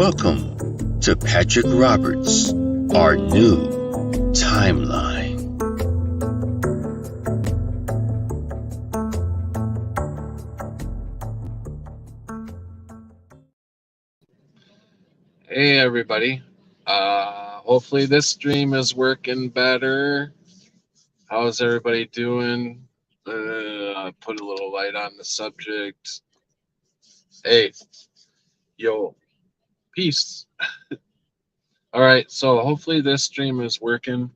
Welcome to Patrick Roberts, Our New Timeline. Hey everybody. Hopefully this stream is working better. How's everybody doing? Put a little light on the subject. Hey, yo, peace. All right, so hopefully this stream is working.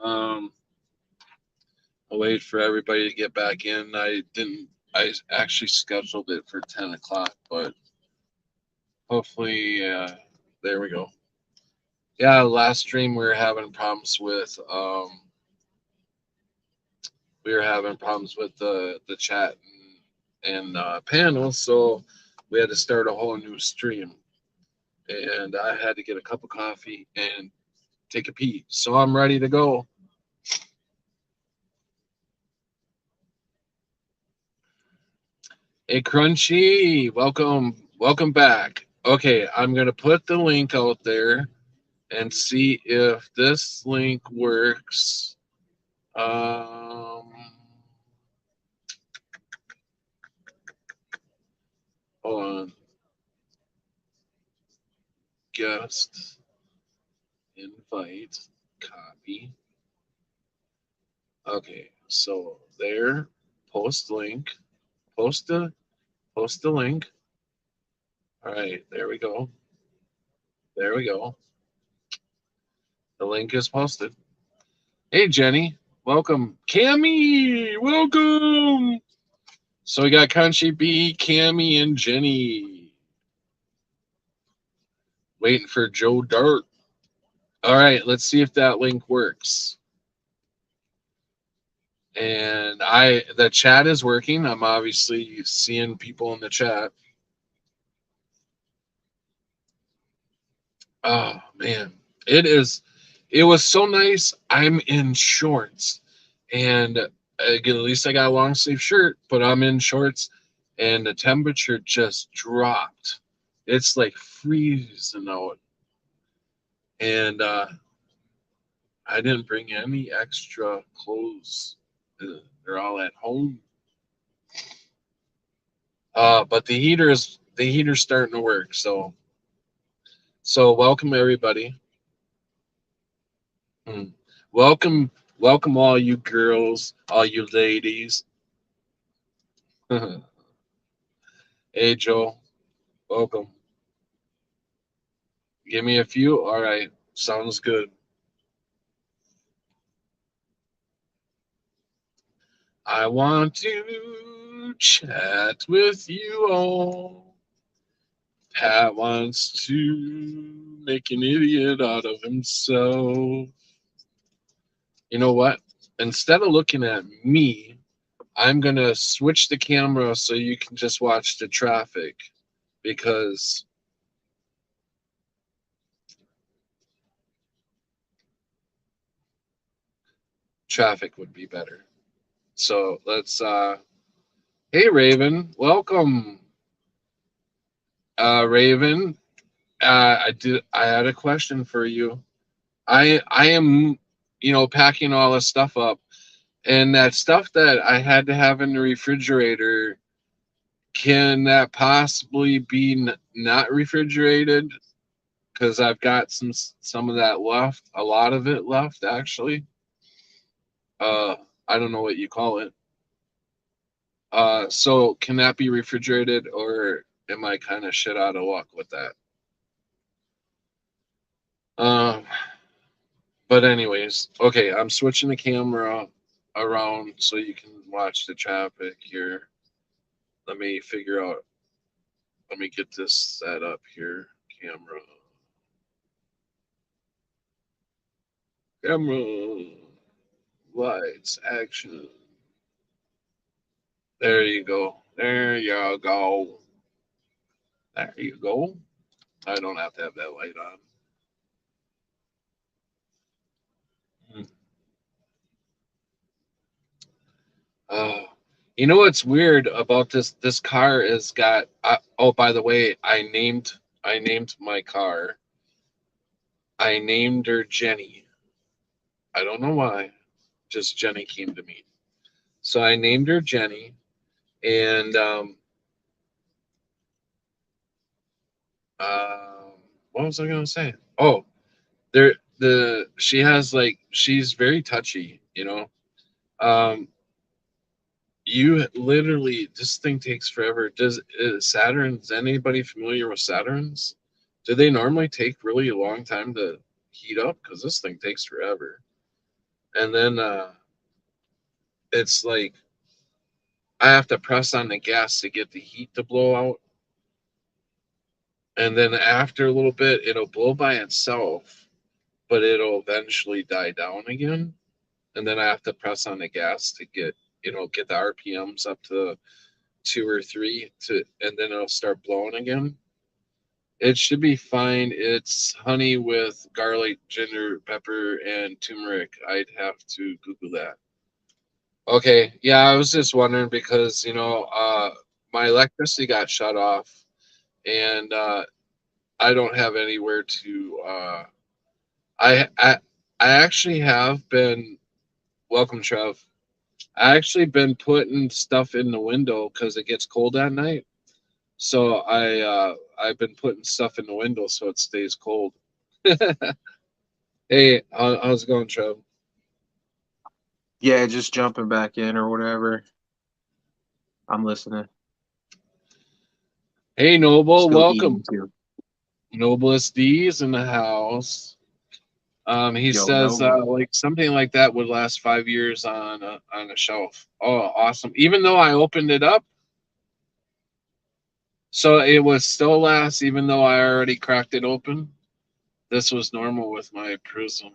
I'll wait for everybody to get back in. I actually scheduled it for 10 o'clock, but hopefully, there we go. Yeah, last stream we were having problems with the chat and panel, so we had to start a whole new stream. And I had to get a cup of coffee and take a pee. So I'm ready to go. Hey Crunchy, welcome back. Okay, I'm gonna put the link out there and see if this link works. Hold on. Guest invite, copy. Okay, so there, post link, post the link. All right, there we go. There we go. The link is posted. Hey Jenny, welcome. Cammy, welcome. So we got Conchi B, Cammy, and Jenny. Waiting for Joe Dart. All right, let's see if that link works. And the chat is working. I'm obviously seeing people in the chat. Oh man, it was so nice. I'm in shorts, and at least I got a long sleeve shirt, but I'm in shorts, and the temperature just dropped. It's like freezing out, and I didn't bring any extra clothes. They're all at home. But the heater's starting to work. So welcome everybody. Welcome all you girls, all you ladies. Hey Joe, welcome. Give me a few. All right, sounds good. I want to chat with you all. Pat wants to make an idiot out of himself. You know what? Instead of looking at me, I'm going to switch the camera so you can just watch the traffic, because traffic would be better. So let's hey Raven, welcome. Raven, I had a question for you. I am, packing all this stuff up, and that stuff that I had to have in the refrigerator, can that possibly be not refrigerated? Because I've got some of that left, a lot of it left actually. I don't know what you call it. So can that be refrigerated, or am I kind of shit out of luck with that? But anyways, okay, I'm switching the camera around so you can watch the traffic here. Let me get this set up here. Camera, lights, action. There you go. There you go. There you go. I don't have to have that light on. You know what's weird about this car is got. Oh, by the way, I named I named my car. I named her Jenny. I don't know why. Just Jenny came to me. So I named her Jenny, and what was I gonna say? Oh, she has like she's very touchy. Um, you literally this thing takes forever. Does Saturns? Anybody familiar with Saturns? Do they normally take really a long time to heat up? Because this thing takes forever. And then it's like I have to press on the gas to get the heat to blow out. And then after a little bit, it'll blow by itself, but it'll eventually die down again. And then I have to press on the gas to get the RPMs up to 2 or 3 and then it'll start blowing again. It should be fine. It's honey with garlic, ginger, pepper, and turmeric. I'd have to Google that. Okay, yeah, I was just wondering because my electricity got shut off, and I don't have anywhere to. I I I actually have been welcome, Trev. I actually been putting stuff in the window because it gets cold at night. So I've been putting stuff in the window so it stays cold. Hey, how's it going, Trev? Yeah, just jumping back in or whatever. I'm listening. Hey, Noble, Still welcome. eating too. Noblest D's in the house. He Yo, says Noble. like something like that would last 5 years on a shelf. Oh, awesome! Even though I opened it up, so it was still last, even though I already cracked it open. This was normal with my Prism.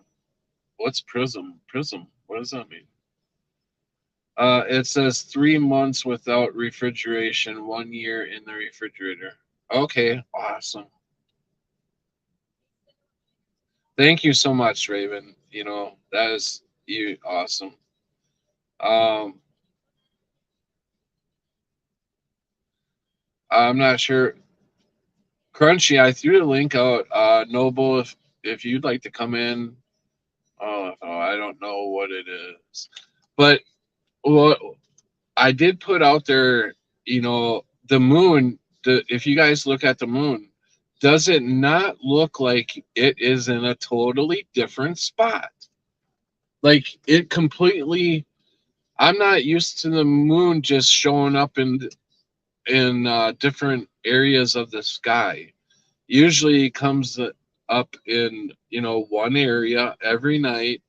What's Prism? Prism. What does that mean? It says 3 months without refrigeration, 1 year in the refrigerator. Okay, awesome. Thank you so much, Raven. That is you awesome. Um, I'm not sure. Crunchy, I threw the link out. Noble, if you'd like to come in, I don't know what it is, but what I did put out there, the moon. If you guys look at the moon, does it not look like it is in a totally different spot? Like it completely. I'm not used to the moon just showing up in different areas of the sky. Usually it comes up in one area every night.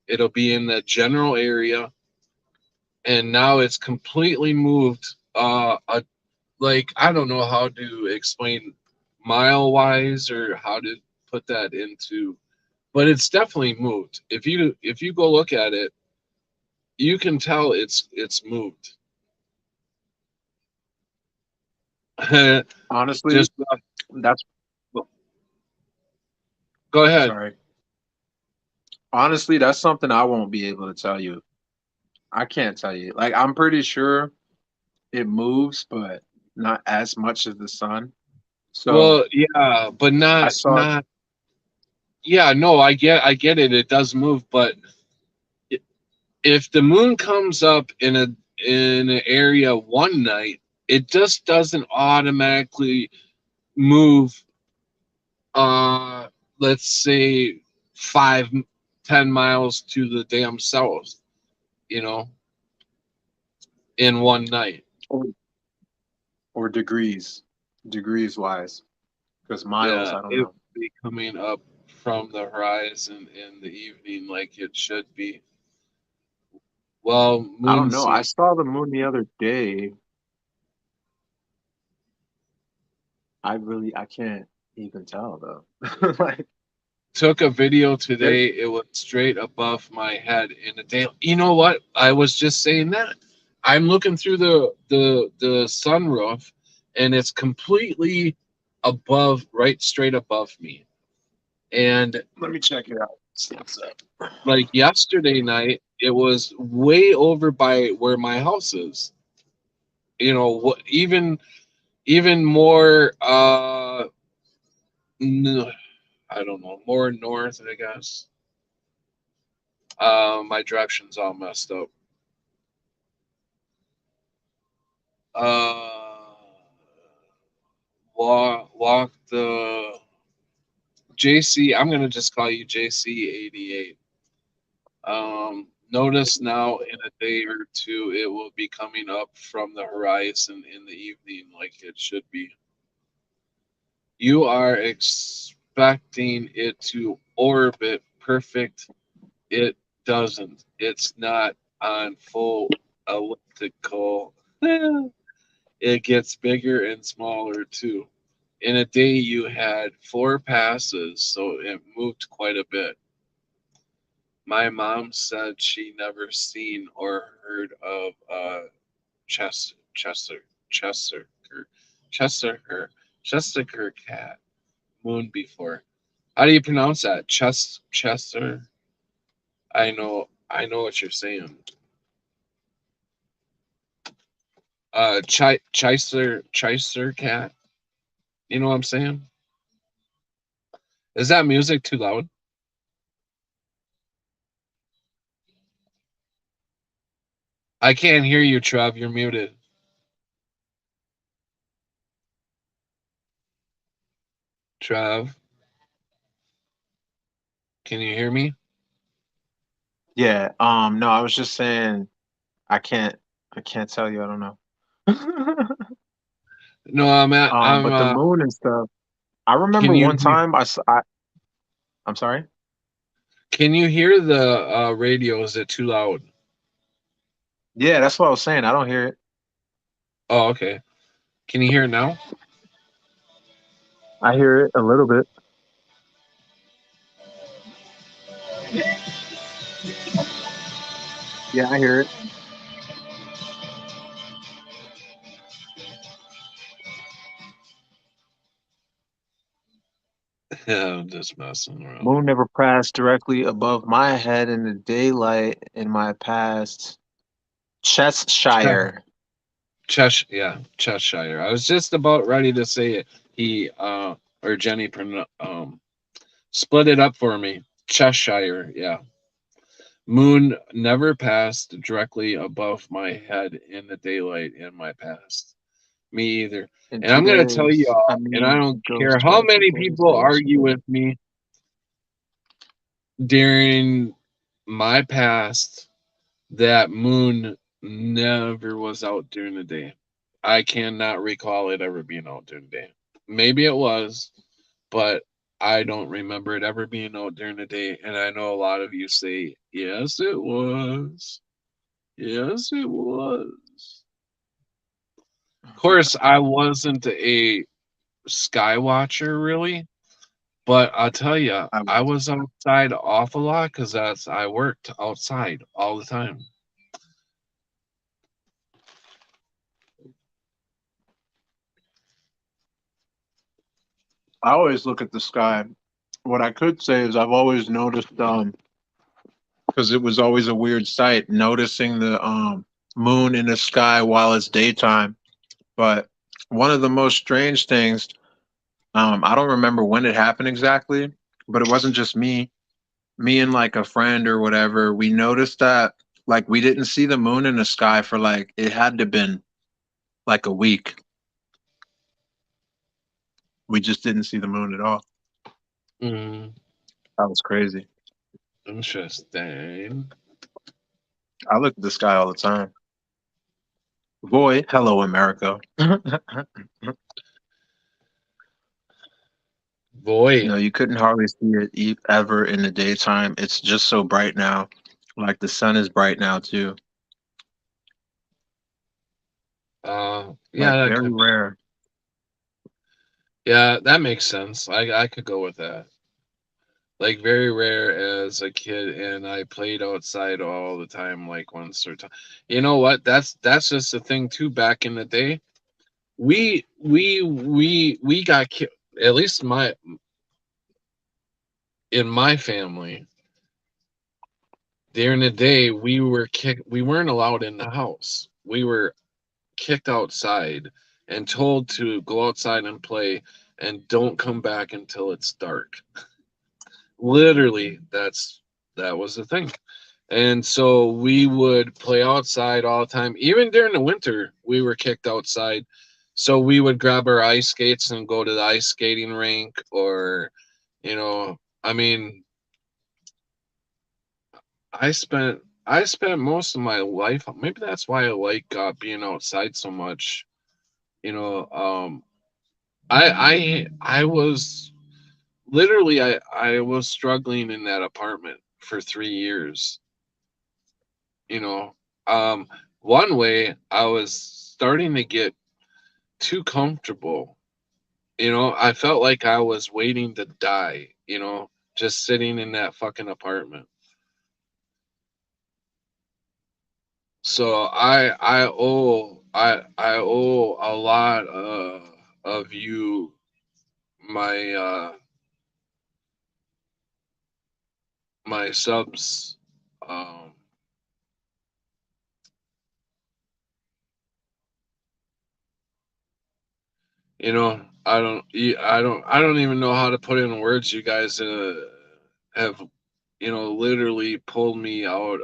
It'll be in the general area, and now it's completely moved. Like I don't know how to explain mile wise or how to put that into, but it's definitely moved. If you go look at it, you can tell it's moved. Honestly, Just that's go ahead. sorry. Honestly, that's something I won't be able to tell you. I can't tell you. Like I'm pretty sure it moves, but not as much as the sun. So Well, yeah, but I not saw not. Yeah, no, I get it. It does move, but if the moon comes up in an area one night, it just doesn't automatically move. Uh, let's say 5, 10 miles to the damn south. You know, in one night. or, or degrees wise, because miles, Yeah, I don't it know. would be coming up from the horizon in the evening like it should be. Well, I don't moon know. I season. saw the moon the other day. I can't even tell though. Like Took a video there, today. It was straight above my head in the day. You know what? I was just saying that. I'm looking through the sunroof, and it's completely above, right, straight above me. And let me check it out. See what's up. like yesterday night, it was way over by where my house is. What even more No, I don't know. More north, I guess. My direction's all messed up. Uh, walk the JC. I'm gonna just call you JC 88. Notice now in a day or two, it will be coming up from the horizon in the evening, like it should be. You are expecting it to orbit perfect. It doesn't. It's not on full elliptical. It gets bigger and smaller too. In a day, you had four passes, so it moved quite a bit. My mom said she never seen or heard of a Chester, Chester, Chester, Chester, Chester cat moon before. How do you pronounce that? Chester. I know what you're saying. Chester cat. You know what I'm saying? Is that music too loud? I can't hear you, Trev. You're muted. Trev, can you hear me? Yeah. No, I was just saying I can't. I can't tell you. I don't know. No, I'm at. I'm. But the moon and stuff. I remember Can you one time I'm sorry. can you hear the radio? Is it too loud? Yeah, that's what I was saying. I don't hear it. Oh, okay. Can you hear it now? I hear it a little bit. Yeah, I hear it. Yeah, I'm just messing around. Moon never passed directly above my head in the daylight in my past. Cheshire. Cheshire. I was just about ready to say it. He or Jenny split it up for me. Cheshire, yeah. Moon never passed directly above my head in the daylight in my past. Me either. In And I'm gonna tell you 2 days, I all, and I mean, don't it goes care how twice many before the people day argue split. with me during my past that moon never was out during the day. I cannot recall it ever being out during the day. Maybe it was, but I don't remember it ever being out during the day. And I know a lot of you say, yes, it was. Yes, it was. Of course, I wasn't a sky watcher really, but I'll tell you, I I was. was outside awful lot because I worked outside all the time. I always look at the sky. What I could say is I've always noticed because it was always a weird sight noticing the moon in the sky while it's daytime. But one of the most strange things, I don't remember when it happened exactly, but it wasn't just me and like a friend or whatever. We noticed that like we didn't see the moon in the sky for like it had to been like a week. We just didn't see the moon at all. Mm, That was crazy. interesting. I look at the sky all the time. Boy, hello America. Boy, No, you couldn't hardly see it ever in the daytime. It's just so bright now. Like the sun is bright now too. yeah, Like that very could be. rare. Yeah, that makes sense. I could go with that. Like very rare as a kid, and I played outside all the time. Like once or time. You know what? That's just the thing too. Back in the day, we got killed. At least in my family during the day, we were kicked. We weren't allowed in the house. We were kicked outside and told to go outside and play. and don't come back until it's dark. Literally, that was the thing. And so we would play outside all the time. Even during the winter, we were kicked outside. So we would grab our ice skates and go to the ice skating rink, or, I mean, I spent most of my life. Maybe that's why I like being outside so much. You know, I was literally I was struggling in that apartment for 3 years. You know, one way I was starting to get too comfortable. I felt like I was waiting to die. Just sitting in that fucking apartment. So I owe a lot of you, my my subs. Um, I don't even know how to put in words. You guys have literally pulled me out.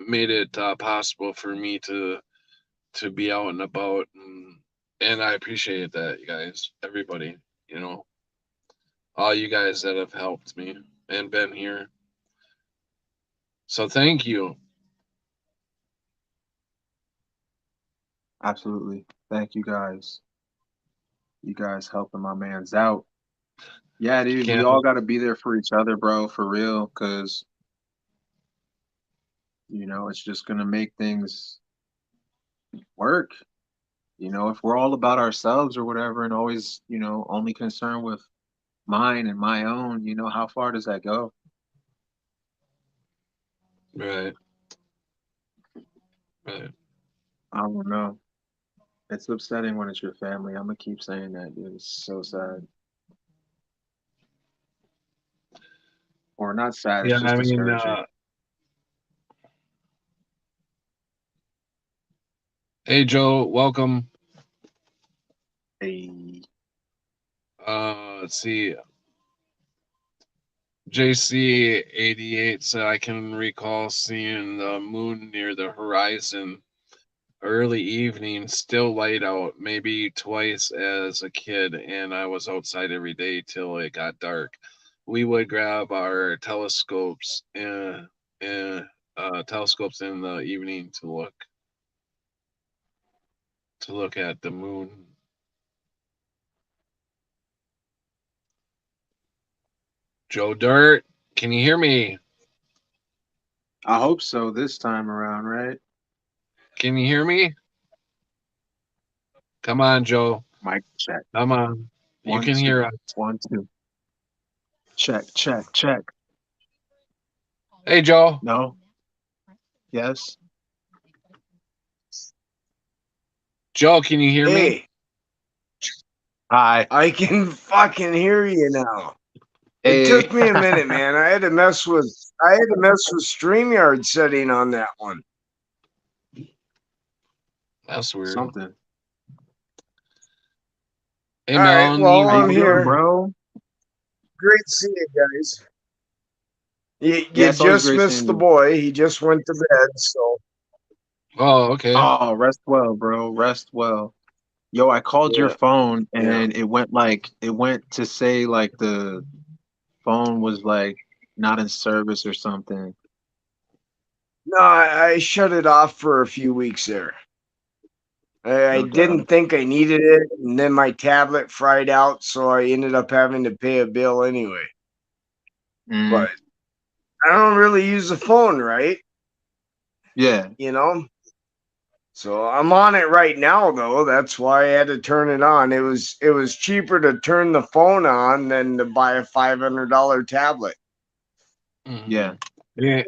Made it possible for me to be out and about, and I appreciate that, you guys, everybody, you know, all you guys that have helped me and been here. So thank you. Absolutely. Thank you guys. You guys helping my man's out. Yeah, dude, we Can't. all got to be there for each other, bro, for real, because, it's just going to make things work. If we're all about ourselves or whatever and always, only concerned with mine and my own, how far does that go? Right. Right. I don't know. It's upsetting when it's your family. I'm going to keep saying that, dude. It's so sad. Or not sad, it's Yeah, just I mean, discouraging. hey Joe, welcome. Hey, Let's see. JC88 said, I can recall seeing the moon near the horizon early evening, still light out, maybe twice as a kid, and I was outside every day till it got dark. We would grab our telescopes in the evening to look at the moon. Joe Dirt, can you hear me? I hope so this time around, right? Can you hear me? Come on, Joe. Mic check. Come on. You One, can two. hear us. 1, 2. Check, check, check. Hey, Joe. No? Yes? Joe, can you hear me? Hey, Hi. I can fucking hear you now. Hey. It took me a minute, man. I had to mess with StreamYard setting on that one. That's weird. Something. Hey, All right, Melanie. well, How you I'm doing, here. bro? Great to see you guys. You Yeah, it's always just great missed seeing the you. boy. He just went to bed, so Oh, okay. Oh, rest well, bro. Rest well. Yo, I called your yeah. phone Yeah. and it went to say like the phone was like not in service or something. No, I shut it off for a few weeks there. I No doubt. didn't think I needed it, and then my tablet fried out, so I ended up having to pay a bill anyway. Mm, But I don't really use the phone, right? yeah. So I'm on it right now though. That's why I had to turn it on. It was cheaper to turn the phone on than to buy a $500 tablet. Yeah. Yeah.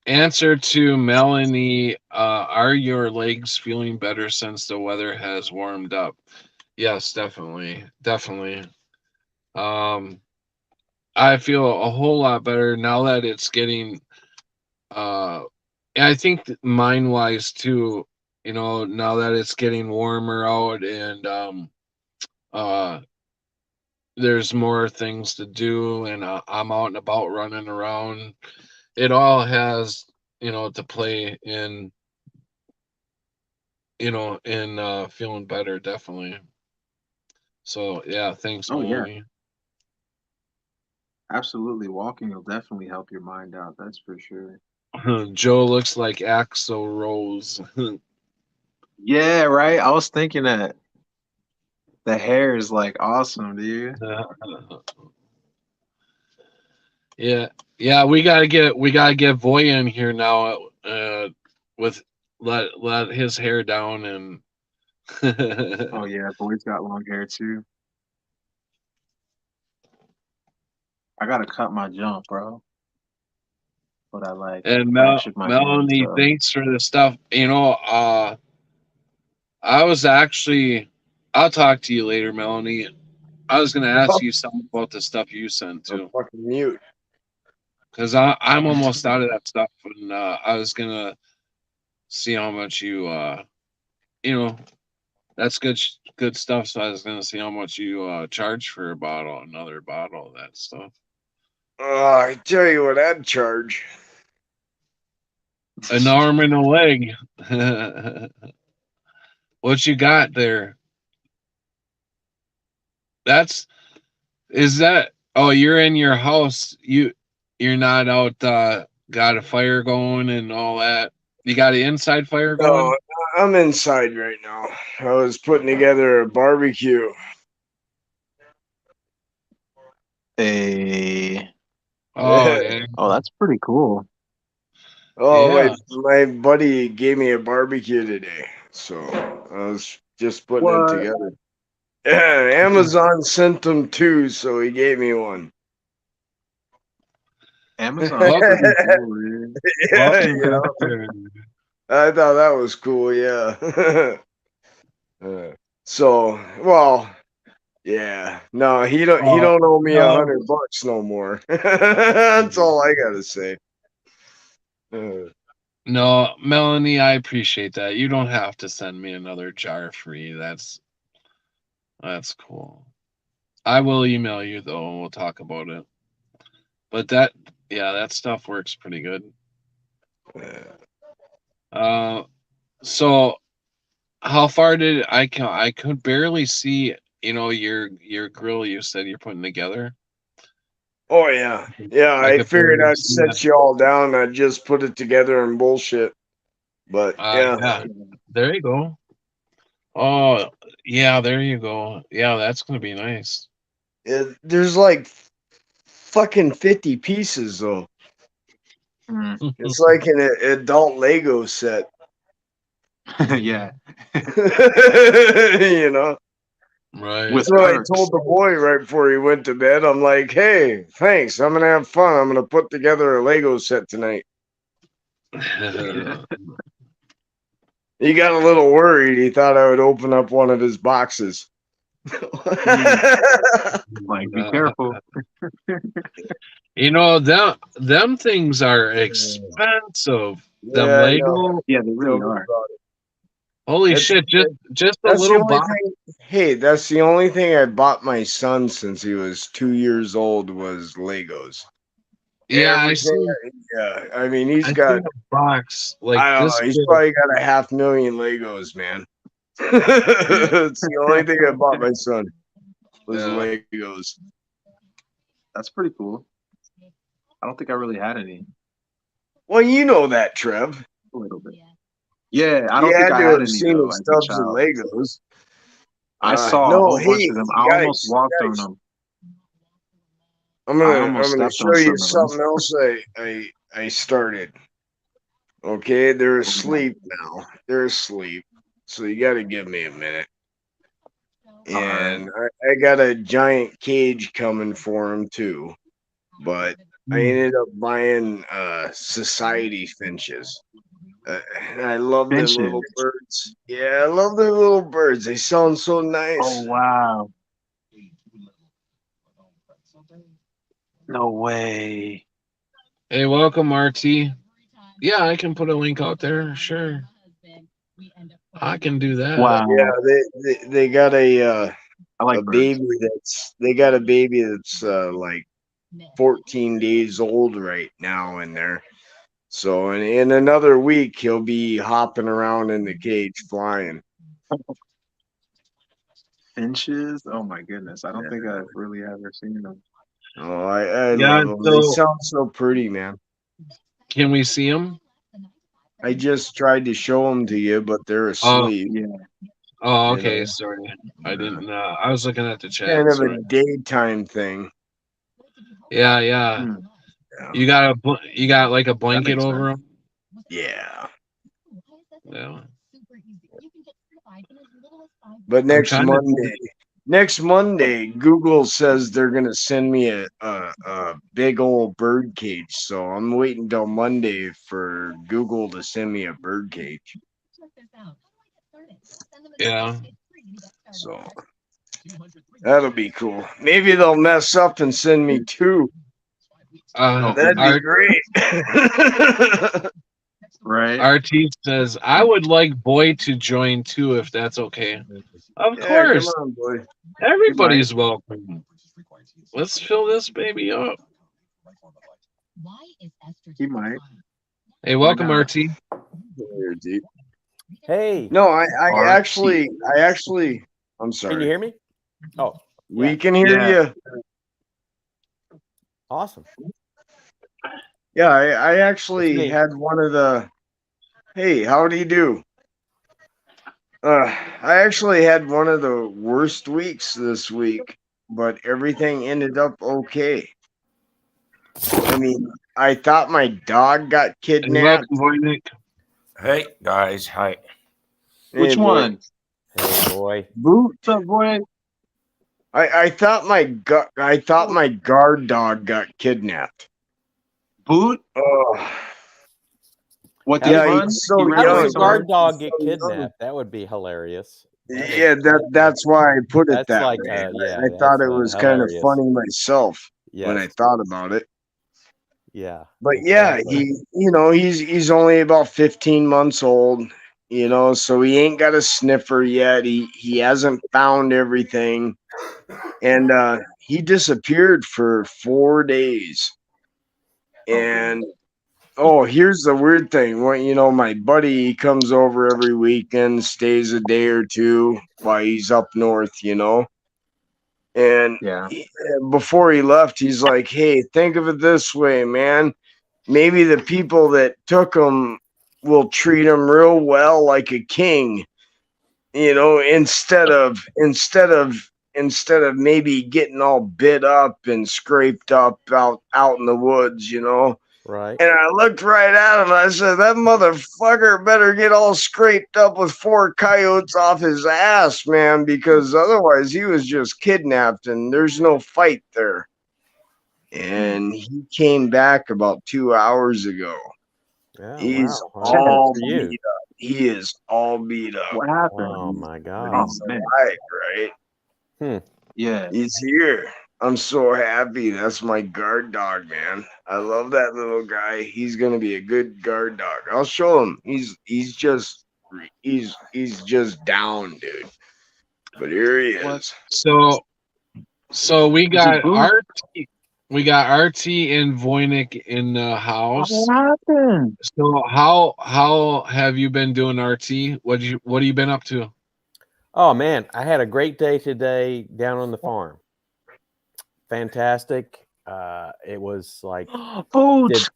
Answer to Melanie, are your legs feeling better since the weather has warmed up? Yes, definitely. Definitely. I feel a whole lot better now that it's getting and I think mind wise too, now that it's getting warmer out and uh there's more things to do, and I'm out and about running around. It all has, to play in feeling better, definitely. So yeah, thanks, Oh yeah, Melanie. absolutely. Walking will definitely help your mind out. That's for sure. Joe looks like Axl Rose. Yeah, right. I was thinking that the hair is like awesome, dude. Yeah, yeah, we gotta get Voy in here now. With let his hair down and Oh yeah, boy's got long hair too. I gotta cut my jump, bro. But I like and fractured my hand, Melanie, so thanks for the stuff. I was actually, I'll talk to you later, Melanie. I was gonna ask you something about the stuff you sent I'm too, fucking mute. because I'm almost out of that stuff, and I was gonna see how much you know, that's good stuff. So I was gonna see how much you charge for another bottle of that stuff. I tell you what, I'd charge. An arm and a leg. What you got there? That's is that? Oh, you're in your house. You're not out. Got a fire going and all that. You got an inside fire No, going? I'm inside right now. I was putting together a barbecue. hey, Oh yeah, oh, that's pretty cool. Oh, yeah. my buddy gave me a barbecue today, so I was just putting it What? together. Yeah, Amazon sent them two, so he gave me one. Amazon's Welcome, pretty cool, dude. Yeah, welcome back there. I thought that was cool. Yeah. So, well, yeah. No, he Oh don't owe me no, $100 no more. That's all I gotta say. Uh, no, Melanie, I appreciate that. You don't have to send me another jar free. That's cool. I will email you though, and we'll talk about it. But yeah, that stuff works pretty good. Uh, so how far did I could barely see, your grill you said you're putting together. oh yeah, yeah. I I could figured barely I'd see that. set you all down. I'd just put it together and bullshit. But yeah, Yeah, there you go. Oh, yeah, there you go. Yeah, that's gonna be nice. there's like fucking 50 pieces though. Mm. It's like an adult Lego set. Yeah, You know. Right. with That's what I perks. told the boy right before he went to bed. I'm like, hey, thanks. I'm gonna have fun. I'm gonna put together a Lego set tonight. He got a little worried. He thought I would open up one of his boxes. Like, be careful. Them things are expensive. Them Yeah, I know. Lego. Yeah, they Tell really me are. about it. Holy That's shit! Just a that's the little only box. thing. Hey, that's the only thing I bought my son since he was 2 years old was Legos. Yeah, Everything. Yeah, I mean, he's I got. seen a box like I don't this know. He's big. probably got 500,000 Legos, man. It's the only thing I bought my son was Yeah. Legos. That's pretty cool. I don't think I really had any. Well, you know that, Trev. A little bit. Yeah, I You don't think had I to had have any seen though his as a stubs of child. Legos. I saw a No, whole bunch hey, of them. I almost walked on them. I'm I gonna almost stepped show on you some of them. something else I started. Okay, they're asleep now. They're asleep. So you gotta give me a minute. And I got a giant cage coming for them too. But I ended up buying society finches. I love them little Finches. birds. Yeah, I love their little birds. They sound so nice. Oh wow. No way. Hey, welcome, RT. Yeah, I can put a link out there. Sure. I can do that. Wow. Yeah, they got I like a birds. baby that's like 14 days old right now in there. So in another week he'll be hopping around in the cage flying. Finches. Oh my goodness. I don't think I've really ever seen them. Oh, I Yeah, love them. They sound so pretty, man. can we see them? I just tried to show them to you, but they're asleep. Yeah. Oh, You okay. know. Sorry, I didn't. I was looking at the chat. Kind of Sorry. a daytime thing. Yeah, yeah. Hmm. You got you got like a blanket makes over sense. them. Yeah. Yeah. But trying to- next Monday, Google says they're gonna send me a big old bird cage. So I'm waiting till Monday for Google to send me a bird cage. Yeah. So that'll be cool. Maybe they'll mess up and send me two. That'd be great. Right. RT says, I would like Boy to join too, if that's okay. Of Yeah, course. come on, boy. Everybody's welcome. Let's fill this baby up. He might. Hey, welcome, not? RT. Hey, No, I RT. actually, I'm sorry. can you hear me? Oh, We yeah. can hear Yeah. you. Awesome. Yeah, I actually It's me. had one of the. Hey, how do you do? I actually had one of the worst weeks this week, but everything ended up okay. I mean, I thought my dog got And kidnapped. welcome, Voynich. Hey guys, hi. Which Hey, boy. one? Hey, boy. Boot. What's up, boy? I thought my guard dog got kidnapped. Boot? Oh, What How did yeah, he did- run? he's so He ran How away does young. a somewhere? guard dog get So young. kidnapped? That would be hilarious. Yeah, that's why I put it That's that like, way. yeah, I thought that's, it was kind of hilarious. funny myself when I Yes. thought about it. Yeah. But yeah, exactly. he's only about 15 months old, so he ain't got a sniffer yet. He hasn't found everything. And he disappeared for 4 days. And here's the weird thing. Well, my buddy, he comes over every weekend, stays a day or two while he's up north, And Yeah. before he left, he's like, "Hey, think of it this way, man. Maybe the people that took him will treat him real well, like a king, instead of maybe getting all bit up and scraped up out in the woods, Right. And I looked right at him and I said, that motherfucker better get all scraped up with 4 coyotes off his ass, man, because otherwise he was just kidnapped and there's no fight there. And he came back about 2 hours ago. Yeah, He's wow. Well, good all for you. beat up. He is all beat up. What happened? Oh, my God. Oh, man. Right? Yeah. He's here. I'm so happy. That's my guard dog, man. I love that little guy. He's gonna be a good guard dog. I'll show him. He's just down, dude. But here he is. So we got Boot? RT. We got RT and Voynich in the house. What happened? So how have you been doing, RT? What have you been up to? Oh, man. I had a great day today down on the farm. Fantastic. It was like Boots.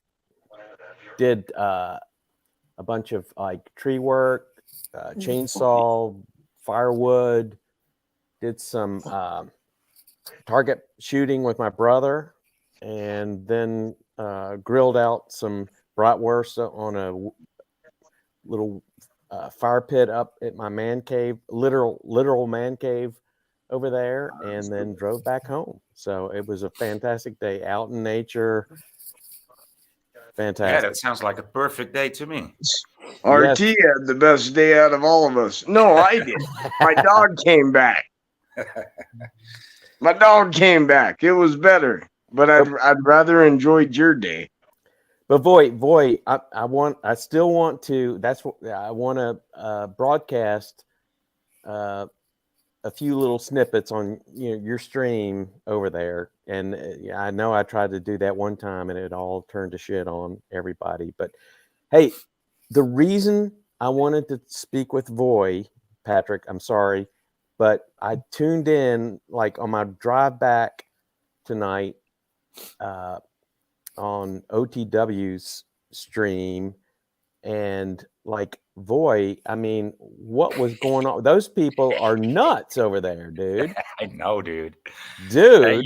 did a bunch of like tree work, chainsaw, firewood, did some target shooting with my brother, and then grilled out some bratwurst on a little fire pit up at my man cave, literal man cave over there, and then drove back home. So it was a fantastic day out in nature. Yeah, Fantastic. that sounds like a perfect day to me. RT had the best day out of all of us. No, I did. My dog came back. My dog came back. It was better, but I'd rather enjoyed your day. But Voy, I still want to. That's what I want to broadcast a few little snippets on your stream over there. And I know I tried to do that one time, and it all turned to shit on everybody. But hey, the reason I wanted to speak with Voy, Patrick, I'm sorry, but I tuned in like on my drive back tonight on OTW's stream, and like Voy, I mean, what was going on? Those people are nuts over there, dude. I know, dude. Dude,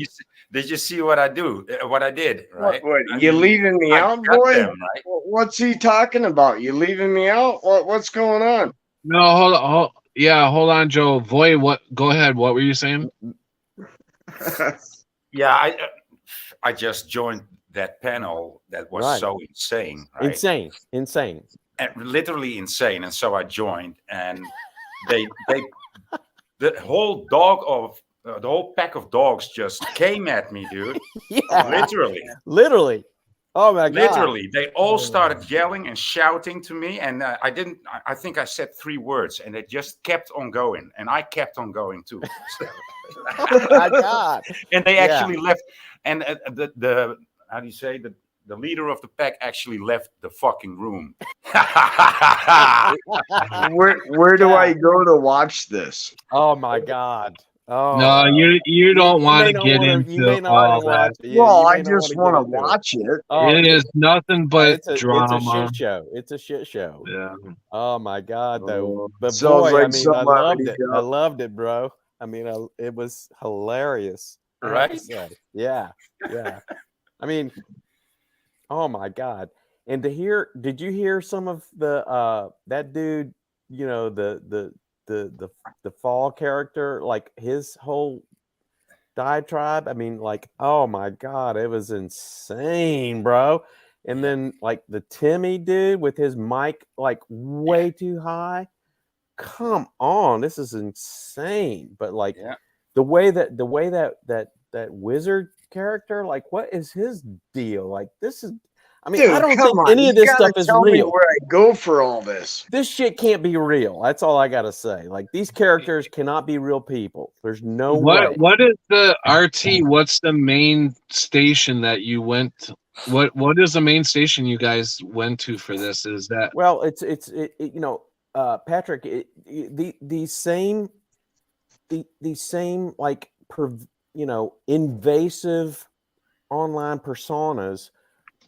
Did you see what I do? What I did, right? What I you mean, leaving me I out, cut boy? them, right? What's he talking about? You leaving me out? What's going on? No, hold on, Joe. Voy, what? Go ahead. What were you saying? Yeah, I just joined that panel that was Right. so insane, right? insane. And literally insane. And so I joined, and they the whole the whole pack of dogs just came at me, dude. Yeah, Literally. Oh my god, Literally, they all started yelling and shouting to me, and I think I said 3 words, and they just kept on going, and I kept on going too. Oh my god. And they Yeah. actually left, and the how do you say, the leader of the pack actually left the fucking room. Where do I go to watch this? Oh my god. Oh No, you don't want to get You may into not all want to watch that. it. Well, you I may not just wanna want to get into watch it. Oh, It is nothing but it's a drama. shit show. It's a shit show. Yeah. Oh my god, though. Oh, But sounds boy, like I mean, I something I loved already it. got. I loved it, bro. I mean, it was hilarious. I have to Right? say. Yeah. I mean, oh my god. And did you hear some of the that dude, the fall character, like his whole diatribe? I mean, like, oh my god, it was insane, bro. And then like the Timmy dude with his mic like way too high. Come on, this is insane. But like Yeah. the way that wizard character, like, what is his deal? Like, this is, I mean, I Dude, don't come think on. any You of this gotta stuff is tell me real. where I go for all this. This shit can't be real. That's all I gotta say. Like, these characters cannot be real people. There's no way. What is the RT? What's the main station that you went to? What is the main station you guys went to for this? Is that Well, it's Patrick, these same like invasive online personas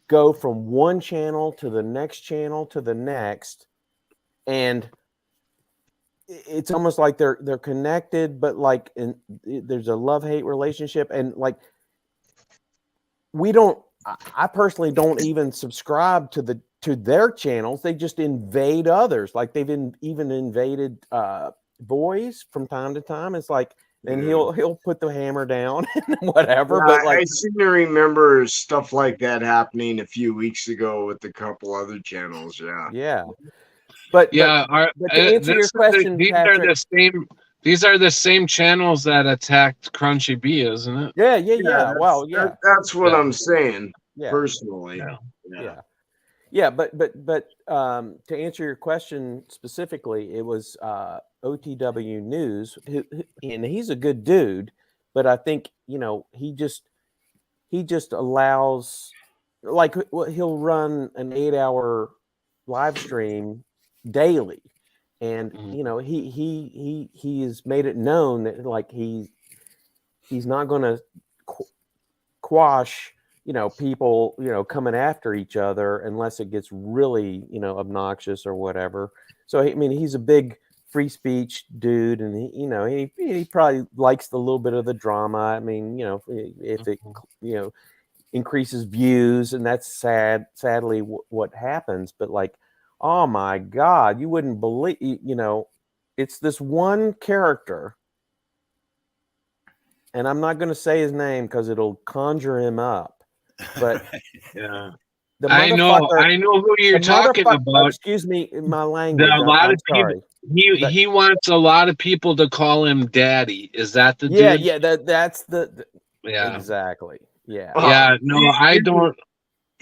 go from one channel to the next channel to the next, and it's almost like they're connected, but like there's a love-hate relationship, and like I personally don't even subscribe to their channels. They just invade others. Like they've even invaded boys from time to time. It's like, and he'll put the hammer down and whatever. Yeah, but like, I seem to remember stuff like that happening a few weeks ago with a couple other channels. yeah. But to answer your question, Patrick, these are the same channels that attacked Crunchy Bee, isn't it? Yeah. Well, yeah. That's what Yeah. I'm saying. Yeah. Personally. Yeah. But to answer your question specifically, it was OTW News, and he's a good dude, but I think he just allows, like, he'll run an 8-hour live stream daily, and he has made it known that like he's not going to quash people coming after each other unless it gets really obnoxious or whatever. So I mean, he's a big free speech dude, and he probably likes the little bit of the drama. I mean, if it increases views, and that's sadly what happens. But like, oh my god, you wouldn't believe, it's this one character, and I'm not going to say his name because it'll conjure him up. But Yeah, the I know who you're talking about. Excuse me, my language. A lot of sorry. people. He wants a lot of people to call him Daddy. Is that the dude? Yeah. That's the Yeah. exactly. Yeah. Yeah. No, I don't.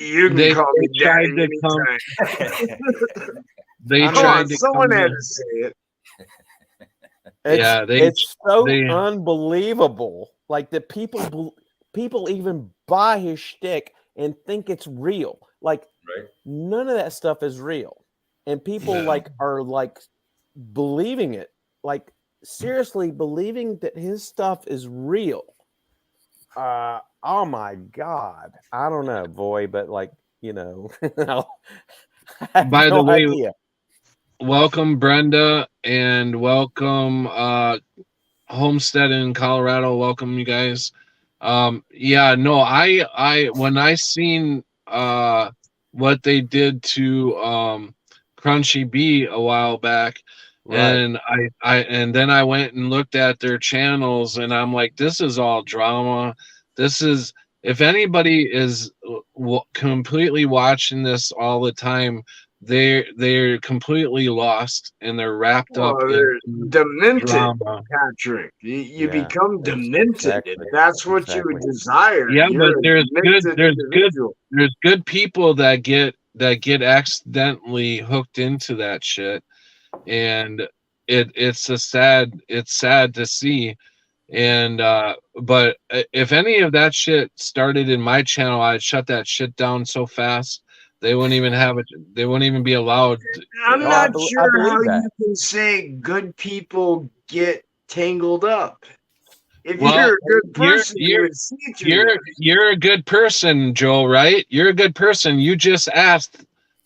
You can They- call me they tried daddy to come- anytime. They Come Come tried on, to someone come had in- to say it. Yeah, it's so they- unbelievable. Like that people even buy his shtick and think it's real. Like Right. none of that stuff is real, and people No. like are like believing it. Like seriously believing that his stuff is real. Oh my god, I don't know, boy, but like you know, I have By the no way, idea. welcome Brenda and welcome Homestead in Colorado. Welcome you guys. Yeah, no, I when I seen what they did to Crunchy Bee a while back, Right. and and then I went and looked at their channels, and I'm like, this is all drama. This is, if anybody is completely watching this all the time, they're completely lost and they're wrapped Well, up they're in demented, drama. Patrick. You Yeah, become demented. exactly, If that's what you exactly. desire. Yeah, You're but a there's demented good individual. there's good people that get accidentally hooked into that shit, and it's sad to see. And but if any of that shit started in my channel, I'd shut that shit down so fast. They wouldn't even have it. They wouldn't even be allowed. I'm No, I not believe sure how that. you can say good people get tangled up. If Well, you're a good person, you you're- would see through that. You're a good person, Joel, right? You're a good person. You just asked,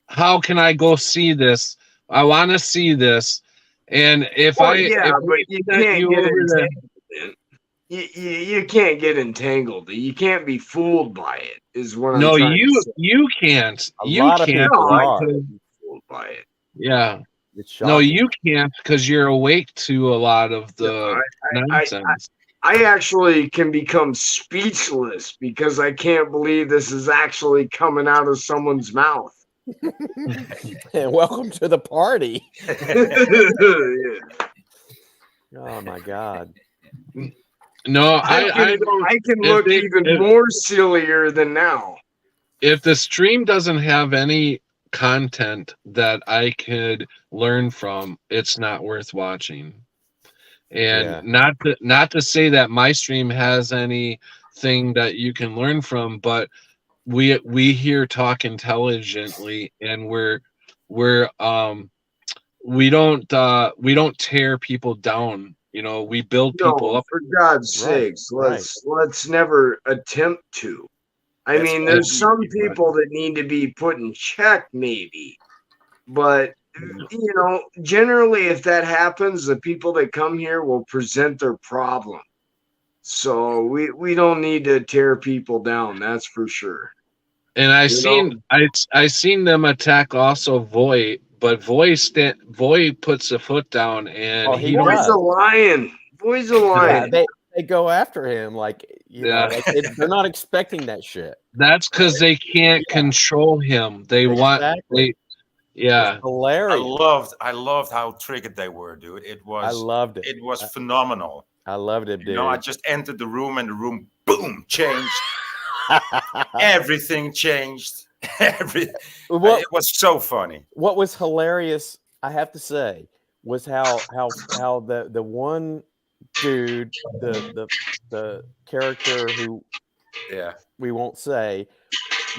how can I go see this? I want to see this. And if Well, I yeah, if but we you sent can't you get over there- entangled. You can't get entangled. You can't be fooled by it. Is what no, I'm trying to say. you can't. A You lot of can't. people No, I are. can't be fooled by it. Yeah. It's No, shocking. you can't because you're awake to a lot of the I nonsense. I actually can become speechless because I can't believe this is actually coming out of someone's mouth. And welcome to the party. Yeah. Oh my god. No, I can if look they- even if- more sillier than now. if the stream doesn't have any content that I could learn from, it's not worth watching. And Yeah. not to say that my stream has anything that you can learn from, but we here talk intelligently, and we don't tear people down. You know, we build people No, up. for God's Right, sakes, let's never attempt to. I That's mean, all there's we some do, people that need to be put in check, maybe, but you know, generally, if that happens, the people that come here will present their problem. So we don't need to tear people down. That's for sure. And I You seen I seen them attack also Voy, but Voy puts a foot down, and Oh, he he does. Boy's a lion. Boy's a Yeah, lion. they go after him like you know, Yeah. like they're not expecting that shit. That's because they can't control him. They want Exactly. yeah. It's hilarious. I loved how triggered they were, dude. It I was loved it. it was phenomenal. I loved it, You dude. know, I just entered the room and the room boom changed. Everything changed. what It was so funny. what was hilarious, I have to say, was how the one dude, the character who Yeah. we won't say,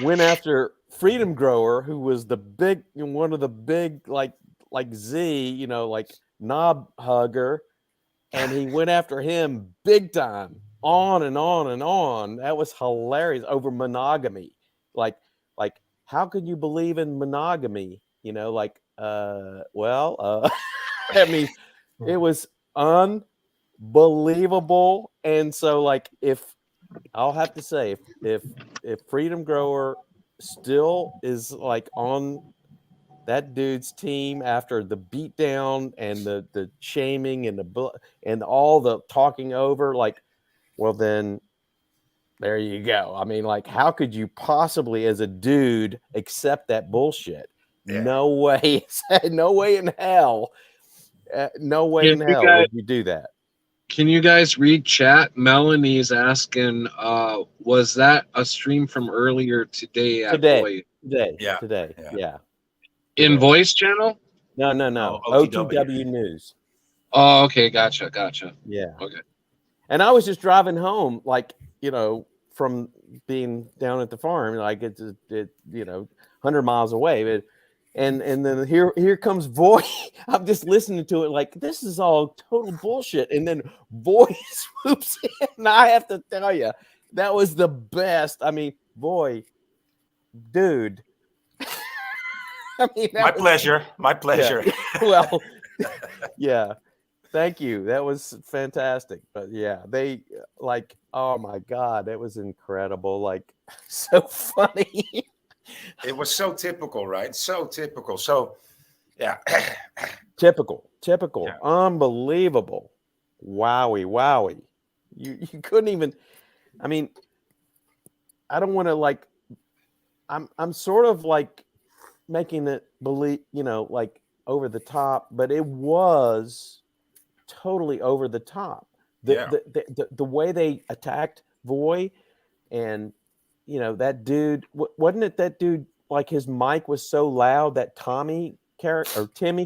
went after Freedom Grower, who was the big one of the big like Z, you know, like knob hugger, and he went after him big time, on and on and on. That was hilarious over monogamy. Like how could you believe in monogamy? You know, like I mean, it was unbelievable. And so like if I'll have to say if Freedom Grower still is like on that dude's team after the beatdown and the shaming and and all the talking over, like, well then there you go. I mean, like, how could you possibly as a dude accept that bullshit? Yeah. No way. No way in hell. No way If in you hell got- would you do that. Can you guys read chat? Melanie's asking, was that a stream from earlier today at Void? Today. Yeah, Today. yeah. Yeah. In Today. Voice channel? No. No, OTW News. Oh, okay, gotcha. Yeah. Okay. And I was just driving home, like, from being down at the farm, like it's 100 miles away. But and then here comes Voy. I'm just listening to it like this is all total bullshit. And then Voy swoops in. And I have to tell you, that was the best. I mean, Voy, dude. I mean, My pleasure. My pleasure. Yeah. Well, yeah. Thank you. That was fantastic. But yeah, they like, oh my God, that was incredible. Like, so funny. It was so typical, right? So typical. So, yeah. Typical. Yeah. Unbelievable. Wowie. You couldn't even, I mean, I don't want to like, I'm sort of like making it believe, like over the top, but it was totally over the top. The way they attacked Voy, and that dude, wasn't it that dude, like his mic was so loud, that Timmy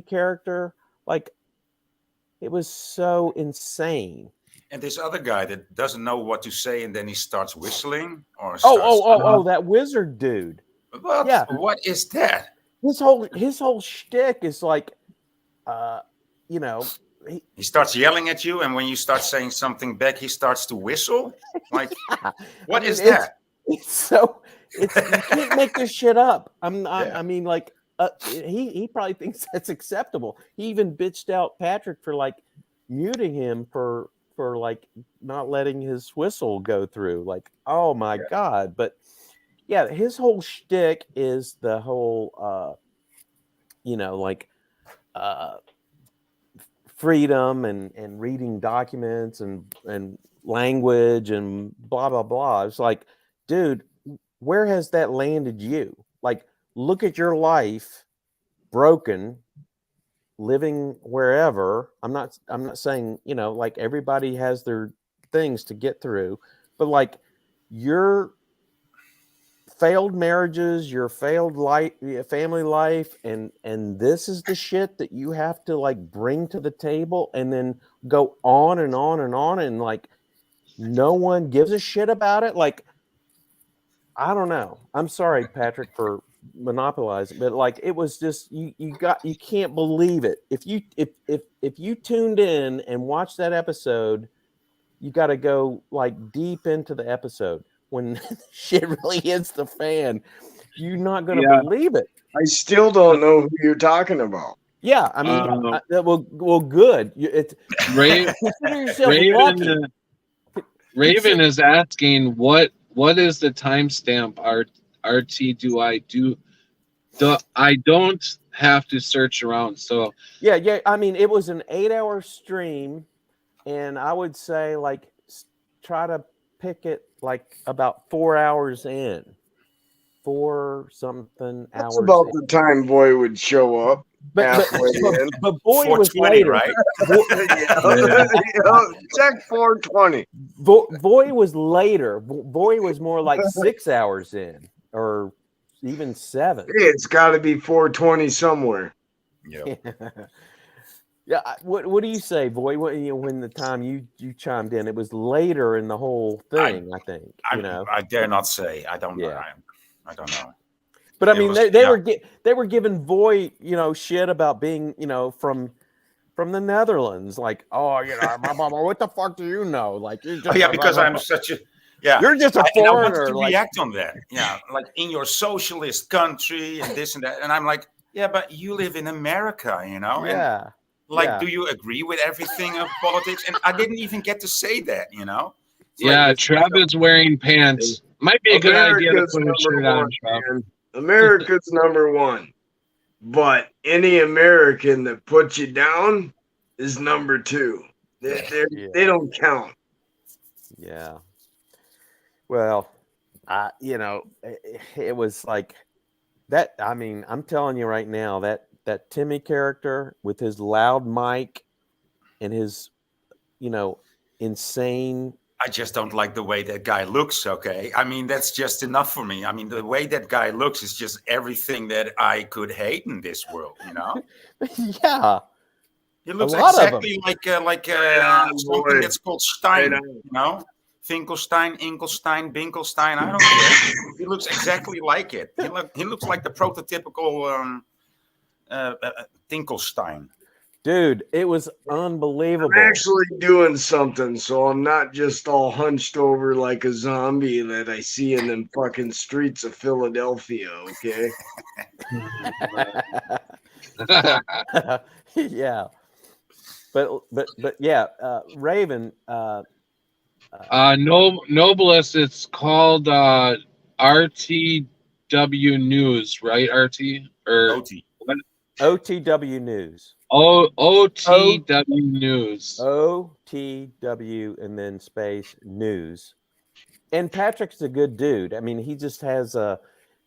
character, like it was so insane. And this other guy that doesn't know what to say, and then he starts whistling or That wizard dude. Well, Yeah. What is that? His whole shtick is like, He starts yelling at you, and when you start saying something back, he starts to whistle. Like, what is that? You can't make this shit up. I mean, like, he probably thinks that's acceptable. He even bitched out Patrick for like muting him for like not letting his whistle go through. Like, oh my God. But yeah, his whole shtick is the whole, freedom and reading documents and language and blah blah blah. It's like, dude, where has that landed you? Like, look at your life, broken, living wherever. I'm not saying, like everybody has their things to get through, but like your failed marriages, your failed life, family life, and this is the shit that you have to like bring to the table, and then go on and on and on, and like no one gives a shit about it. Like, I don't know. I'm sorry, Patrick, for monopolizing, but like it was just you can't believe it. If you tuned in and watched that episode, you got to go like deep into the episode. When shit really hits the fan, you're not going to believe it. I still don't know who you're talking about. Yeah, I mean, well, good. It's Raven, consider yourself lucky. Raven is asking, what is the timestamp? RT do I don't have to search around. So yeah. I mean, it was an 8-hour stream, and I would say like try to pick it like about 4 hours in. 4 something That's hours. about the time Boy would show up. But Boy was later, right? Check 420. Boy was later. Boy was more like 6 hours in, or even 7. It's got to be 420 somewhere. Yeah. Yeah. What do you say, Boy? When the time you chimed in, it was later in the whole thing. I think. I dare not say. I don't know. Yeah. I don't know. But I mean, they were giving Voy, shit about being, from the Netherlands. Like, oh, what the fuck do you know? Like, you're just because I'm such a you're just a and I foreigner. wanted to react on that. Yeah, like in your socialist country and this and that, and I'm like, yeah, but you live in America, Yeah. And like, do you agree with everything of politics? And I didn't even get to say that, Yeah, Trev is wearing pants. Might be a good idea to put a shirt on, Trev. America's number one, but any American that puts you down is number 2. They don't count. Yeah. Well, it was like that. I mean, I'm telling you right now that Timmy character with his loud mic and his, insane. I just don't like the way that guy looks. Okay, I mean that's just enough for me. I mean the way that guy looks is just everything that I could hate in this world. You know, Yeah, he looks lot of exactly like on, something boy. that's called Stein. Right on. You know, Finkelstein, Inkelstein, Binkelstein. I don't care. He looks exactly like it. He looks like the prototypical Tinkelstein. dude, it was unbelievable. I'm actually doing something, so I'm not just all hunched over like a zombie that I see in them fucking streets of Philadelphia. Okay. Yeah, but yeah, Raven. Noblest, it's called RTW News, right? RT or OT. OTW News. OTW News. OTW and then space news. And Patrick's a good dude. I mean, he just has a.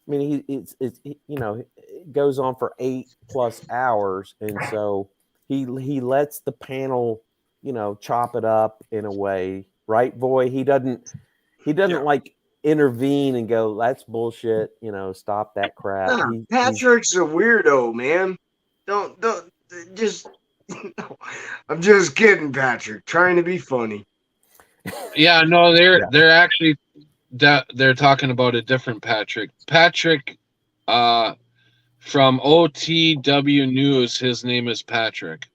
I mean, he it goes on for 8+ hours, and so he lets the panel, chop it up in a way, right, Boy? He doesn't like intervene and go, that's bullshit, stop that crap. Nah, Patrick's a weirdo, man. Don't just. I'm just kidding, Patrick. Trying to be funny. Yeah, no, they're actually they're talking about a different Patrick. Patrick, from OTW News. His name is Patrick.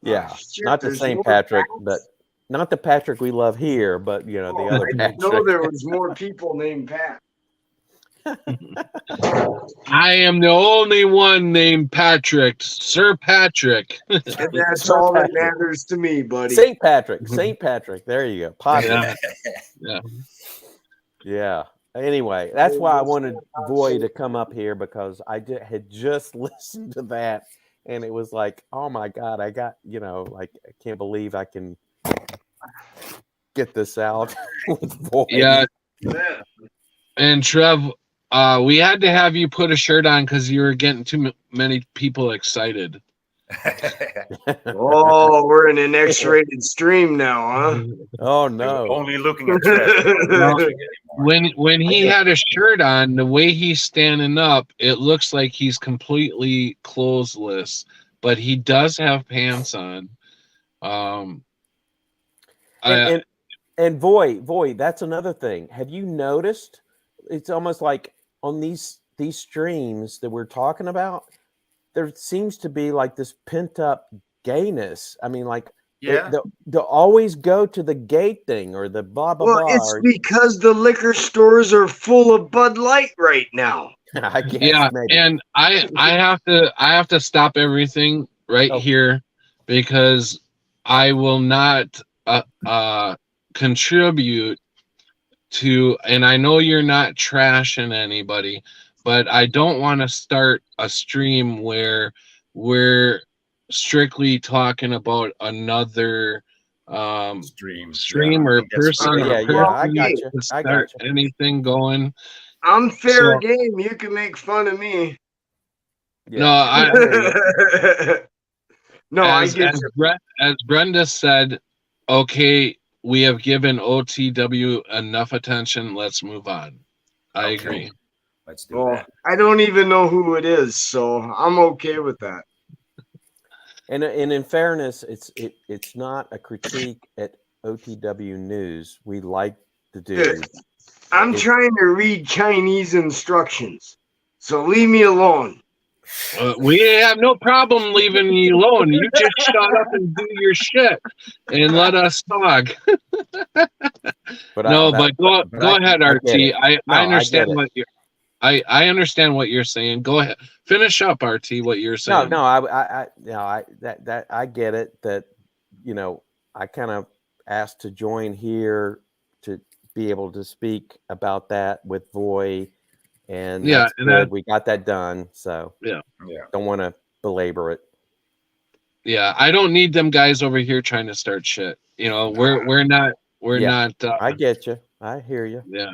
Yeah, Shit, not the there's same more Patrick, guys? but not the Patrick we love here, but the Oh, other I Patrick. didn't know there was more people named Pat. I am the only one named Patrick, Sir Patrick. And that's Sir all that Patrick. matters to me, buddy. St. Patrick. There you go. Patrick. Yeah. Yeah. Anyway, that's why I wanted Voy to come up here, because I had just listened to that, and it was like, oh my God, I got, I can't believe I can get this out with Voy. Yeah. Yeah. And Trev, we had to have you put a shirt on because you were getting too many people excited. Oh, we're in an X-rated stream now, Oh no. Only looking at Trev. huh? When he had a shirt on, the way he's standing up, it looks like he's completely clothesless, but he does have pants on. And Voy, that's another thing. Have you noticed? It's almost like on these streams that we're talking about, there seems to be like this pent up gayness. I mean, like Yeah. they'll always go to the gay thing or the blah blah Well, blah. it's because the liquor stores are full of Bud Light right now. I guess Yeah, maybe. and I have to stop everything right Oh. here because I will not contribute to, and I know you're not trashing anybody, but I don't want to start a stream where we're strictly talking about another Stream stream or person fine. or Yeah, person I got you. to I start got you. anything going. I'm fair So- game. You can make fun of me. Yeah. No, I No, I as, get as, you. as Brenda said, okay, we have given OTW enough attention. Let's move on. I Okay. agree. Let's do Well, that. I don't even know who it is, so I'm okay with that. And in fairness, it's not a critique at OTW News. We like the dude. I'm trying to read Chinese instructions, so leave me alone. We have no problem leaving you alone. You just shut up and do your shit and let us talk. But No, I but go ahead, I RT. get it. I No, I understand get it. what you're. I understand what you're saying. Go ahead, finish up, RT. What you're saying. No, I get it. That I kind of asked to join here to be able to speak about that with Voy, and Yeah, that's and good. We got that done. So Yeah. don't want to belabor it. Yeah, I don't need them guys over here trying to start shit. We're not. Yeah. not. I get you. I hear you. Yeah.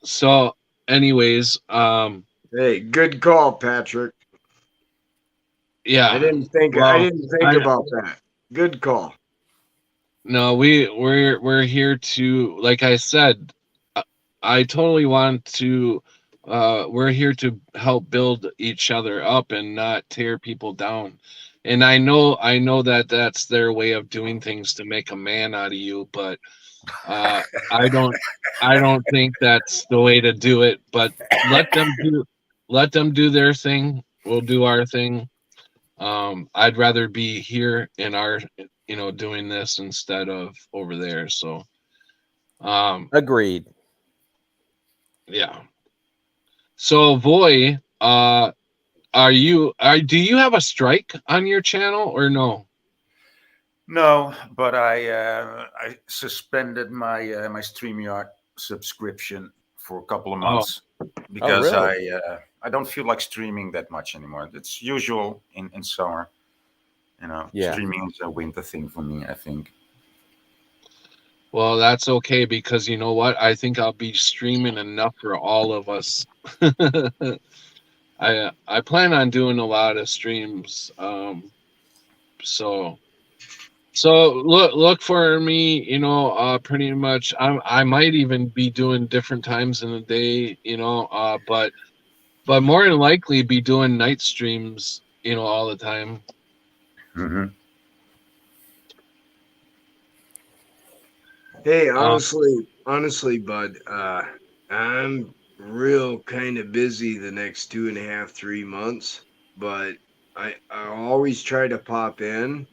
So, anyways, Hey, good call, Patrick. yeah. I didn't think Well, about that. Good call. No, we're here to, like I said, I totally want to. We're here to help build each other up and not tear people down. And I know that that's their way of doing things to make a man out of you, but uh, I don't, I don't think that's the way to do it. But let them do, let them do their thing. We'll do our thing. I'd rather be here in our, doing this instead of over there. So, Agreed. yeah. So, Voy, do you have a strike on your channel or no? No, but I suspended my StreamYard subscription for a couple of months because really? I don't feel like streaming that much anymore. It's usual in summer. Yeah. Streaming is a winter thing for me, I think. Well, that's okay because you know what? I think I'll be streaming enough for all of us. I plan on doing a lot of streams. So look for me, pretty much I might even be doing different times in the day, but more than likely be doing night streams, all the time. Mm-hmm. Hey, honestly, bud, I'm real kind of busy the next 2.5, 3 months, but I always try to pop in,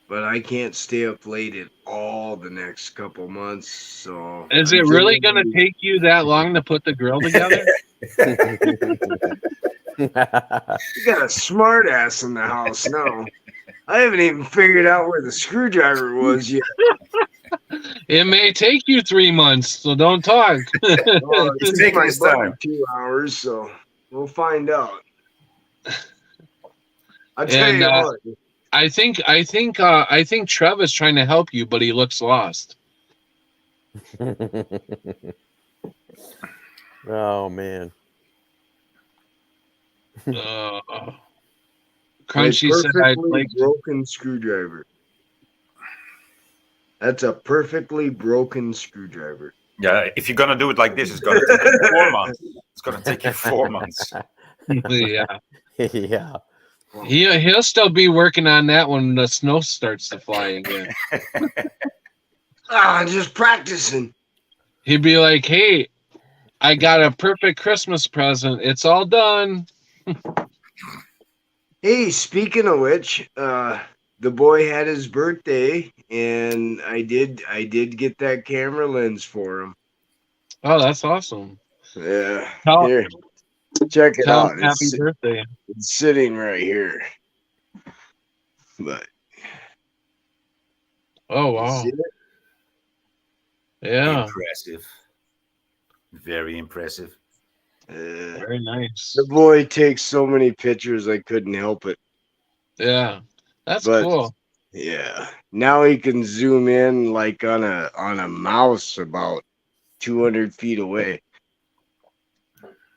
but I can't stay up late at all the next couple months. So Is I'm it really going to generally- take you that long to put the grill together? You got a smart ass in the house now. I haven't even figured out where the screwdriver was yet. It may take you 3 months, so don't talk. Well, He's it's taking my his buddy time. 2 hours, so we'll find out. I'll tell And you what. I think Trev is trying to help you, but he looks lost. Oh man. Crunchy A said I'd perfectly like to. broken screwdriver. That's a perfectly broken screwdriver. Yeah, if you're gonna do it like this, it's gonna take you 4 months. It's gonna take you 4 months. Yeah, Yeah. he'll still be working on that when the snow starts to fly again. Just practicing. He'd be like, "Hey, I got a perfect Christmas present. It's all done." Hey, speaking of which, the boy had his birthday, and I did get that camera lens for him. Oh, that's awesome. Yeah. Tell- Here, check it Tell out. him happy birthday. It's sitting right here. But Oh you wow, see it? yeah, Impressive. Very impressive. very nice. The boy takes so many pictures, I couldn't help it. Yeah, that's But cool. yeah, now he can zoom in like on a mouse about 200 feet away.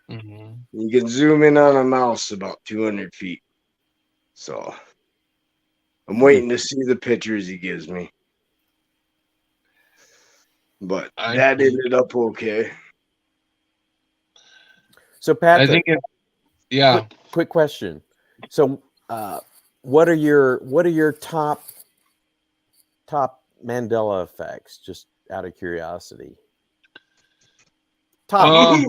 Hmm. You can zoom in on a mouse about 200 feet. So I'm waiting to see the pictures he gives me. But that ended up okay. So I Patrick, think it. Yeah. quick question. So what are your top Mandela effects, just out of curiosity? Top.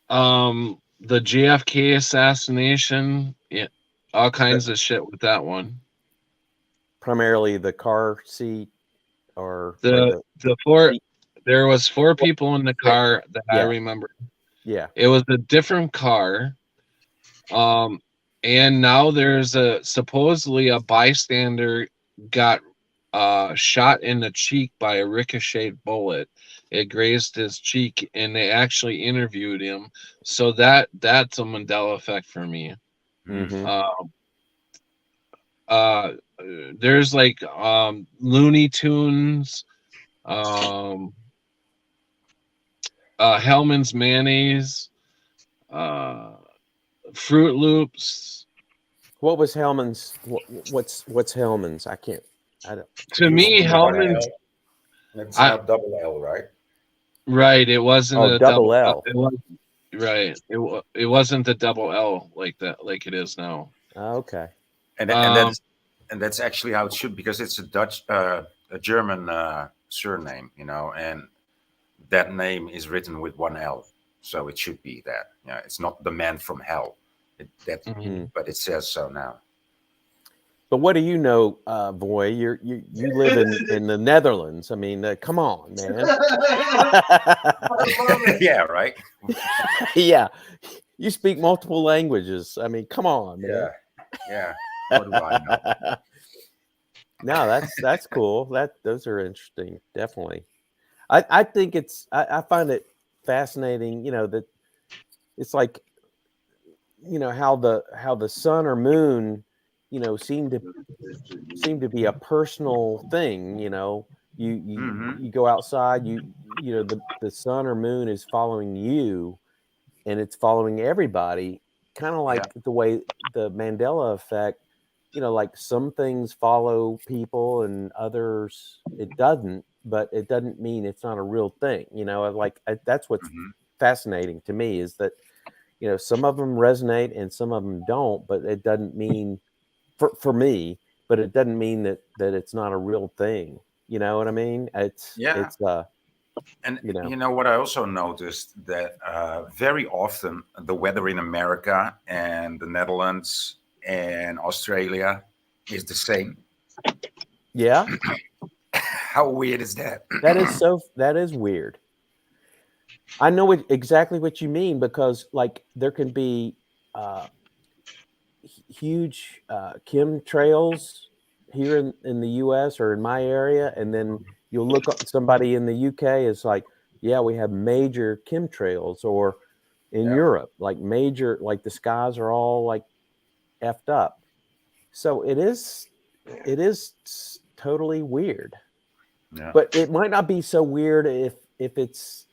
The JFK assassination. Yeah, all kinds of shit with that one. Primarily the car seat or The four. There was 4 people in the car that I Yeah. remember. yeah. It was a different car. And now there's supposedly a bystander got shot in the cheek by a ricocheted bullet. It grazed his cheek, and they actually interviewed him. So that's a Mandela effect for me. Mhm. There's like Looney Tunes, Hellman's mayonnaise, Fruit Loops. What was Hellman's? What's Hellman's? I can't. I don't. To me, Hellman's It's I- not double L, right? right. It wasn't Oh, a double L. It was right. It wasn't the double L like that, like it is now. Okay. And Um, that's actually how it should, because it's a German surname, you know, and that name is written with one L, so it should be that. Yeah, it's not the man from hell. mhm. But it says so now. But what do you know, Boy? You live in the Netherlands. I mean, come on, man. Yeah, right. Yeah, you speak multiple languages. I mean, come on, man. Yeah. What do I know? No, that's cool. Those are interesting. Definitely. I think I find it fascinating. You know that it's like, you know, how the sun or moon, you know, seem to be a personal thing. You know, you go outside, you know, the sun or moon is following you, and it's following everybody, kind of like the way the Mandela effect, you know, like some things follow people and others it doesn't, but it doesn't mean it's not a real thing. You know, that's what's fascinating to me, is that, you know, some of them resonate and some of them don't, but it doesn't mean for me, but it doesn't mean that it's not a real thing. You know what I mean? It's And you know. you know what I also noticed, that very often the weather in America and the Netherlands and Australia is the same. Yeah. How weird is that? That is weird. I know exactly what you mean, because like there can be huge chemtrails here in the US or in my area, and then you'll look up somebody in the UK, it's like, yeah, we have major chemtrails, or in Europe, like major, like the skies are all like effed up. So it is totally weird. Yeah. But it might not be so weird if it's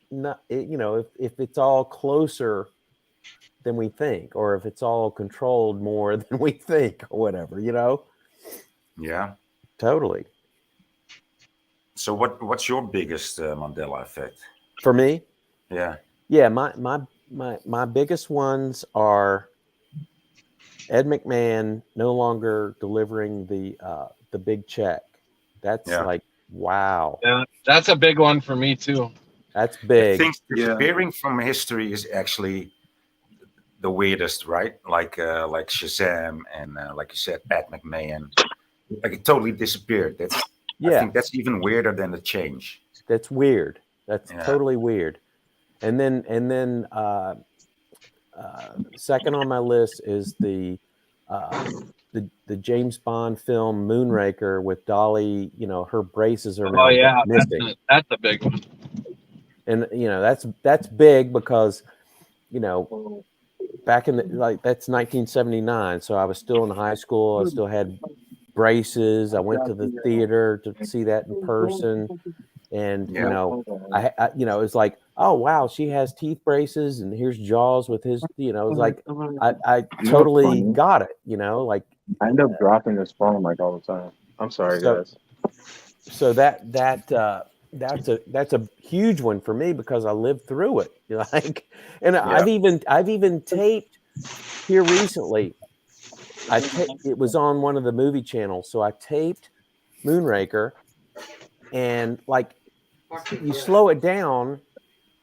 not, you know, if it's all closer than we think, or if it's all controlled more than we think, or whatever, you know. Yeah. Totally. So what's your biggest Mandela effect? For me, Yeah. my biggest ones are Ed McMahon no longer delivering the big check. That's like, wow. Yeah, that's a big one for me too. That's big. Things disappearing from history is actually the weirdest, right? Like Shazam and like you said, Pat McMahon. Like it totally disappeared. I think that's even weirder than the change. That's weird. That's totally weird. And then second on my list is the James Bond film Moonraker with Dolly. You know, her braces are now missing. That's a big one. And you know, that's big because, you know, back in that's 1979, so I was still in high school. I still had braces. I went to the theater to see that in person, and you know, I you know, it's like, oh wow, she has teeth braces, and here's Jaws with his, you know, it's like I totally got it, you know, like I end up dropping this phone like all the time. I'm sorry, guys. So that's a huge one for me because I lived through it, you know, like, and I've even taped here recently. It was on one of the movie channels, so I taped Moonraker, and like you slow it down,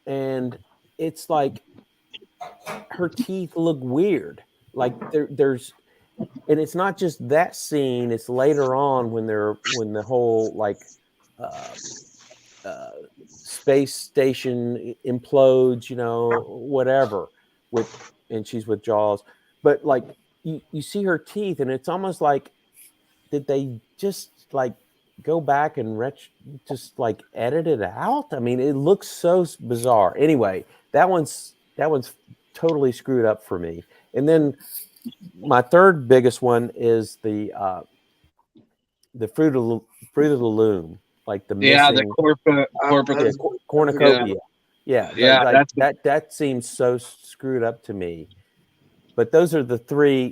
and it's like her teeth look weird, like there's. And it's not just that scene; it's later on when the whole like space station implodes, you know, whatever. And she's with Jaws, but like you see her teeth, and it's almost like, did they just like go back and just like edit it out? I mean, it looks so bizarre. Anyway, that one's totally screwed up for me. And then my third biggest one is the Fruit of the Loom, like the missing, the corporate cornucopia. Yeah, Yeah, that seems so screwed up to me. but those are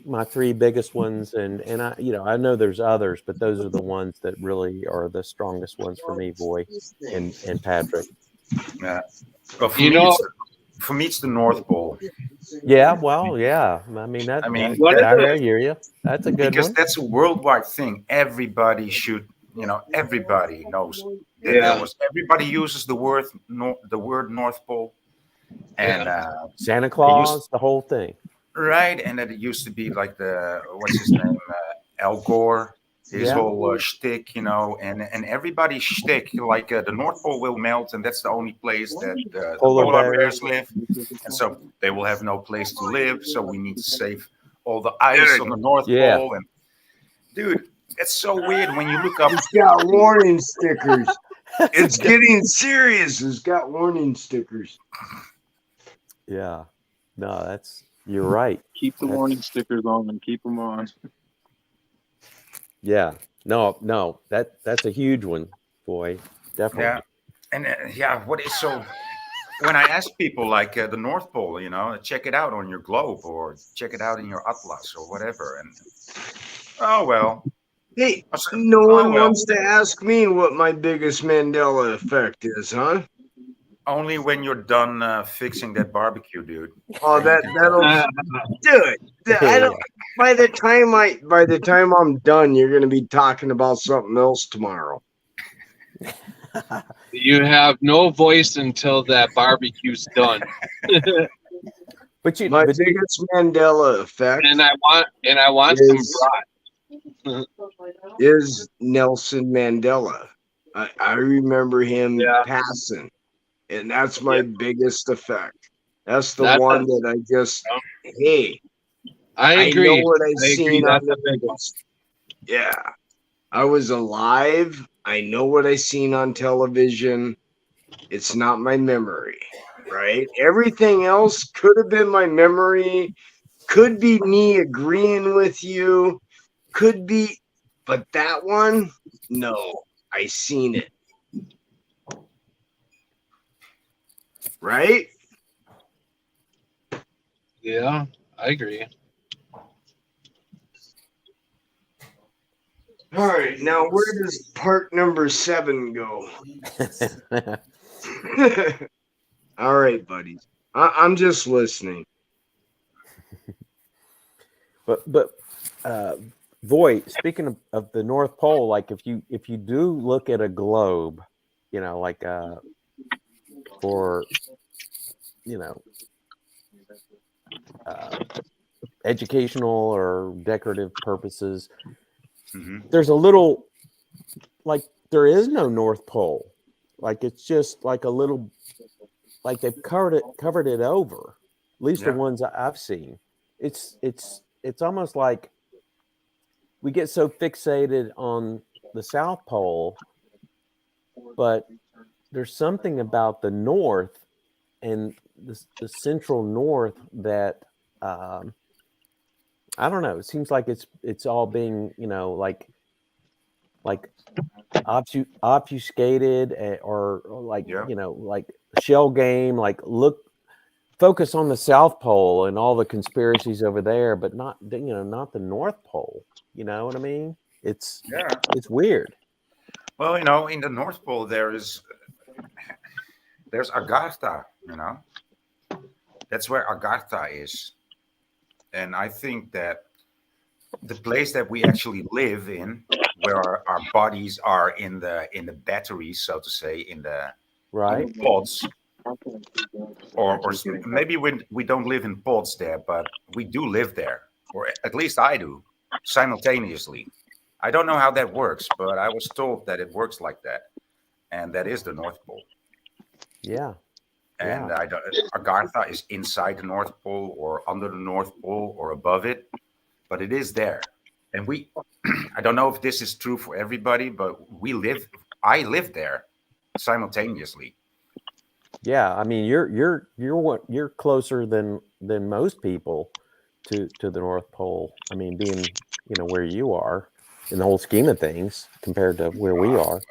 my three biggest ones, and I I know there's others, but those are the ones that really are the strongest ones for me, Boy, and Patrick. Yeah. Well, for me, it's the North Pole. Yeah, well, yeah. I mean I mean, I hear you. That's a good because one. that's a worldwide thing. Everybody should, everybody knows that Yeah. everybody uses the word North Pole, and Santa Claus, the whole thing. right, and that it used to be like what's his name, Al Gore, his whole shtick, and everybody's shtick, like the North Pole will melt, and that's the only place that the polar bears live, and so they will have no place to live. So we need to save all the ice on the North Pole, and dude, it's so weird when you look up. It's got warning stickers. It's getting serious. It's got warning stickers. Yeah, no, you're right. Keep the warning stickers on and keep them on. Yeah, no, that's a huge one, Boy, definitely. Yeah, and what is so? When I ask people like the North Pole, check it out on your globe or check it out in your atlas or whatever, and oh well. Hey, no one wants to ask me what my biggest Mandela effect is, huh? Only when you're done fixing that barbecue, dude. Oh, that'll do it. I don't. By the time I'm done, you're gonna be talking about something else tomorrow. You have no voice until that barbecue's done. But my biggest Mandela effect, and I want some brat. Is Nelson Mandela. I remember him passing, and that's my biggest effect. That's the one that I just I agree. I know what I've seen on the biggest. Yeah, I was alive. I know what I seen on television. It's not my memory, right? Everything else could have been my memory, could be me agreeing with you, could be, but that one, no, I seen it. Right? Yeah, I agree. All right, now where does part number 7 go? All right, buddies. I'm just listening. But Voy, speaking of the North Pole, like if you do look at a globe, like for educational or decorative purposes, there's a little, like, there is no North Pole. Like, it's just like a little, like they've covered it over. At least the ones I've seen. It's almost like we get so fixated on the South Pole, but there's something about the North and the central North that I don't know. It seems like it's all being, like obfuscated or like, like shell game, like focus on the South Pole and all the conspiracies over there, but not the North Pole. You know what I mean? It's weird. Well, in the North Pole there's Agartha. That's where Agartha is. And I think that the place that we actually live in, where our bodies are in the batteries, so to say, in the pods, or maybe we don't live in pods there, but we do live there, or at least I do, simultaneously. I don't know how that works, but I was told that it works like that, and that is the North Pole. Yeah. And Agartha is inside the North Pole or under the North Pole or above it, but it is there. And I don't know if this is true for everybody, but I live there simultaneously. Yeah, I mean you're closer than most people to the North Pole. I mean, being where you are in the whole scheme of things compared to where we are.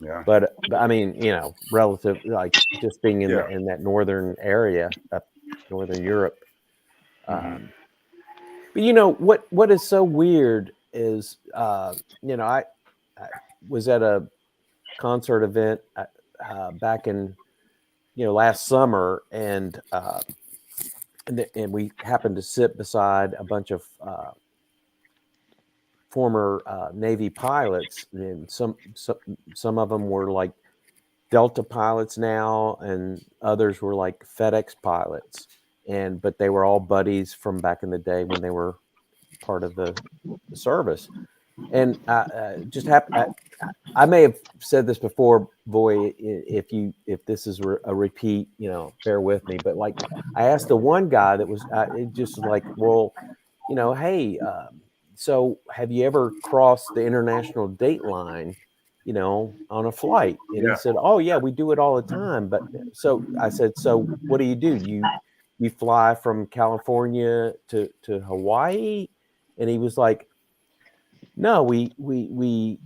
Yeah. But I mean, relative, like just being in that northern area, up northern Europe. But you know what is so weird is you know I was at a concert event back in last summer, and we happened to sit beside a bunch of former Navy pilots, and some of them were like Delta pilots now, and others were like FedEx pilots, but they were all buddies from back in the day when they were part of the service. And I may have said this before, boy, if this is a repeat, bear with me. But like, I asked the one guy that was just like, well, hey, so have you ever crossed the international date line, on a flight? And he said, oh yeah, we do it all the time. But so I said, so what do? You fly from California to Hawaii? And he was like, no, we the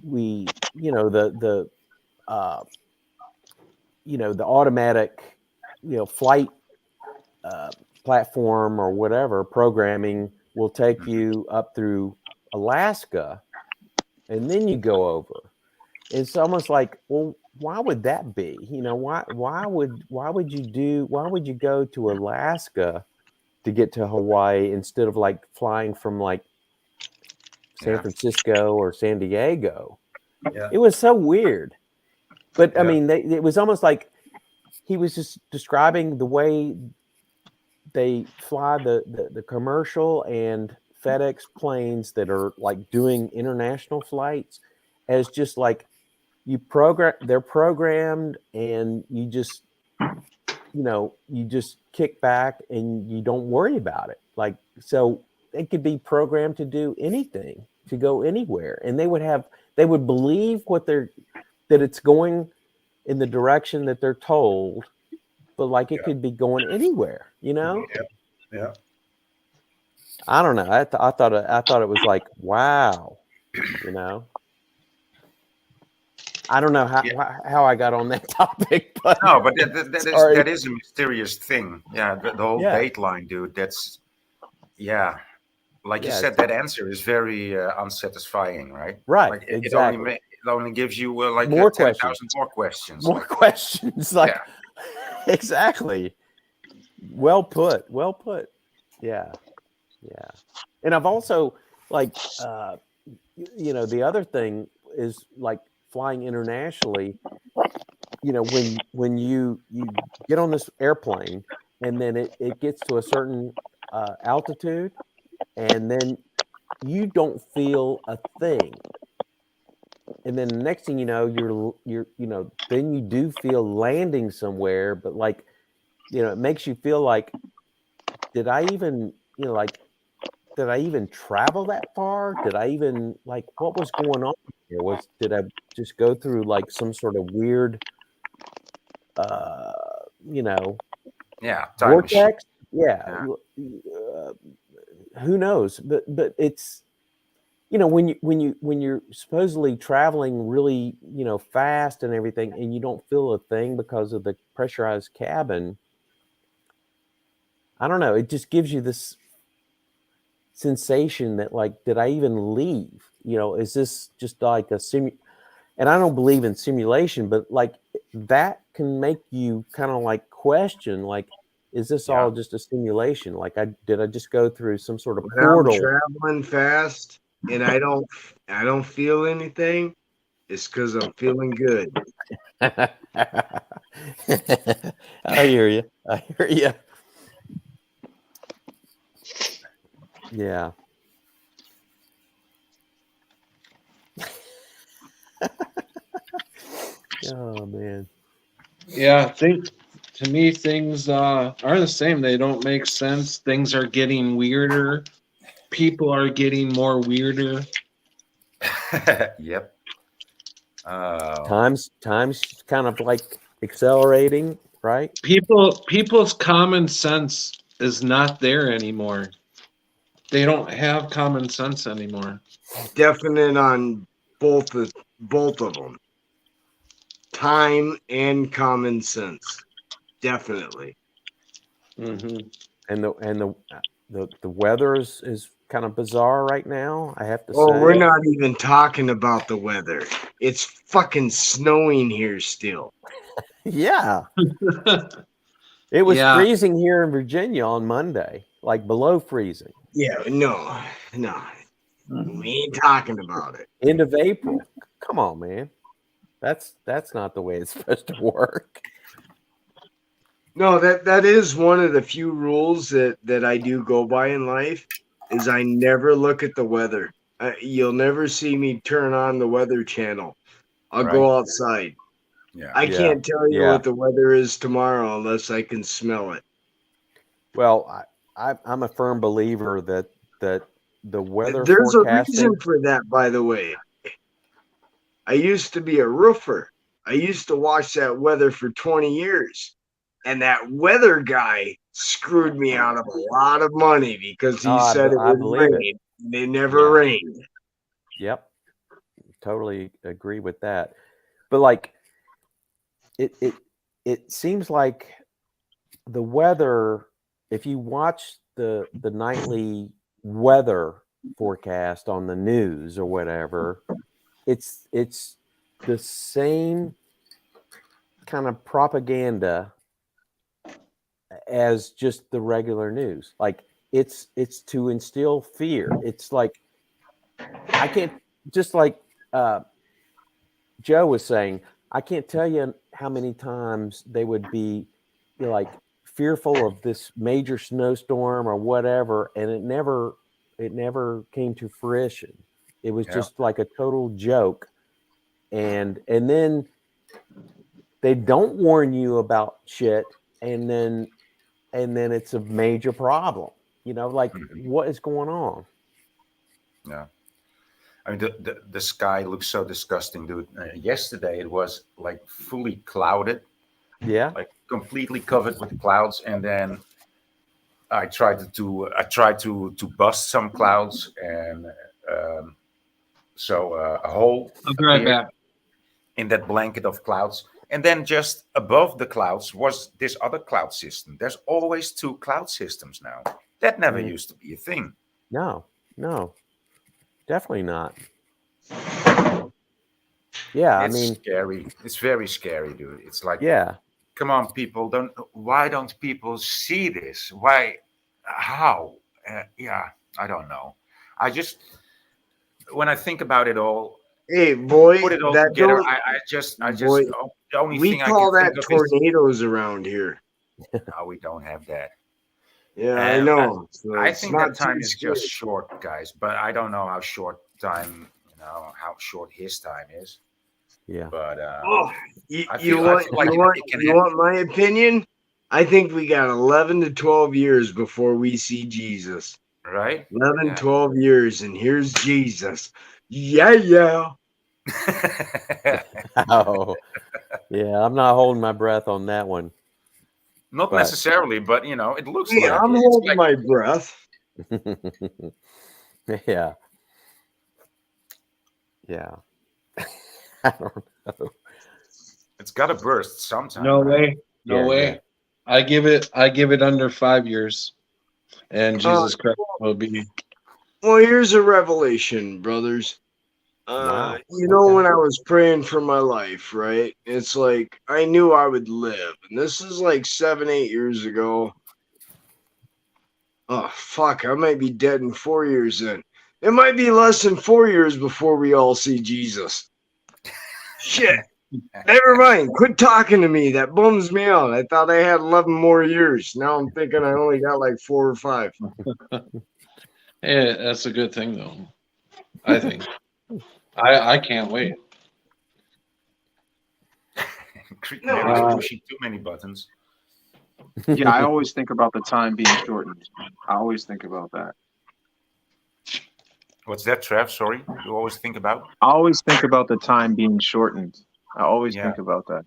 automatic flight platform or whatever programming will take you up through Alaska, and then you go over. It's almost like, well, why would that be? Why would you go to Alaska to get to Hawaii instead of like flying from like San Francisco or San Diego? Yeah. It was so weird. But I mean, it was almost like he was just describing the way they fly the commercial and FedEx planes that are like doing international flights as just like they're programmed, and you just kick back and you don't worry about it. Like, so it could be programmed to do anything, to go anywhere, and they would believe that it's going in the direction that they're told, but like it could be going anywhere, Yeah. I don't know. I thought it was like, wow, I don't know how I got on that topic, but No, but that is a mysterious thing. Yeah, the whole date line, dude. That's like you said, that answer is very unsatisfying, right? Right, Like exactly. it only gives you like More 10,000 more questions. More questions, like exactly. Well put. Yeah. And I've also like the other thing is like flying internationally. When you get on this airplane, and then it gets to a certain altitude, and then you don't feel a thing, and then the next thing you know, you're then you do feel landing somewhere, but like it makes you feel like, did I even travel that far? Did I even, like, what was going on here? Did I just go through like some sort of weird vortex? Who knows? But it's when you're supposedly traveling really fast and everything, and you don't feel a thing because of the pressurized cabin. I don't know. It just gives you this sensation that, like, did I even leave? Is this just like a and I don't believe in simulation, but like that can make you kind of like question, like, is this all just a simulation? Like, did I just go through some sort of portal? I'm traveling fast and I don't feel anything. It's because I'm feeling good. I hear you. Yeah. Oh man. Yeah, to me things are the same. They don't make sense. Things are getting weirder. People are getting more weirder. Yep. Time's kind of like accelerating, right? People's common sense is not there anymore. They don't have common sense anymore. Definite on both of them. Time and common sense. Definitely. Mm-hmm. And the weather is kind of bizarre right now, I have to Oh, say. we're not even talking about the weather. It's fucking snowing here still. Yeah. It was Yeah. freezing here in Virginia on Monday, like below freezing. Yeah, no. We ain't talking about it. End of April. Come on, man. That's not the way it's supposed to work. No, that is one of the few rules that I do go by in life is I never look at the weather. You'll never see me turn on the weather channel. I'll go outside. Yeah. I can't tell you Yeah. what the weather is tomorrow unless I can smell it. Well, I'm a firm believer that the weather There's a forecasting. reason for that, by the way. I used to be a roofer. I used to watch that weather for 20 years. And that weather guy screwed me out of a lot of money because he said it I would believe rain. It never Yeah. rained. Yep. Totally agree with that. But like it seems like the weather, if you watch the nightly weather forecast on the news or whatever, it's the same kind of propaganda as just the regular news. Like it's to instill fear. It's like I can't, just like Joe was saying, I can't tell you how many times they would be like fearful of this major snowstorm or whatever, and it never came to fruition. It was just like a total joke. And then they don't warn you about shit, and then it's a major problem. Like what is going on? Yeah. I mean, the sky looks so disgusting, dude. Yesterday it was like fully clouded. Yeah. Like completely covered with clouds, and then I tried to bust some clouds, and so a hole I'll be right appeared back. in that blanket of clouds, and then just above the clouds was this other cloud system. There's always two cloud systems now. That never used to be a thing. No, definitely not. Yeah, It's I mean, scary. It's very scary, dude. It's like, yeah, come on, people! Why don't people see this? Why? How? Yeah, I don't know. I just, when I think about it all, Hey, boy, put it all that together, don't, I just, boy, the only we thing I call can that think of is, tornadoes around here. no, we don't have that. Yeah, I know. So I it's think not that time too is scary. just short, guys. But I don't know how short time, how short his time is. yeah. But Oh, you I feel want like it can you want my opinion? I think we got 11 to 12 years before we see Jesus. right? 11, Yeah. 12 years, and here's Jesus. Yeah. Oh, yeah. I'm not holding my breath on that one. Not But- necessarily, but it looks Hey, like I'm it. It's holding like, my breath. Yeah. I don't know. it's got to burst sometime. No right? way. No Yeah, way. yeah. I give it under 5 years. And Jesus Christ will be. Well, here's a revelation, brothers. Wow. When I was praying for my life, right? It's like I knew I would live. And this is like 7, 8 years ago. Oh, fuck. I might be dead in 4 years then. It might be less than 4 years before we all see Jesus. Shit. Never mind. Quit talking to me. That bums me out. I thought I had 11 more years. Now I'm thinking I only got like 4 or 5. Hey, that's a good thing, though. I think. I can't wait. Mary's pushing too many buttons. Yeah, I always think about the time being shortened. I always think about that. What's that, Trev? Sorry, you always think about? I always think about the time being shortened. I always Yeah. think about that.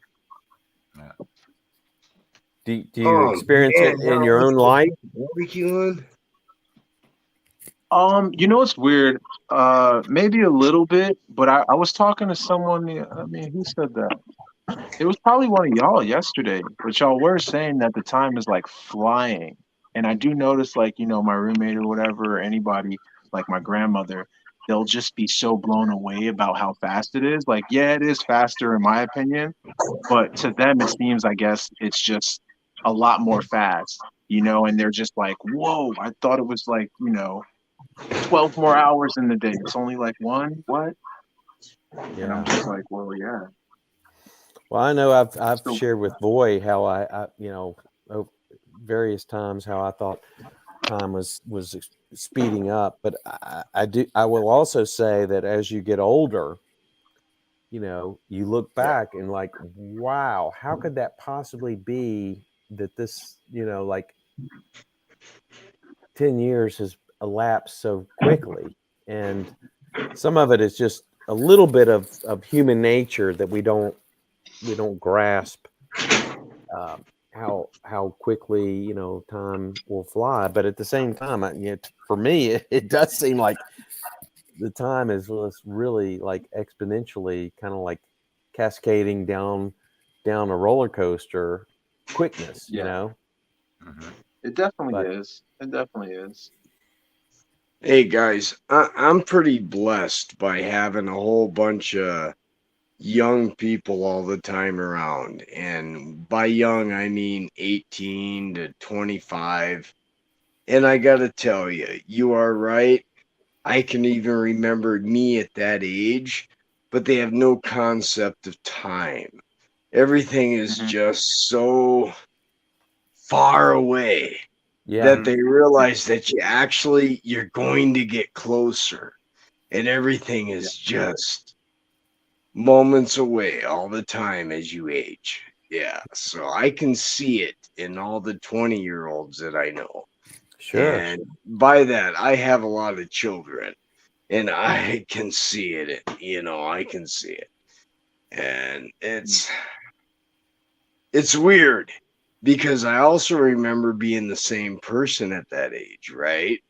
Do you experience it in your own life? Barbecuing? It's weird. Maybe a little bit, but I was talking to someone. I mean, who said that? It was probably one of y'all yesterday, but y'all were saying that the time is like flying. And I do notice, like, my roommate or whatever, or anybody, like my grandmother, they'll just be so blown away about how fast it is. Like, yeah, it is faster in my opinion, but to them, it seems, I guess, it's just a lot more fast, and they're just like, whoa, I thought it was like, 12 more hours in the day. It's only like one? What? And I'm just like, well, yeah. Well, I know I've So, shared with Boy how I various times how I thought time was speeding up, but I will also say that as you get older, you look back and like, wow, how could that possibly be that this, like 10 years has elapsed so quickly? And some of it is just a little bit of human nature that we don't grasp how quickly time will fly. But at the same time, for me, it does seem like the time is really like exponentially kind of like cascading down a roller coaster quickness. it definitely But is. It definitely is. Hey guys, I'm pretty blessed by having a whole bunch of young people all the time around. And by young, I mean 18 to 25. And I got to tell you, you are right. I can even remember me at that age, but they have no concept of time. Everything is Mhm. just so far away yeah, that they realize that you're going to get closer, and everything is just moments away all the time as you age. Yeah, so I can see it in all the 20-year-olds that I know. sure. And by that, I have a lot of children, and I can see it. I can see it. And it's weird because I also remember being the same person at that age, right?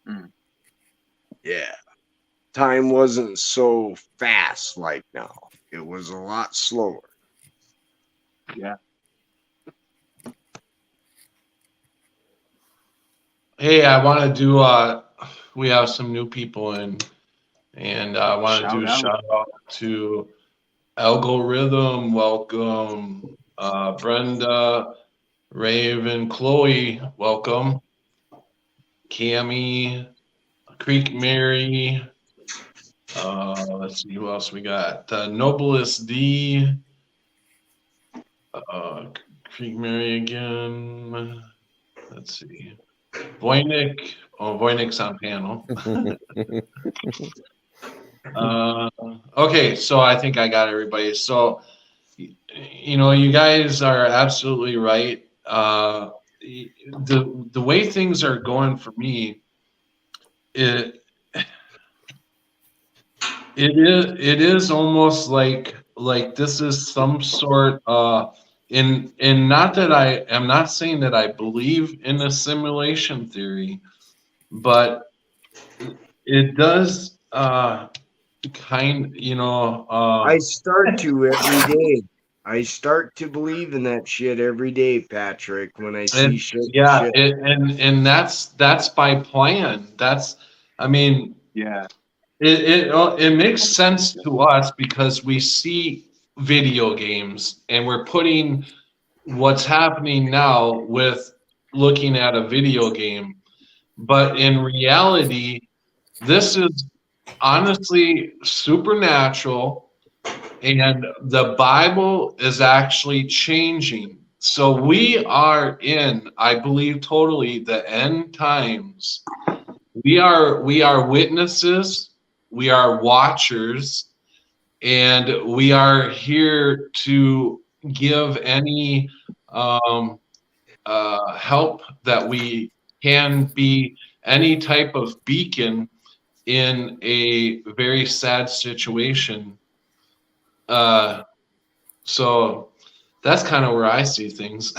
Mm. Yeah. Time wasn't so fast like now. It was a lot slower. Yeah. Hey, I want to do. We have some new people in, and I want to do Shout a out. shout out to Algorithm. Welcome, Brenda, Raven, Chloe. Welcome, Cami, Creek Mary. Let's see who else we got. Noblest D. Creek Mary again. Let's see. Voynich. Oh, Voynich's on panel. Okay, so I think I got everybody. So, you guys are absolutely right. The way things are going for me, it it is almost like this is some sort in not that I am not saying that I believe in a simulation theory, but it does I start to every day. I start to believe in that shit every day, Patrick, when I see and shit. yeah, and that's by plan. I mean, Yeah. it makes sense to us because we see video games and we're putting what's happening now with looking at a video game. But in reality, this is honestly supernatural, and the Bible is actually changing. So we are in, I believe, totally the end times. We are witnesses, we are watchers, and we are here to give any help that we can be, any type of beacon in a very sad situation. So that's kind of where I see things.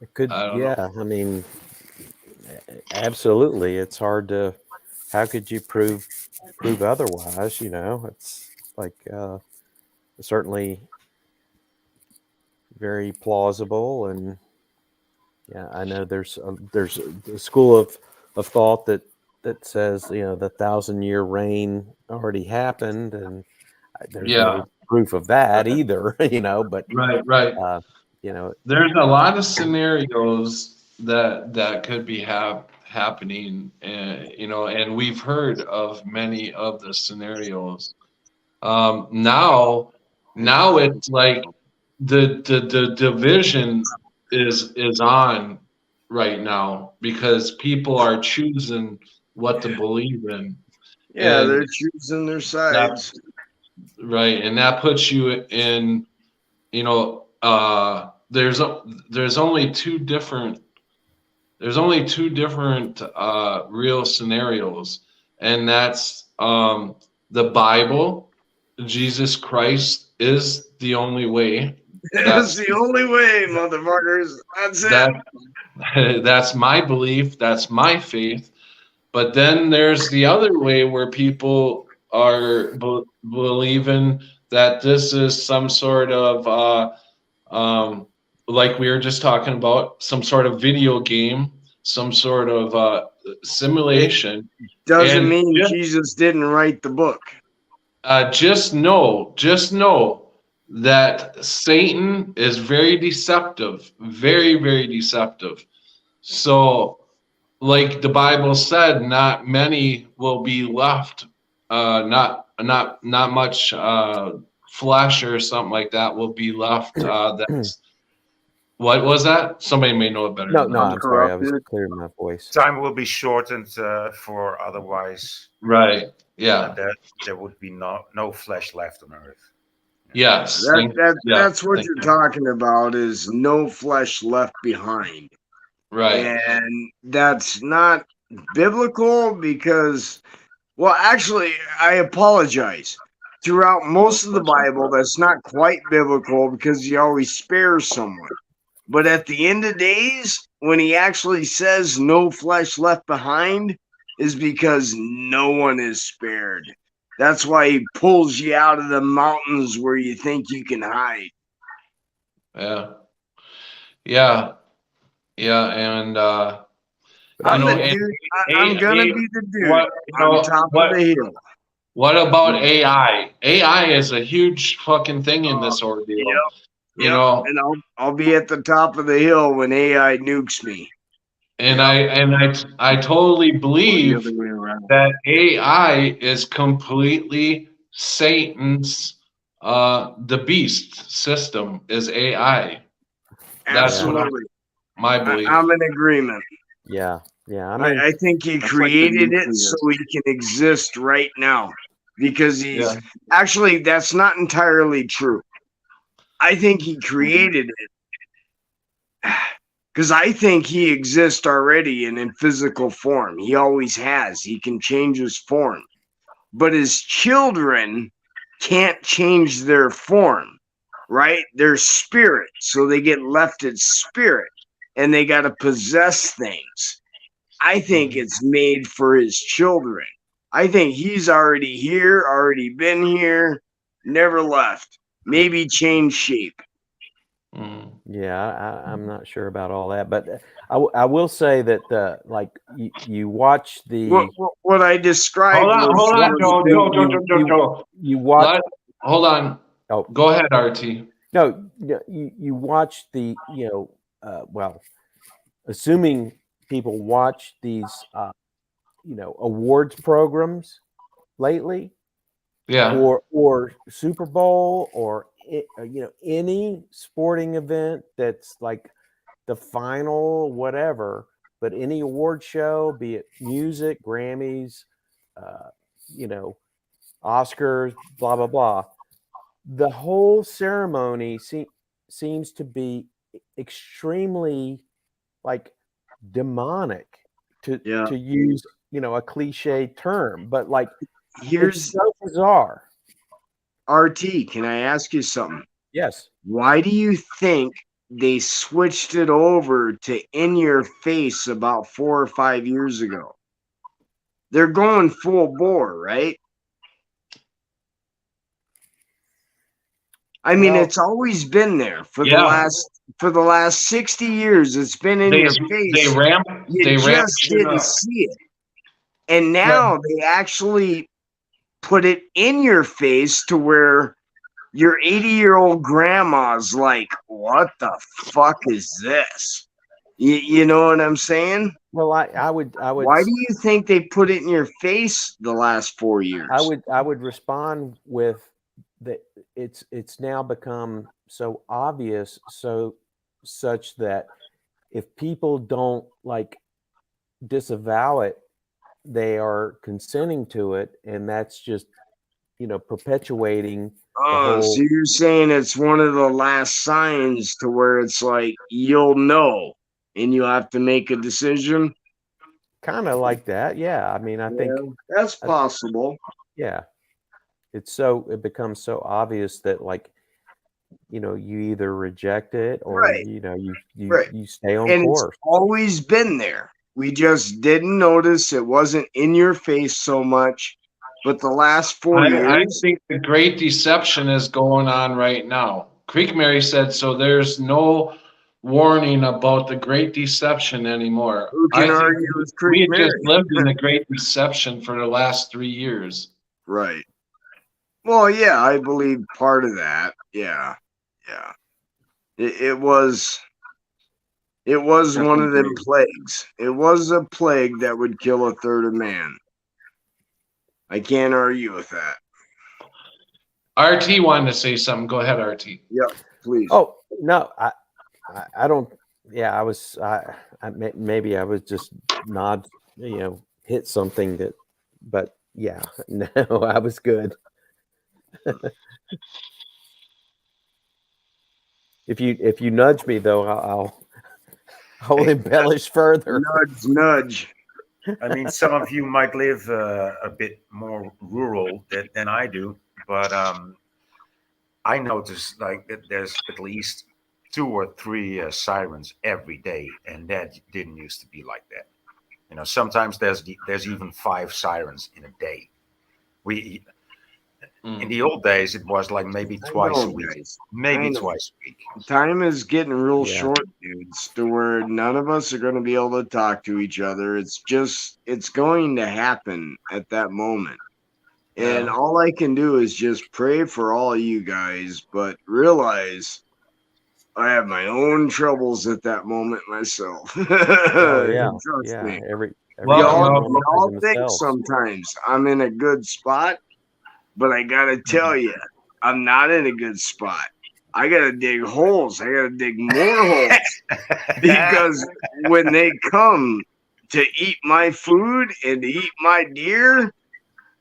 It could, I don't know. yeah. I mean, absolutely. It's hard to. How could you prove otherwise? It's like certainly very plausible. And yeah, I know there's a school of thought that says, the 1,000-year reign already happened, and there's Yeah. no proof of that either. But Right. there's a lot of scenarios that could be happening, and we've heard of many of the scenarios. Now it's like the division is on right now because people are choosing what to believe in. Yeah, And they're choosing their sides. right, and that puts you in, there's only two different real scenarios, and that's the Bible. Jesus Christ is the only way. That's the only way, motherfuckers. That's it. That's my belief. That's my faith. But then there's the other way where people are believing that this is some sort of, like we were just talking about, some sort of video game, some sort of simulation. Doesn't mean Jesus didn't write the book. Just know that Satan is very deceptive, very, very deceptive. So, like the Bible said, not many will be left. Not much flesh or something like that will be left. That's what was that? Somebody may know it better. no, I'm sorry, I was clearing my voice. Time will be shortened for otherwise. Right. Yeah. There would be no flesh left on earth. Yes. That's what you're talking about, is no flesh left behind. Right. And that's not biblical because, well, actually, I apologize. Throughout most of the Bible, that's not quite biblical because he always spares someone. But at the end of days, when he actually says no flesh left behind, is because no one is spared. That's why he pulls you out of the mountains where you think you can hide. Yeah. And I'm gonna be the dude on top of the hill. What about AI? AI is a huge fucking thing in this ordeal. And I'll be at the top of the hill when AI nukes me. And I totally believe that AI is completely Satan's the beast system is AI. That's Absolutely. my belief. I'm in agreement. Yeah. I think he created it so he can exist right now, because he's actually, that's not entirely true. I think he created it because I think he exists already in physical form. He always has. He can change his form, but his children can't change their form, right? They're spirit, so they get left as spirit, and they got to possess things. I think it's made for his children. I think he's already here, already been here, never left. Maybe change shape. Yeah, I'm not sure about all that, but I will say that like you watch the what I described. Hold on, Joe. You watch. Hold on. Oh, go ahead, RT. No, you watch the well, assuming people watch these awards programs lately, or Super Bowl, or any sporting event that's like the final whatever, but any award show, be it music, Grammys, Oscars, blah blah blah, the whole ceremony seems to be extremely like demonic, to use a cliche term, but like it's so bizarre. RT, can I ask you something? Yes. Why do you think they switched it over to In Your Face about 4 or 5 years ago? They're going full bore, right? I mean, Well- it's always been there for Yeah. the last 60 years. It's been in your face. They ramp. You They ramp just shit didn't up. see it. And now they actually put it in your face to where your 80-year-old grandma's like, what the fuck is this? You know what I'm saying? Well, I would Why do you think they put it in your face the last 4 years? I would respond with that it's now become so obvious, such that if people don't like disavow it, they are consenting to it, and that's just perpetuating. Oh, so you're saying it's one of the last signs to where it's like you'll know and you have to make a decision? Kind of like that, yeah. I mean, I think that's possible. yeah, it becomes so obvious that you either reject it or Right. you stay on And course. it's always been there. We just didn't notice it wasn't in your face so much. But the last 4 I years, think the Great Deception is going on right now. Creek Mary said so. There's no warning about the Great Deception anymore. who can argue with we Creek had Mary? just lived in the Great Deception for the last 3 years. Right. Well, yeah, I believe part of that. Yeah. It was one of them plagues. It was a plague that would kill a third of man. I can't argue with that. RT wanted to say something. Go ahead, RT. Yep, please. Oh no, I don't. Yeah, maybe I was just hit something that, but yeah, no, I was good. If you nudge me though, I'll embellish further. Nudge. I mean, some of you might live a bit more rural than I do, but I noticed that there's at least 2 or 3 sirens every day, and that didn't used to be like that. Sometimes there's even 5 sirens in a day. In the old days, it was like maybe twice a week, maybe twice a week. Time is getting real short, dudes, to where none of us are going to be able to talk to each other. It's going to happen at that moment. And all I can do is just pray for all you guys, but realize I have my own troubles at that moment myself. Trust me. Y'all think sometimes I'm in a good spot, but I gotta tell you, I'm not in a good spot. I gotta dig holes. I gotta dig more holes because when they come to eat my food and to eat my deer,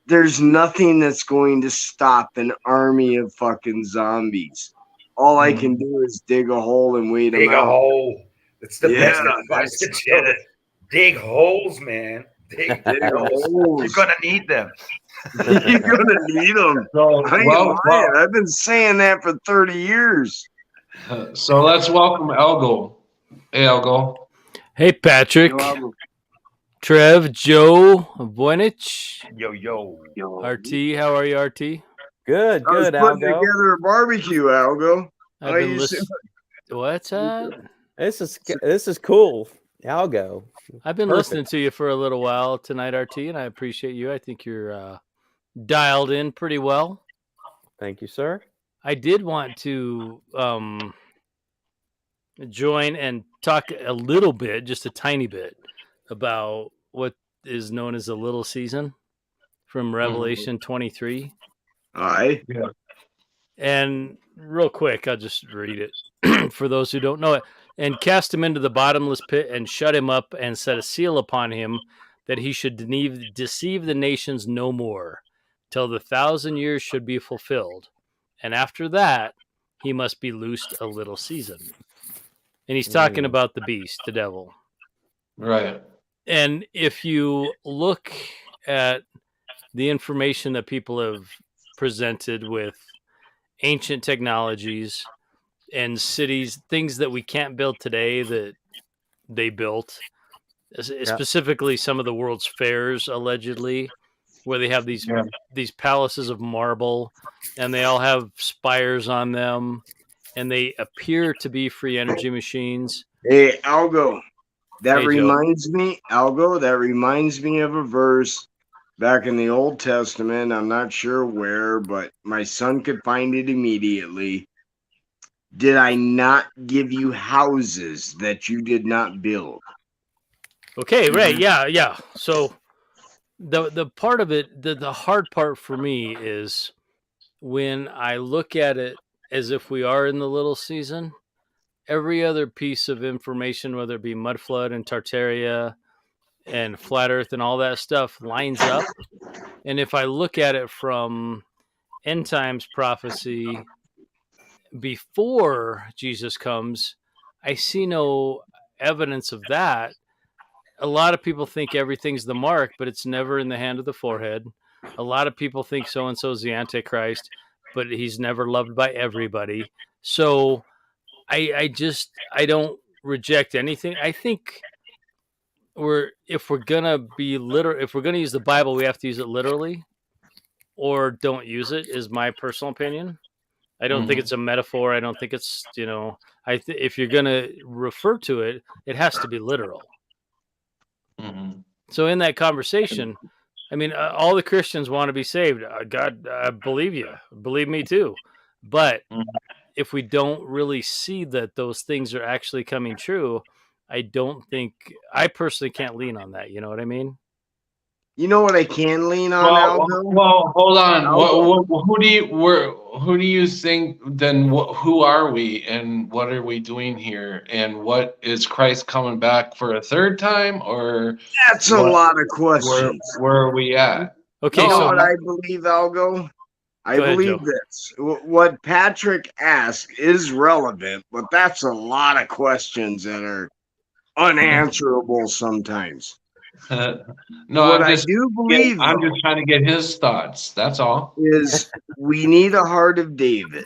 there's nothing that's going to stop an army of fucking zombies. All I can do is dig a hole and wait them out. Dig a hole. It's the best advice to get. Dig holes, man. Dig holes. You're gonna need them. You're gonna need them. I've been saying that for 30 years. So let's welcome Elgo. Hey, Elgo. Hey, Patrick. Trev, Joe, Voynich. Yo. RT, how are you, RT? Good, I was putting Algo. together a barbecue, Algo. I've been listening. What's that? This is cool, Algo. I've been listening to you for a little while tonight, RT, and I appreciate you. I think you're dialed in pretty well. Thank you, sir. I did want to join and talk a little bit, just a tiny bit, about what is known as the little season from Revelation 23. Aye. Yeah. And real quick, I'll just read it for those who don't know it. And cast him into the bottomless pit and shut him up and set a seal upon him that he should deceive the nations no more till the 1,000 years should be fulfilled. And after that, he must be loosed a little season. And he's talking about the beast, the devil. Right. And if you look at the information that people have presented with ancient technologies and cities, things that we can't build today that they built, specifically some of the world's fairs, allegedly, where they have these Yeah. these palaces of marble, and they all have spires on them, and they appear to be free energy machines. Hey, Algo, that Hey, Joe. reminds me, Algo, that reminds me of a verse back in the Old Testament. I'm not sure where, but my son could find it immediately. Did I not give you houses that you did not build? Okay, right, yeah. So the part of it, the hard part for me is when I look at it as if we are in the little season. Every other piece of information, whether it be mud flood and Tartaria and flat Earth and all that stuff, lines up. And if I look at it from end times prophecy before Jesus comes, I see no evidence of that. A lot of people think everything's the mark, but it's never in the hand of the forehead. A lot of people think so and so is the Antichrist, but he's never loved by everybody. So I don't reject anything. I think if we're gonna be literal, if we're gonna use the Bible, we have to use it literally, or don't use it. Is my personal opinion. I don't think it's a metaphor. I don't think it's if you're gonna refer to it, it has to be literal. Mhm. So in that conversation, I mean, all the Christians want to be saved. God, I believe you. Believe me too. But if we don't really see that those things are actually coming true, I personally can't lean on that. You know what I mean? You know what I can lean on, Well, Algo? well, hold on. Algo. Who do you think then? Who are we, and what are we doing here? And what is Christ coming back for a third time, or That's a what- lot of where questions. where are we at? Okay, You know so what I believe, Algo? I Go ahead, believe Joe. this. What Patrick asked is relevant, but that's a lot of questions that are unanswerable sometimes. No, What I'm I just do believe, I'm though, just trying to get his thoughts. That's all. is we need a heart of David.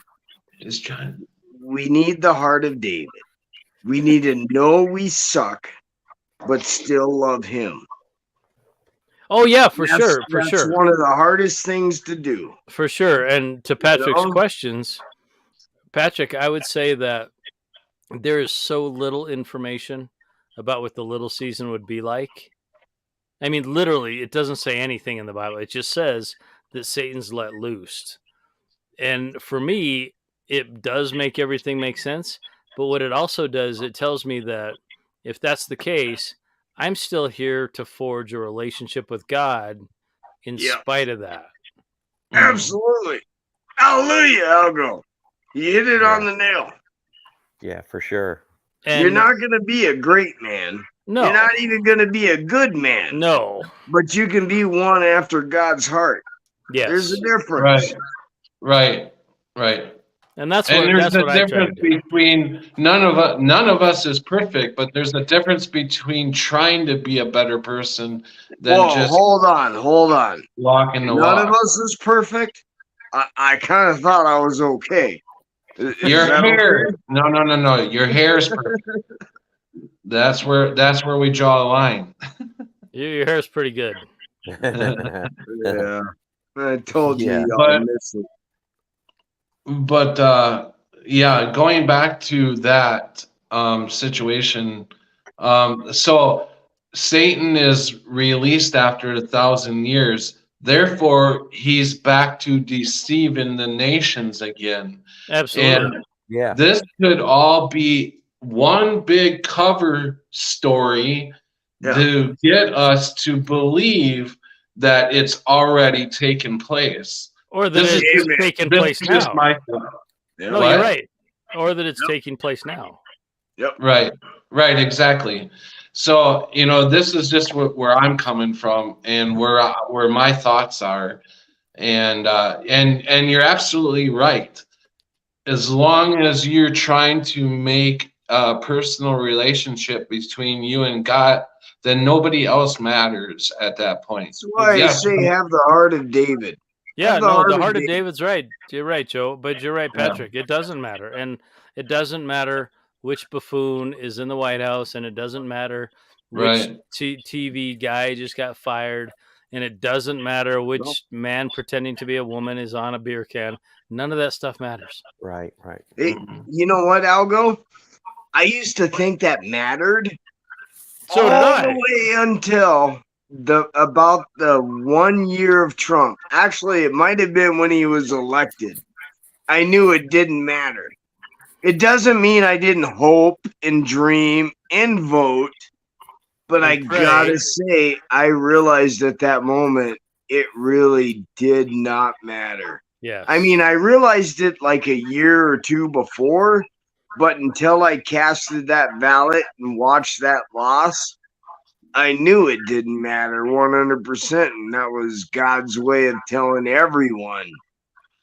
Just trying. We need the heart of David. We need to know we suck, but still love him. oh yeah, for That's sure. one of the hardest things to do. For sure. And to Patrick's know? questions, Patrick, I would say that there is so little information about what the little season would be like. I mean, literally, it doesn't say anything in the Bible. It just says that Satan's let loose. And for me, it does make everything make sense. But what it also does, it tells me that if that's the case, I'm still here to forge a relationship with God in Yeah. spite of that. Absolutely. Hallelujah, Algo. You hit it on the nail. Yeah, for sure. And You're not going to be a great man. no, You're not even going to be a good man. no, But you can be one after God's heart. yes, There's a difference. Right. and that's And what there's that's a what I try to difference do. between none of us is perfect, but there's a difference between trying to be a better person than Whoa, just hold on. walking the None walk. of us is perfect. I kind of thought I was okay. Is Your that hair, okay? no. Your hair is perfect. That's where we draw a line. Your hair's pretty good. Yeah. I told you Yeah. y'all But- miss it. But yeah, going back to that situation, so Satan is released after 1,000 years. Therefore, he's back to deceiving the nations again. Absolutely. And Yeah. this could all be one big cover story Yeah. to get us to believe that it's already taken place. Or that This is it's just- taking This place is just now. my thought. Yeah. No, What? you're right. Or that it's Yep. taking place now. Right, exactly. So, this is just where I'm coming from and where my thoughts are. And you're absolutely right. As long as you're trying to make a personal relationship between you and God, then nobody else matters at that point. That's why I Yes, say have the heart of David. Yeah, Have no, heart the of heart of David. David's right. You're right, Joe. But you're right, Yeah. Patrick. It doesn't matter. And it doesn't matter which buffoon is in the White House, and it doesn't matter which Right. TV guy just got fired. and it doesn't matter which man pretending to be a woman is on a beer can. None of that stuff matters. Right, right. You know what, Algo? I used to think that mattered. So did all I. the way until about the 1 year of Trump. Actually, it might have been when he was elected. I knew it didn't matter. It doesn't mean I didn't hope and dream and vote, but I gotta say, I realized at that moment it really did not matter. Yeah. I mean, I realized it like a year or two before, but until I casted that ballot and watched that loss, I knew it didn't matter 100%. And that was God's way of telling everyone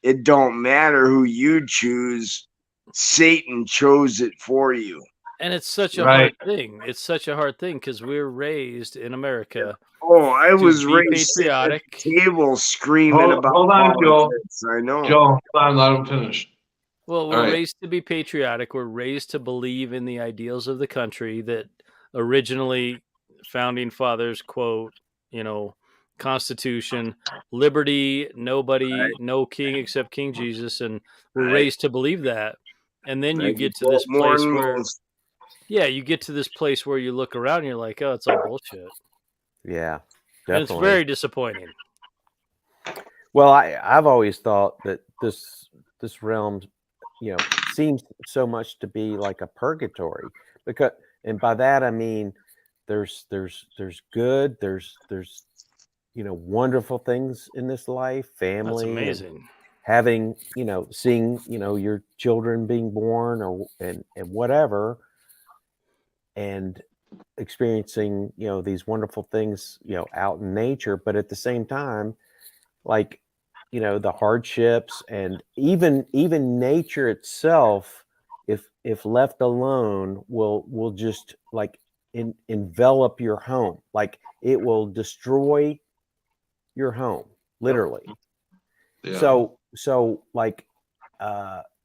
it don't matter who you choose. Satan chose it for you. And it's such a hard thing. It's such a hard thing because we're raised in America. Oh, I was be raised patriotic. at the table screaming about hold on, Joe. politics. I know. Joe, hold on, let him finish. Well, we're All right. raised to be patriotic. We're raised to believe in the ideals of the country that originally founding fathers quote, Constitution, liberty, nobody, no king except King Jesus. And we're raised to believe that. And then you get to this place where, you get to this place where you look around and you're like, oh, it's all bullshit. Yeah, definitely. And it's very disappointing. Well, I've always thought that this realm, seems so much to be like a purgatory, because, and by that I mean there's good, there's wonderful things in this life, family, that's amazing. Having seeing your children being born and whatever, and experiencing these wonderful things out in nature, but at the same time, like the hardships and even nature itself, if left alone, will just like envelop your home. Like it will destroy your home, literally. Yeah. So like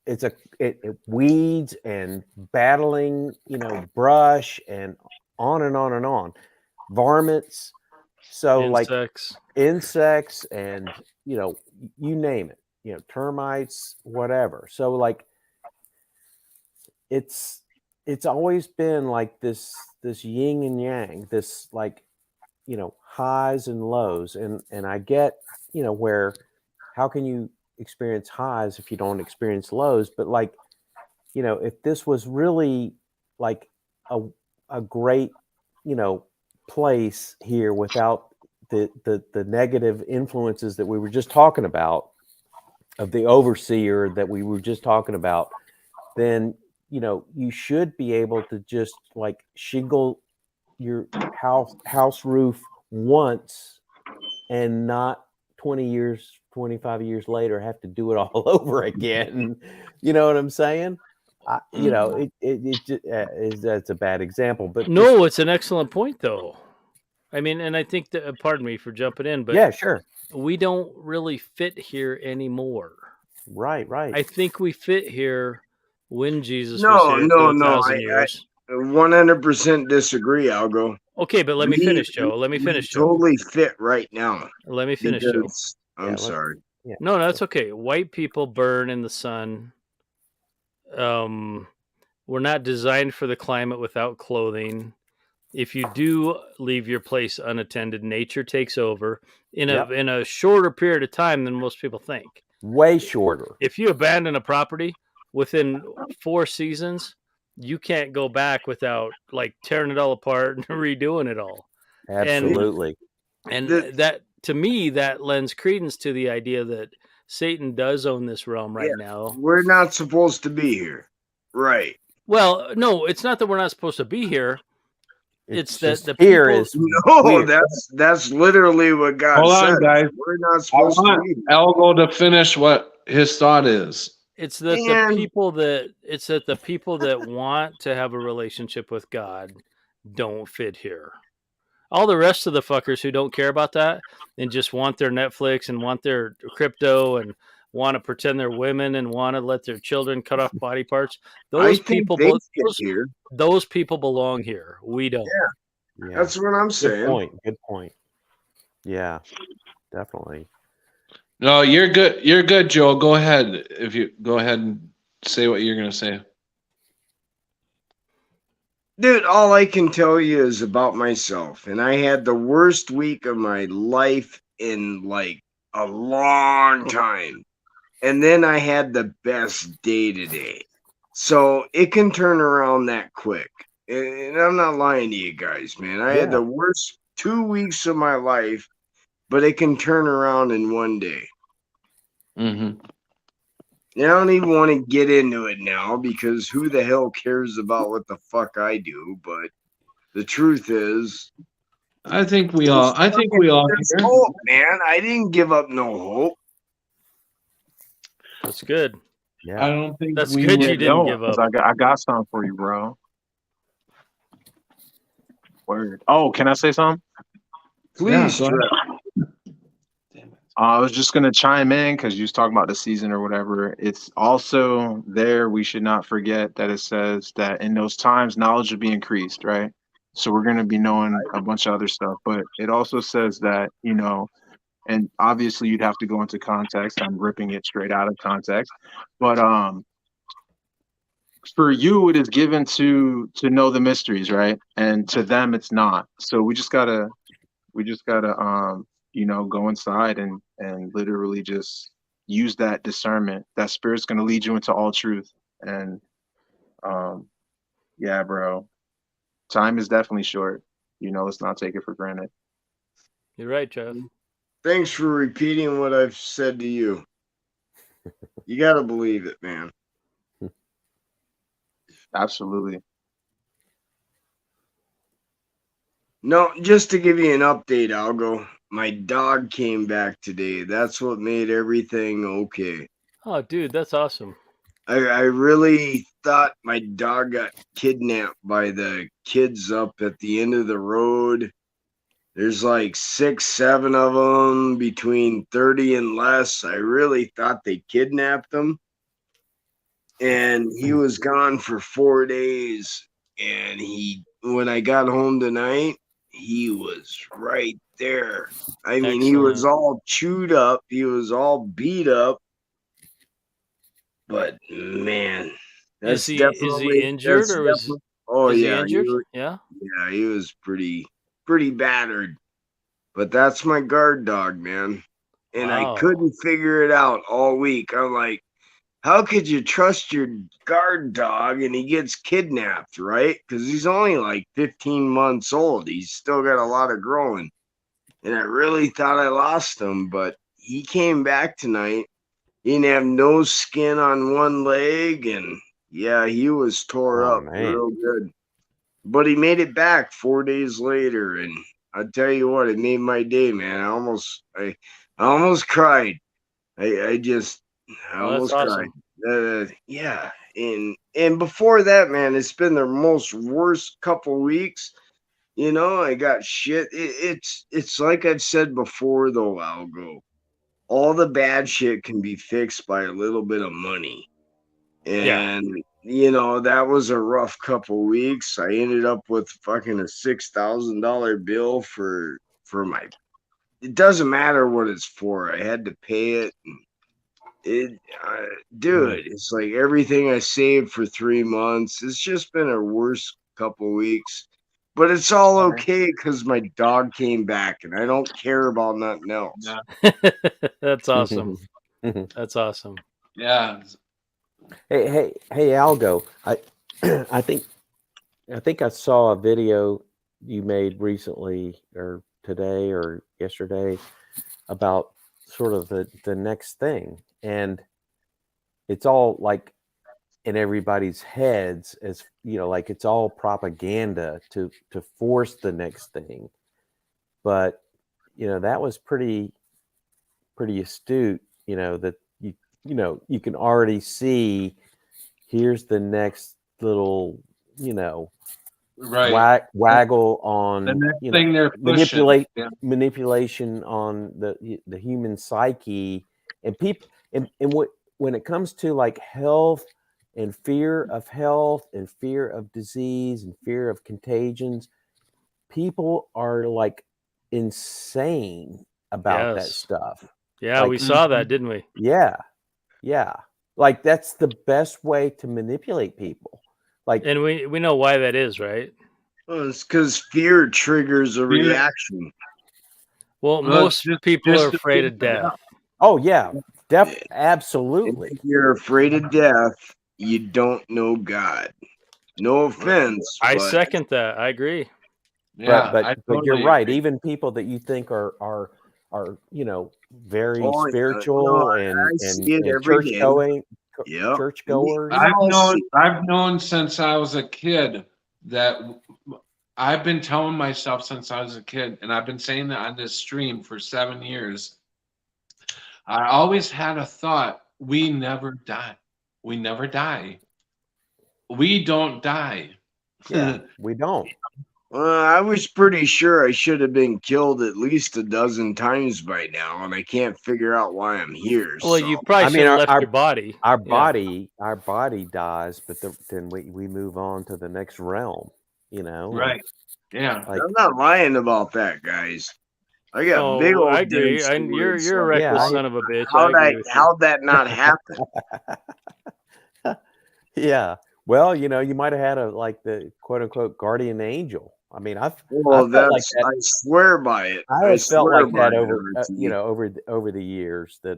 it's it weeds and battling brush and on and on and on, varmints, so insects. like insects and you name it, termites, whatever. So like it's always been like this yin and yang, this like highs and lows, and I get where how can you experience highs if you don't experience lows, but like if this was really like a great place here without the negative influences that we were just talking about, of the overseer that we were just talking about, then you should be able to just like shingle your house roof once and not 20 years 25 years later have to do it all over again. You know what I'm saying? That's a bad example, but no, it's an excellent point though. I mean, and I think that, pardon me for jumping in, but yeah, sure. We don't really fit here anymore. Right. I think we fit here when Jesus No, was here no, for no. 1,000 years. 100% disagree, Algo. Okay, but let me finish, Joe. Let me finish, Joe. Totally fit right now. Let me finish, Joe. I'm sorry. Yeah. No, that's okay. White people burn in the sun. We're not designed for the climate without clothing. If you do leave your place unattended, nature takes over in a shorter period of time than most people think. Way shorter. If you abandon a property within 4 seasons, you can't go back without like tearing it all apart and redoing it all. Absolutely. And that, to me, that lends credence to the idea that Satan does own this realm right now. We're not supposed to be here. Right. Well, no, it's not that we're not supposed to be here. It's that the here people, is no, weird. that's literally what God Hold said. on, guys. We're not I supposed to want be here. Elgo to finish what his thought is. It's that the people that want to have a relationship with God don't fit here. All the rest of the fuckers who don't care about that and just want their Netflix and want their crypto and want to pretend they're women and want to let their children cut off body parts, those people belong here. We don't. Yeah. That's what I'm saying. Good point. Yeah, definitely. No, you're good. You're good, Joe. Go ahead. If you go ahead and say what you're gonna say. Dude, all I can tell you is about myself. And I had the worst week of my life in like a long time. And then I had the best day today. So it can turn around that quick. And I'm not lying to you guys, man. I had Yeah. the worst 2 weeks of my life, but it can turn around in one day. Mm-hmm. I don't even want to get into it now because who the hell cares about what the fuck I do? But the truth is, I think we all there's here. hope, man. I didn't give up no hope. That's good. I Yeah. don't think That's we good would- you didn't Don't, give 'cause up. I got something for you, bro. Word. Oh, can I say something? Please, go ahead. Trev. I was just gonna chime in because you was talking about the season or whatever. It's also there. We should not forget that it says that in those times knowledge will be increased, right? So we're gonna be knowing a bunch of other stuff, but it also says that, and obviously you'd have to go into context. I'm ripping it straight out of context, but for you it is given to know the mysteries, right? And to them it's not. So we just gotta go inside and literally just use that discernment. That spirit's gonna lead you into all truth. And um yeah, bro, time is definitely short. Let's not take it for granted. You're right, Jeff. Thanks for repeating what I've said to you. You got to believe it, man. Absolutely. No, just to give you an update, Algo, my dog came back today. That's what made everything okay. Oh, dude, that's awesome. I really thought my dog got kidnapped by the kids up at the end of the road. There's like 6, 7 of them between 30 and less. I really thought they kidnapped them. And he was gone for 4 days. And when I got home tonight, he was right there. I mean, he was Excellent. all chewed up. He was all beat up. But man, Is that's he definitely injured or is oh is he yeah, injured? Yeah. yeah, he was pretty battered. But that's my guard dog, man. And I Wow. couldn't figure it out all week. I'm like, how could you trust your guard dog and he gets kidnapped, right? Because he's only like 15 months old. He's still got a lot of growing. And I really thought I lost him, but he came back tonight. He didn't have no skin on one leg, and yeah, he was tore Oh up man. real good. But he made it back 4 days later, and I tell you what, it made my day, man. I almost cried. I Oh, that's almost cried. awesome. Yeah, and before that, man, it's been the most worst couple weeks. I got shit. It's like I've said before, though, Algo. All the bad shit can be fixed by a little bit of money. Yeah. And that was a rough couple weeks. I ended up with fucking a $6,000 bill for my. It doesn't matter what it's for. I had to pay it. Dude, it's like everything I saved for 3 months. It's just been a worse couple weeks, but it's all okay because my dog came back, and I don't care about nothing else. That's awesome. That's awesome. Yeah. Hey, Algo. I think I saw a video you made recently or today or yesterday about sort of the next thing, and it's all like in everybody's heads, as like it's all propaganda to force the next thing. But that was pretty astute. That you can already see here's the next little Right. waggle on The next thing they're pushing. manipulation on the human psyche and people and when it comes to like health and fear of health and fear of disease and fear of contagions, people are like insane about that Yes. stuff. Yeah, Like- we saw that, didn't we? Yeah. Like that's the best way to manipulate people. Like, And we know why that is, right? Well, it's because fear triggers a Fear- reaction. Well, Well, most just- people just are to afraid think of death. oh yeah, And absolutely. if you're afraid of death, you don't know God. No offense, I but second that. I agree. Yeah, but I you're totally right. agree. Even people that you think are very Oh, yeah. spiritual No, and I see it every church day. going Yep. churchgoers. I've known since I was a kid that I've been telling myself since I was a kid, and I've been saying that on this stream for 7 years. I always had a thought: we never die. We never die. We don't die. Yeah, we don't. I was pretty sure I should have been killed at least a dozen times by now, and I can't figure out why I'm here. Well, so. you probably I mean, should have left our- your body. Our Yeah. body dies, but then we move on to the next realm. Right. Yeah. Like, I'm not lying about that, guys. I got Oh, big old. I agree. dents And where it's you're a like, reckless Yeah, son of a bitch. I agree with you. how'd that not happen? yeah. Well, you might have had the quote unquote guardian angel. I mean, Well, I felt like that's that. I swear by it. I have felt swear like by that it, over RT. over the years that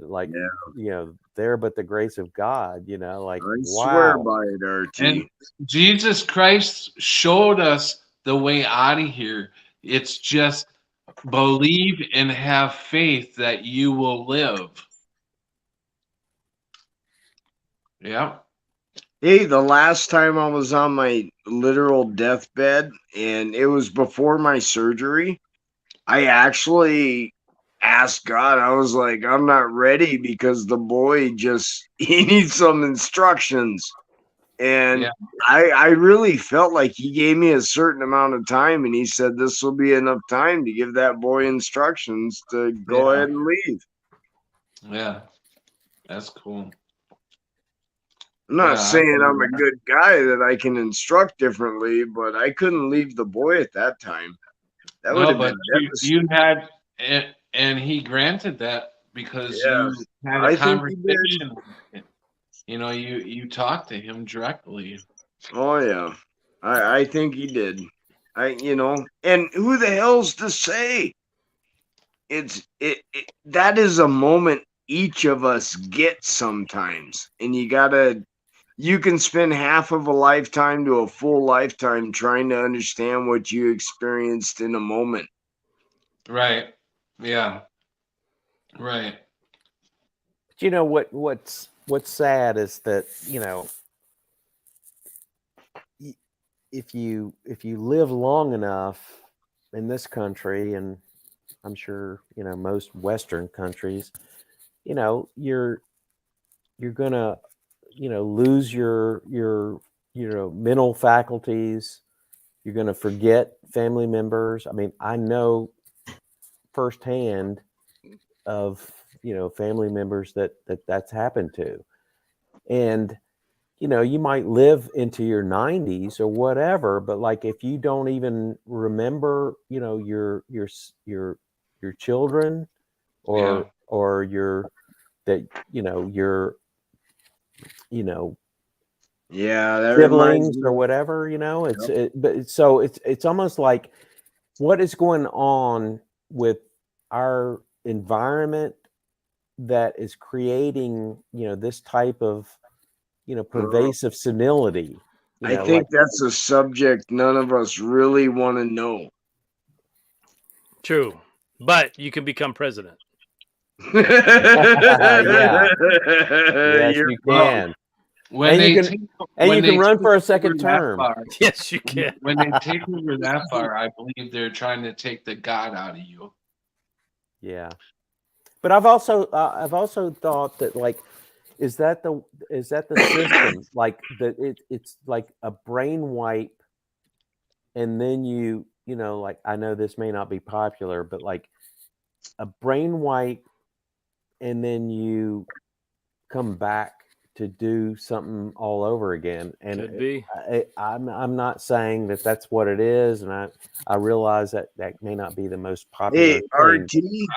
Yeah. there but the grace of God. Like, I swear wow. by it, RT. And Jesus Christ showed us the way out of here. It's just believe and have faith that you will live. Yeah. Hey, the last time I was on my literal deathbed, and it was before my surgery, I actually asked God. I was like, I'm not ready because the boy he needs some instructions. And Yeah. I really felt like he gave me a certain amount of time, and he said this will be enough time to give that boy instructions to go Yeah. ahead and leave. Yeah. That's cool. I'm not Yeah, I saying I'm a believe that. good guy that I can instruct differently, but I couldn't leave the boy at that time. That would No, have but been you devastating. had, and he granted that because Yes, you had I a think he did. conversation with him. You talked to him directly. Oh yeah, I think he did. And who the hell's to say? That is a moment each of us get sometimes, and you can spend half of a lifetime to a full lifetime trying to understand what you experienced in a moment. Right. Yeah. Right. But what's sad is that if you live long enough in this country, and I'm sure most Western countries, you're gonna lose your mental faculties. You're gonna forget family members. I mean, I know firsthand of family members that's happened to, and you might live into your 90s or whatever, but like if you don't even remember your children or your that your Yeah, that siblings reminds me. or whatever, it's almost like what is going on with our environment that is creating this type of pervasive senility. I think that's a subject none of us really want to know. True. But you can become president. Yeah. Yes, You're you can. When And they you can- take- And when you they can run take for a over second that term. far- Yes, you can. when they take over that far, I believe they're trying to take the God out of you. Yeah, but I've also thought that is that the system like that it's like a brain wipe, and then like I know this may not be popular, but like a brain wipe, and then you come back to do something all over again. And Could be. I'm not saying that that's what it is, and I realize that that may not be the most popular Hey, thing.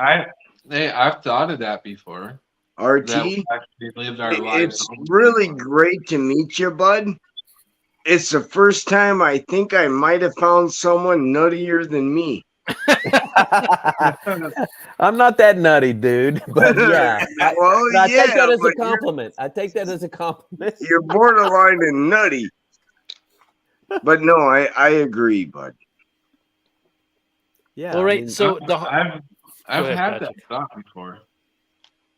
I've thought of that before. RT, That we actually lived our lives. it's really great to meet you, bud. It's the first time I think I might have found someone nuttier than me. I'm not that nutty, dude. But yeah, Well, I take that yeah, as a but compliment. I take that as a compliment. you're borderline and nutty. But no, I agree, bud. Yeah. Well, I right. mean, So I've ahead, had that Patrick. thought before.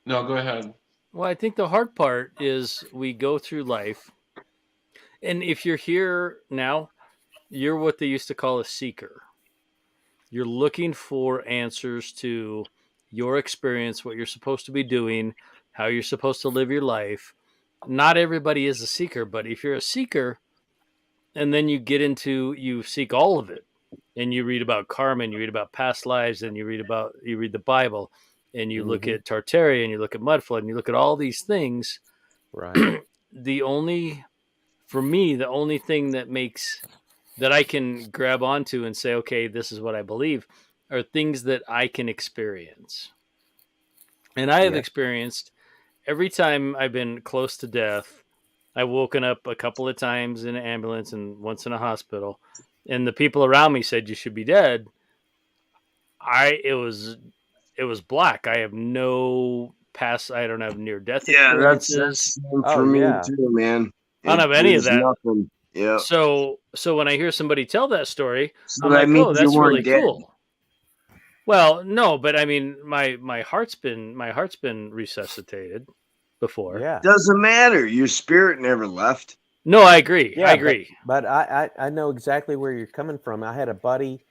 No, go ahead. Well, I think the hard part is we go through life, and if you're here now, you're what they used to call a seeker. You're looking for answers to your experience, what you're supposed to be doing, how you're supposed to live your life. Not everybody is a seeker, but if you're a seeker, and then you get into you seek all of it, and you read about karma, and you read about past lives, and you read the Bible, and you look at Tartaria, and you look at Mudflood, and you look at all these things. right. For me, the only thing that I can grab onto and say, okay, this is what I believe, are things that I can experience. And I have experienced every time I've been close to death. I've woken up a couple of times in an ambulance and once in a hospital, and the people around me said you should be dead. It was black. I have no past. I don't have near death experiences. That's same Oh, for me yeah. too, man. I don't have any of There's that. Nothing. Yeah. So when I hear somebody tell that story, So I'm that like, means oh, you that's weren't really dead. cool. Well, no, but I mean, my heart's been resuscitated before. Yeah. Doesn't matter. Your spirit never left. No, I agree. Yeah, I agree. But I know exactly where you're coming from. I had a buddy,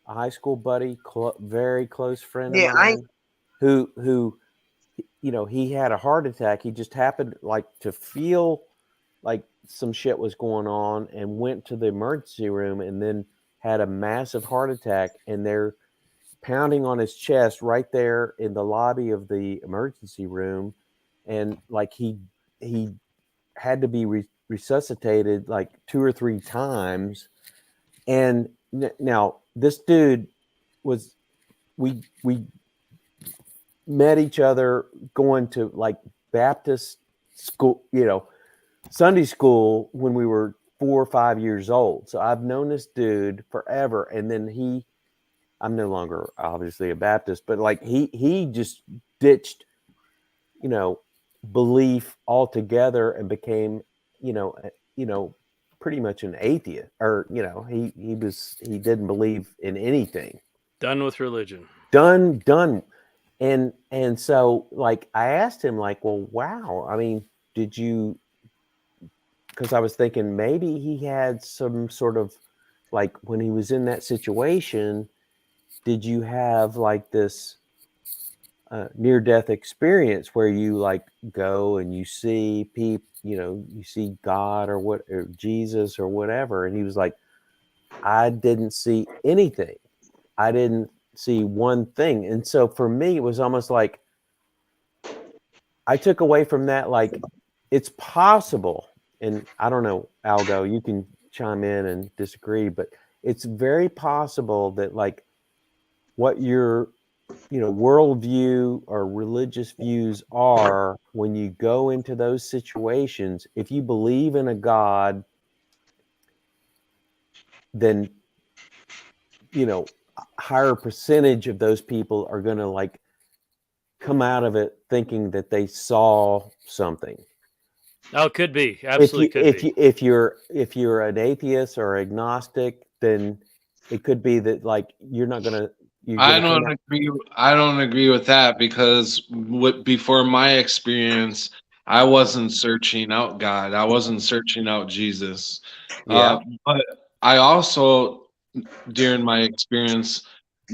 a high school buddy, very close friend of Yeah, mine, who, you know, he had a heart attack. He just happened like to feel like some shit was going on and went to the emergency room and then had a massive heart attack, and they're pounding on his chest right there in the lobby of the emergency room, and like he had to be resuscitated like 2 or 3 times. And now this dude was we met each other going to like Baptist school, you know, Sunday school when we were 4 or 5 years old. So I've known this dude forever. And then I'm no longer obviously a Baptist, but like he just ditched, you know, belief altogether and became, you know, pretty much an atheist, or, you know, he didn't believe in anything. Done with religion. Done. And so like I asked him like, well, wow, I mean, did you, because I was thinking maybe he had some sort of like when he was in that situation, did you have like this near-death experience where you like go and you see people, you know, you see God or Jesus or whatever? And he was like, I didn't see anything. I didn't see one thing. And so for me, it was almost like I took away from that, like it's possible. And I don't know, Algo, you can chime in and disagree, but it's very possible that like what your, you know, worldview or religious views are when you go into those situations, if you believe in a God, then, you know, a higher percentage of those people are going to like come out of it thinking that they saw something. Oh, could be. Absolutely If you're an atheist or agnostic, then it could be that like you're not going to. I don't agree with that, because before my experience, I wasn't searching out God. I wasn't searching out Jesus. Yeah. But I also, during my experience,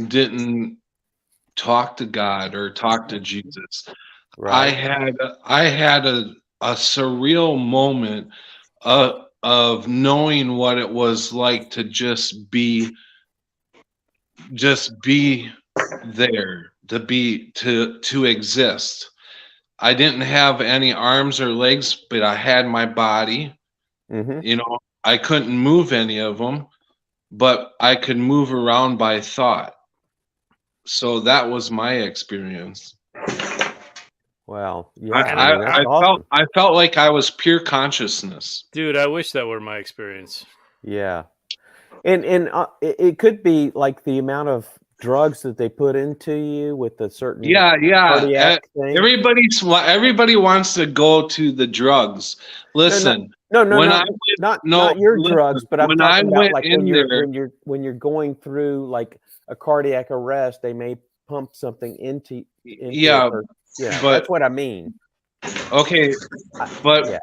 didn't talk to God or talk to Jesus. Right. I had a surreal moment of knowing what it was like to just be there, to exist. I didn't have any arms or legs, but I had my body. Mm-hmm. You know, I couldn't move any of them, but I could move around by thought. So that was my experience. Well, yeah, I, that's I awesome. felt like I was pure consciousness. Dude, I wish that were my experience. Yeah, and it could be like the amount of drugs that they put into you with a certain cardiac thing. Everybody wants to go to the drugs. Listen, no, not your drugs, but I'm when talking I about went like in when you're going through like a cardiac arrest, they may pump something into yeah, yeah, but that's what I mean. Okay, but Yeah.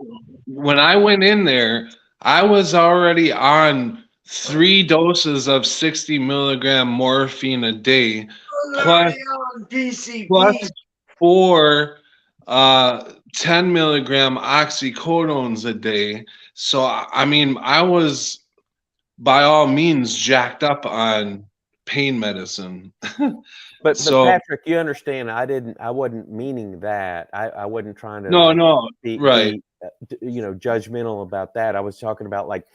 when I went in there, I was already on 3 doses of 60 milligram morphine a day, plus 4 10 milligram oxycodones a day. So I mean, I was by all means jacked up on pain medicine. But So Patrick, you understand, I wasn't meaning that. I wasn't trying to no, be right. judgmental about that. I was talking about like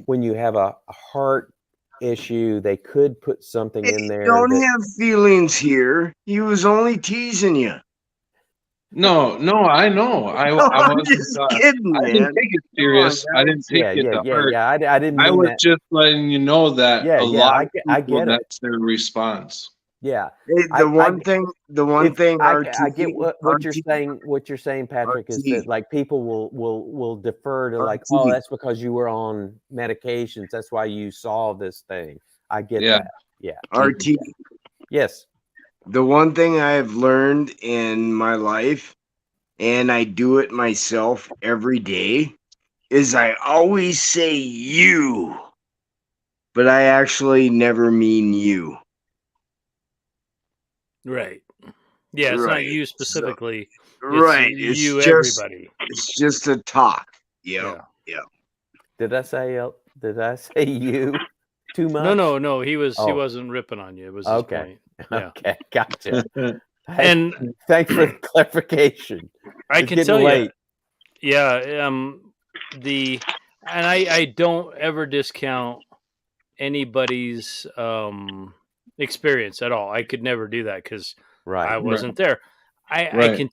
when you have a heart issue, they could put something in there. Don't have feelings here. He was only teasing you. No, I know. I'm just kidding, man. I didn't take it serious. I didn't take it to heart. Yeah. I didn't mean I was that. just letting you know that a lot of I people, get it. that's their response. Yeah. The one thing I get what you're saying. What you're saying, Patrick, is that like people will defer to like, oh, that's because you were on medications. That's why you saw this thing. I get that. Yeah. RT. Yes. The one thing I have learned in my life, and I do it myself every day, is I always say you, but I actually never mean you. Right. Yeah, it's not you specifically. It's you, just everybody. It's just a talk. Yeah. Did I say you too much? No. He wasn't ripping on you. It was his point. Yeah. Okay, gotcha. And thanks for the clarification. I can tell you. Yeah. I don't ever discount anybody's experience at all. I could never do that because I wasn't there. I can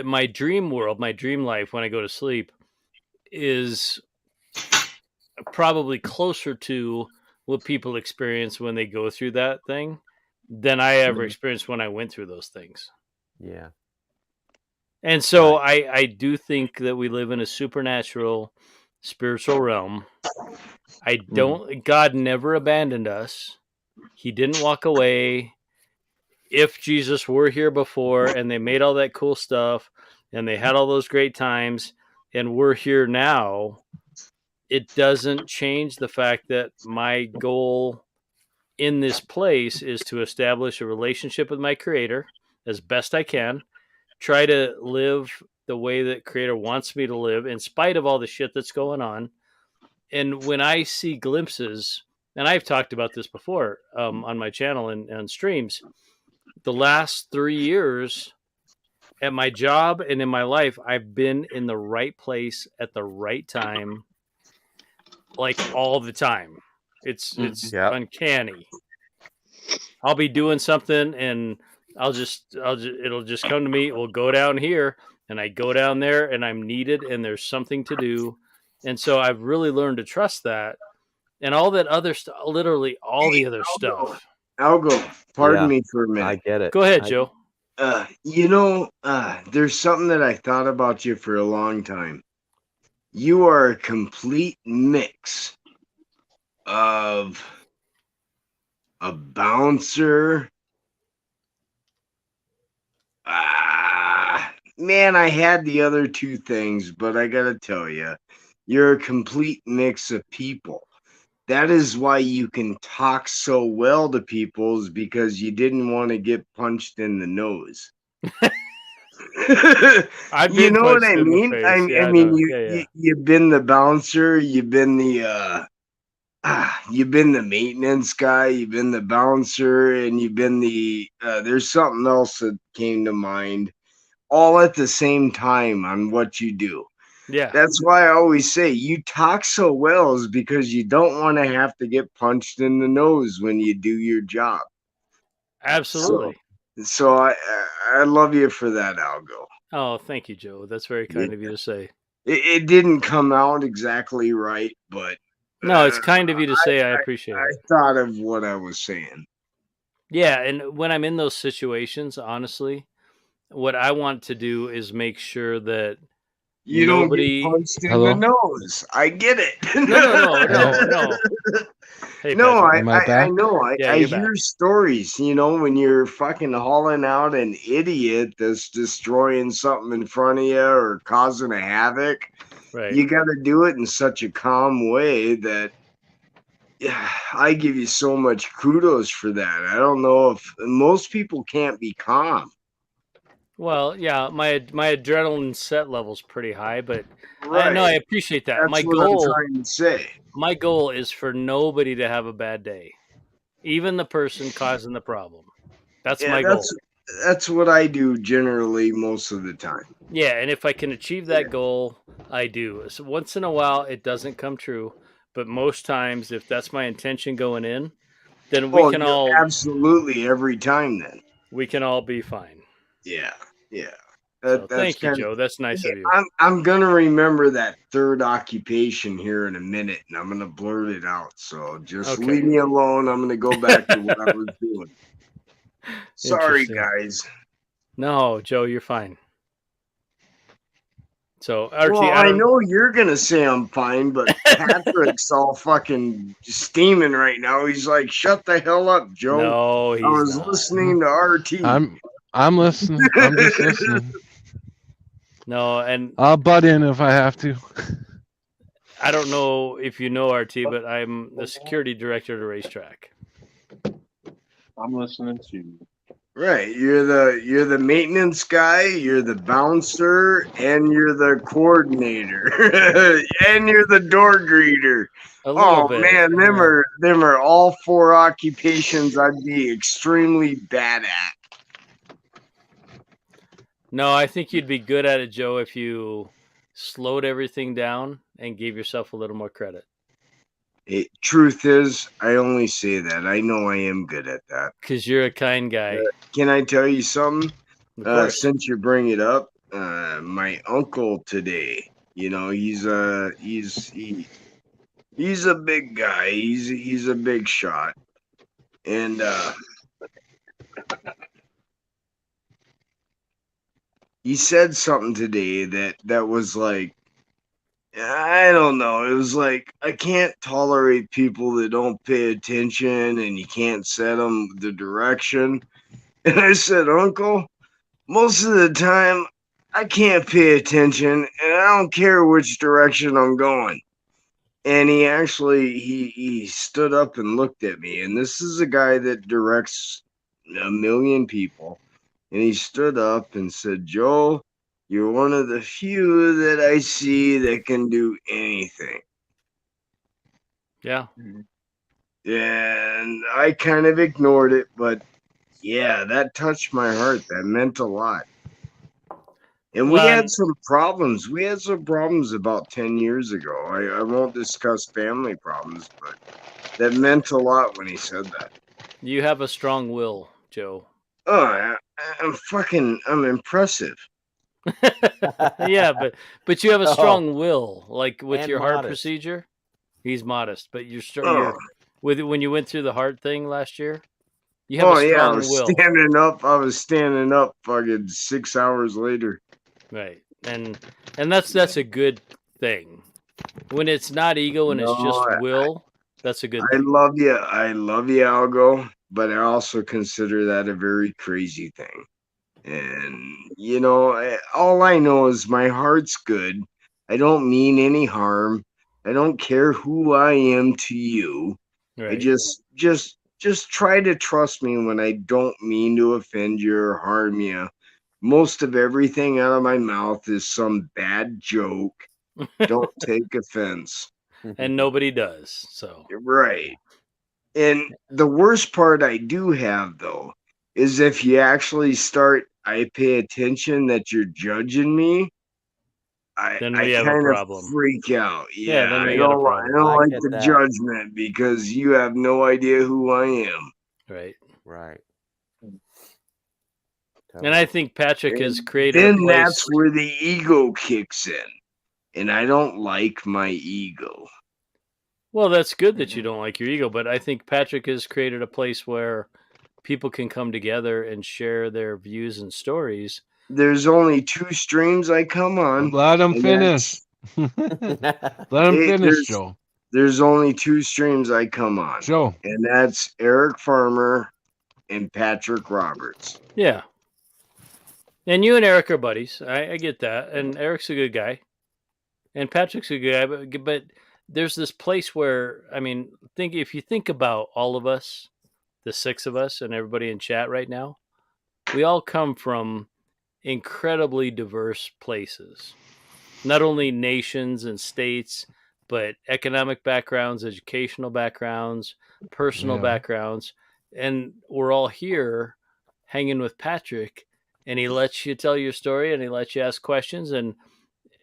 my dream world, my dream life when I go to sleep is probably closer to what people experience when they go through that thing than I ever experienced when I went through those things. Yeah. And so I do think that we live in a supernatural spiritual realm. God never abandoned us. He didn't walk away. If Jesus were here before and they made all that cool stuff and they had all those great times and we're here now, it doesn't change the fact that my goal in this place is to establish a relationship with my Creator as best I can, try to live the way that Creator wants me to live in spite of all the shit that's going on. And when I see glimpses, and I've talked about this before on my channel and on streams, the last 3 years at my job and in my life, I've been in the right place at the right time, like all the time. It's uncanny. I'll be doing something and it'll just come to me. We'll go down here and I go down there and I'm needed and there's something to do. And so I've really learned to trust that and all that other stuff, literally all the other stuff. Algo, pardon me for a minute. I get it. Go ahead, Joe. There's something that I thought about you for a long time. You are a complete mix of a bouncer. Man, I had the other two things, but I gotta tell you, you're a complete mix of people. That is why you can talk so well to people, is because you didn't want to get punched in the nose. You know what I mean? I mean, you've been the bouncer, you've been the maintenance guy, you've been the bouncer, and you've been the there's something else that came to mind. all at the same time on what you do. Yeah. That's why I always say you talk so well is because you don't want to have to get punched in the nose when you do your job. Absolutely. So I love you for that, Algo. Oh, thank you, Joe. That's very kind of you to say. It didn't come out exactly right, but No, it's kind of you to say. I appreciate I it. thought of what I was saying. Yeah, and when I'm in those situations, honestly, what I want to do is make sure that You nobody. don't get punched in Hello? the nose. I get it. No. Hey, No, Patrick. Am I I back? know. Yeah, I you're hear back. stories, when you're fucking hauling out an idiot that's destroying something in front of you or causing a havoc. Right. You got to do it in such a calm way that I give you so much kudos for that. I don't know if most people can't be calm. Well, yeah, my adrenaline set level's pretty high, but I Right. appreciate that. That's what I'm trying to say. My goal is for nobody to have a bad day, even the person causing the problem. That's my goal. That's what I do generally most of the time. Yeah, and if I can achieve that goal, I do. So once in a while, it doesn't come true, but most times, if that's my intention going in, then we can all absolutely every time. Then we can all be fine. Yeah. So thank you, Joe. That's nice of you. I'm gonna remember that third occupation here in a minute, and I'm gonna blurt it out. So just leave me alone. I'm gonna go back to what I was doing. Sorry, guys. No, Joe, you're fine. So Archie, well, I know you're gonna say I'm fine, but Patrick's all fucking steaming right now. He's like, "Shut the hell up, Joe." No, I was listening to RT. I'm listening. I'm just listening. No, and I'll butt in if I have to. I don't know if you know RT, but I'm the security director at a racetrack. I'm listening to you. Right, you're the maintenance guy, you're the bouncer, and you're the coordinator, and you're the door greeter. Oh bit. man, them are all 4 occupations I'd be extremely bad at. No, I think you'd be good at it, Joe, if you slowed everything down and gave yourself a little more credit. Truth is, I only say that. I know I am good at that. Because you're a kind guy. Can I tell you something? Since you bring it up, my uncle today, he's a big guy. He's a big shot. And he said something today that was like, I don't know. It was like, I can't tolerate people that don't pay attention and you can't set them the direction. And I said, Uncle, most of the time I can't pay attention and I don't care which direction I'm going. And he actually, he stood up and looked at me. And this is a guy that directs 1 million people. And he stood up and said, Joe, you're one of the few that I see that can do anything. Yeah. And I kind of ignored it, but yeah, that touched my heart. That meant a lot. And we had some problems. We had some problems about 10 years ago. I won't discuss family problems, but that meant a lot when he said that. You have a strong will, Joe. Oh, I'm impressive. Yeah, but you have a strong will, like with And your heart modest. procedure. He's modest, but you're strong. When you went through the heart thing last year, you have a strong will. I was standing up fucking 6 hours later. Right, and that's a good thing. When it's not ego and it's just will, that's a good thing. I love you, Algo, but I also consider that a very crazy thing. And all I know is my heart's good. I don't mean any harm. I don't care who I am to you. Right. I just try to trust me when I don't mean to offend you or harm you. Most of everything out of my mouth is some bad joke. Don't take offense. And nobody does. So right. And the worst part I do have though is if you actually start I pay attention that you're judging me, Then I we have a kind of problem. freak out. Yeah, Yeah, then we I got a don't, I problem. don't I like get the that. judgment because you have no idea who I am. Right. Right. And I think Patrick has And created a then place. that's where the ego kicks in. And I don't like my ego. Well, that's good that you don't like your ego, but I think Patrick has created a place where people can come together and share their views and stories. There's only 2 streams I come on. Let him and finish. that's- Let him Hey, finish, Joe. There's only 2 streams I come on. Joe. And that's Eric Farmer and Patrick Roberts. Yeah. And you and Eric are buddies. I get that. And Eric's a good guy. And Patrick's a good guy. But there's this place where, I mean, if you think about all of us, the 6 of us and everybody in chat right now, we all come from incredibly diverse places. Not only nations and states, but economic backgrounds, educational backgrounds, personal backgrounds. And we're all here hanging with Patrick, and he lets you tell your story and he lets you ask questions. And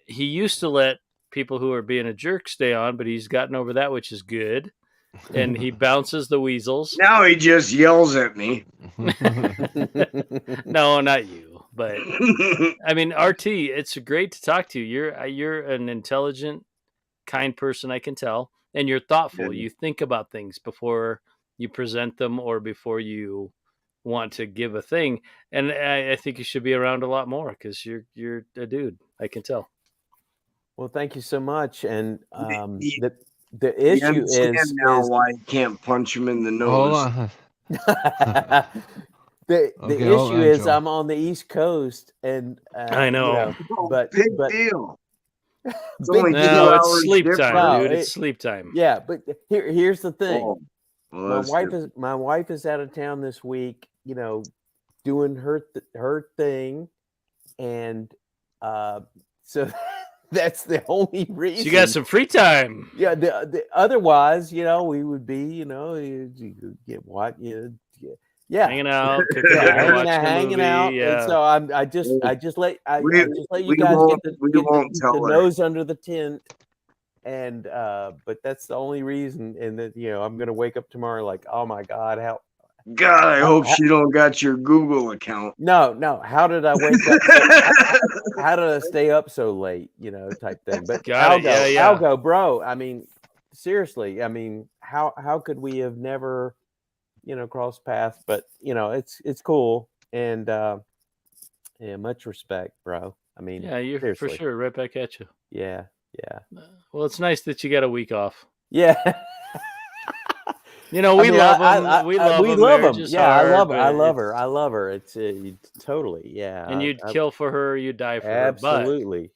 he used to let people who are being a jerk stay on, but he's gotten over that, which is good. And he bounces the weasels. Now he just yells at me. No, not you. But I mean, RT, it's great to talk to you. You're an intelligent, kind person, I can tell, and you're thoughtful. You think about things before you present them or before you want to give a thing. And I think you should be around a lot more because you're a dude. I can tell. Well, thank you so much. And You the issue understand is now why I can't punch him in the Hold nose. on. the Okay, hold issue on, is Joe. I'm on the East Coast, and I know. but Big but deal. It's big only deal. 2 No, it's hours sleep different. time, No, dude. It's it- sleep time. yeah, but here's the thing. Oh, well, my that's wife different. my wife is out of town this week, doing her thing, and so that's the only reason. So you got some free time. Yeah, the otherwise, we would be, you get what, yeah, Hanging out, cooking, yeah, watching a hanging movie, out. Yeah. And so I just let We- I just let you we guys won't- get we the won't tell her. nose under the tent. And but that's the only reason. And that I'm gonna wake up tomorrow like, oh my God, how God, I hope she don't got your Google account. no, how did I wake up? How did I stay up so late? Type thing. But Got it, Algo, yeah. Algo, bro. I mean, seriously. I mean, how could we have never, crossed paths? But it's cool, and yeah, much respect, bro. I mean, Yeah, you're seriously. for sure right back at you. Yeah. Well, it's nice that you got a week off. Yeah. We I mean, love them. We love them. them. Marriage is Yeah, hard, I love her. I but love her. I love her. It's totally, yeah. And you'd I- kill for her, you'd die for her. absolutely,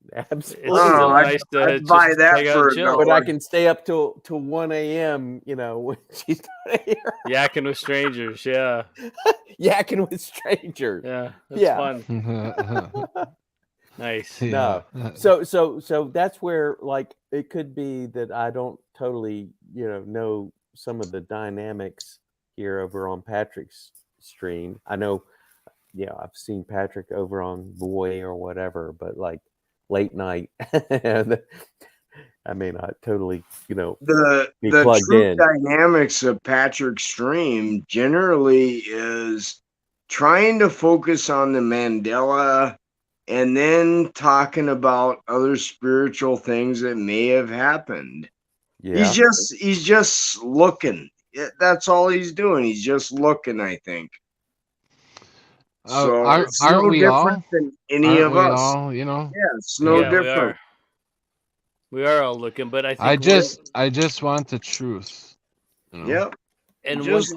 But absolutely. it's still I'd- nice to I'd buy just that hang out for and a chill. But I dollar. can stay up till 1 a.m. When she's not here, Yakking with strangers. Yeah. yakking with strangers. Yeah. That's Yeah. fun. Nice. No. So that's where it could be that I don't totally know some of the dynamics here over on Patrick's stream. I know, I've seen Patrick over on Boy or whatever, but late night, I may not totally The be the plugged true in. dynamics of Patrick's stream generally is trying to focus on the Mandela and then talking about other spiritual things that may have happened. Yeah. He's just looking. That's all he's doing. He's just looking, I think. So it's aren't no we different all? than any Aren't of we us. all, Yeah, it's no Yeah, different. we are all looking, but I think I just want the truth. Yep. and just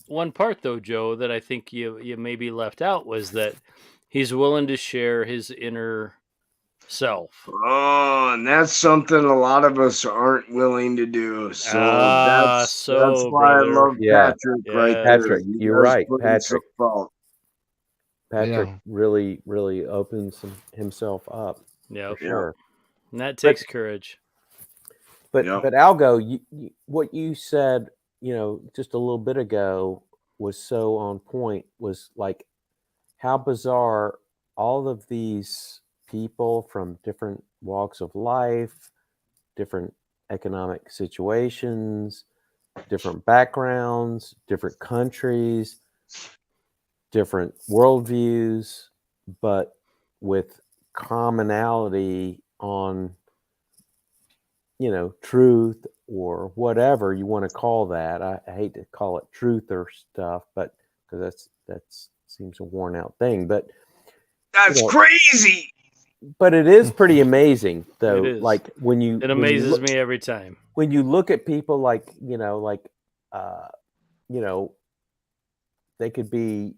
one part though, Joe, that I think you maybe left out was that he's willing to share his inner self. Oh, and that's something a lot of us aren't willing to do. So that's why brother. I love Yeah. Patrick Yeah. right there. Patrick, He you're does right, put Patrick. himself out. Patrick Yeah. really, really opens himself up Yeah. for sure. And that takes courage. But Yep. but Algo, what you said, just a little bit ago was so on point. Was how bizarre all of these people from different walks of life, different economic situations, different backgrounds, different countries, different worldviews, but with commonality on, truth or whatever you want to call that. I hate to call it truth or stuff, but because that's seems a worn out thing. But That's crazy. But it is pretty amazing, though. It is. Like It amazes me every time. When you look at people like they could be,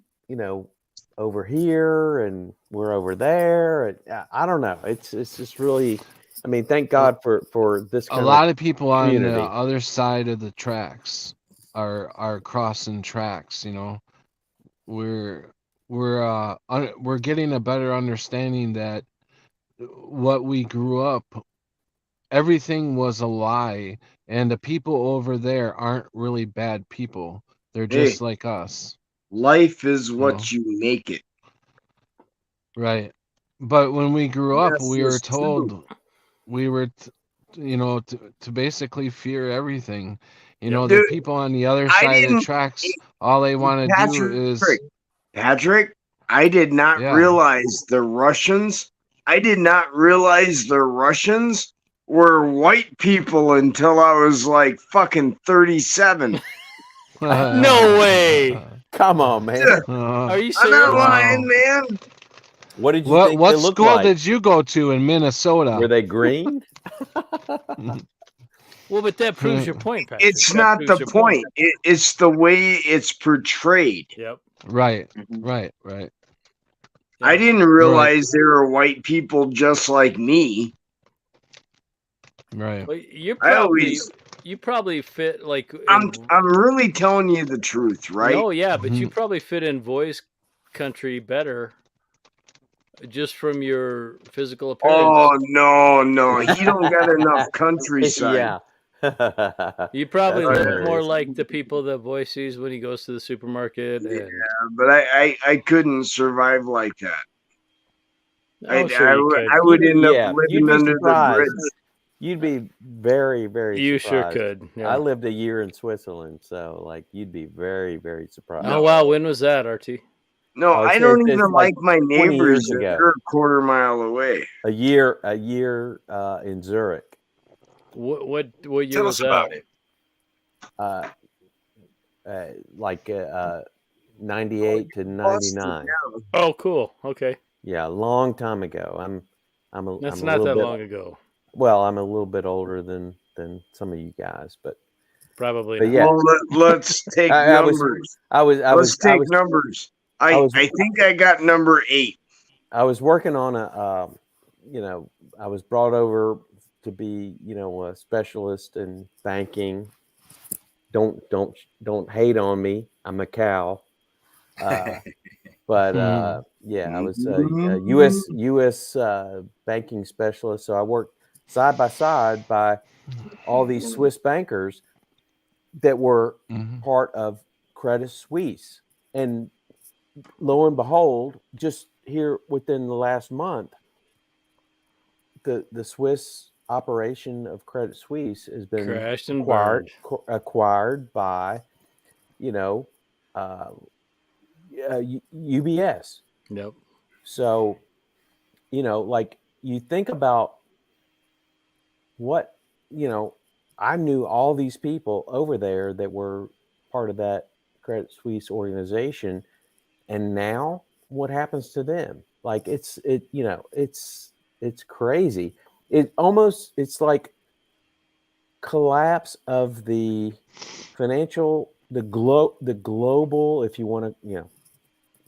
over here and we're over there. And I don't know. It's just really. I mean, thank God for this. A lot of people community. on the other side of the tracks are crossing tracks. We're getting a better understanding that what we grew up, everything was a lie, and the people over there aren't really bad people. They're just like us. Life is what you make it. Right. But when we grew up, we were told we were to basically fear everything. The people on the other side of the tracks, all they want to do is Patrick, I did not realize the Russians. I did not realize the Russians were white people until I was like fucking 37. No way. Come on, man. Are you serious? I'm not lying, man. What did you think what they looked school like? did you go to in Minnesota? Were they green? Well, but that proves your point, Patrick. It's not the point. It's the way it's portrayed. Yep. Right. I didn't realize there were white people just like me. Right. Well, you probably fit like. I'm really telling you the truth, right? Oh yeah, but you probably fit in voice country better, just from your physical appearance. Oh no, he don't got enough countryside. Yeah. You probably look more like the people that Voice sees when he goes to the supermarket. Yeah, but I couldn't survive like that. I would end up living under the bridge. You'd be very, very You surprised. sure could. Yeah. I lived a year in Switzerland, so you'd be very, very surprised. Oh wow, when was that, RT? No, I don't even like my 20 neighbors. years ago. They're a quarter mile away. A year in Zurich. What year Tell was us about that? it. 98 to 99. Oh, cool. Okay. Yeah, a long time ago. That's I'm not that bit, long ago. Well, I'm a little bit older than some of you guys, but probably. But yeah, well, let's take numbers. Let's take numbers. I think I got number 8. I was working on I was brought over to be, a specialist in banking. Don't hate on me. I'm a cow. But I was a U.S. Banking specialist. So I worked side by side by all these Swiss bankers that were part of Credit Suisse. And lo and behold, just here within the last month, the Swiss operation of Credit Suisse has been crashed and acquired by, UBS. Yep. So, you think about what, I knew all these people over there that were part of that Credit Suisse organization, and now what happens to them? Like it's crazy. It's like collapse of the global, if you want to,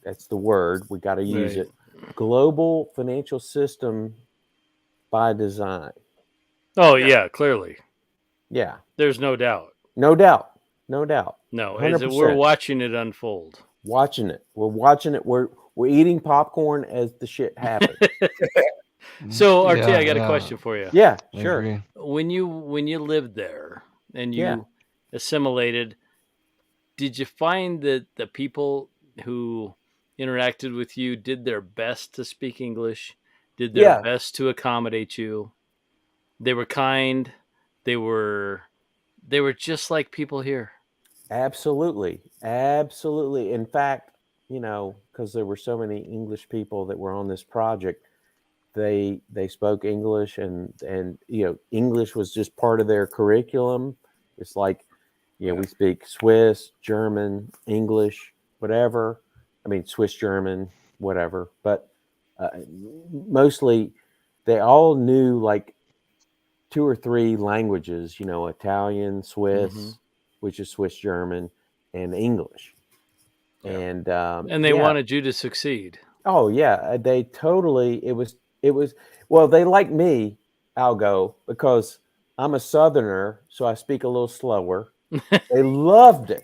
that's the word, we got to use it. Global financial system by design. Oh yeah, clearly. Yeah. There's no doubt. No doubt. No, 100%. we're watching it unfold. We're watching it. We're eating popcorn as the shit happens. So RT, I got a question for you. Yeah, sure. When you lived there and you assimilated, did you find that the people who interacted with you, did their best to speak English, did their best to accommodate you. They were kind. They were just like people here. Absolutely. Absolutely. In fact, you know, because there were so many English people that were on this project, they spoke English, and you know, English was just part of their curriculum. It's like, you know, we speak Swiss, German, English, whatever. I mean, Swiss, German, whatever. But mostly they all knew like 2 or 3 languages, you know, Italian, Swiss, which is Swiss German, and English. And they wanted you to succeed. Oh yeah, they totally. It was well, they like me, Algo, because I'm a Southerner, so I speak a little slower. They loved it.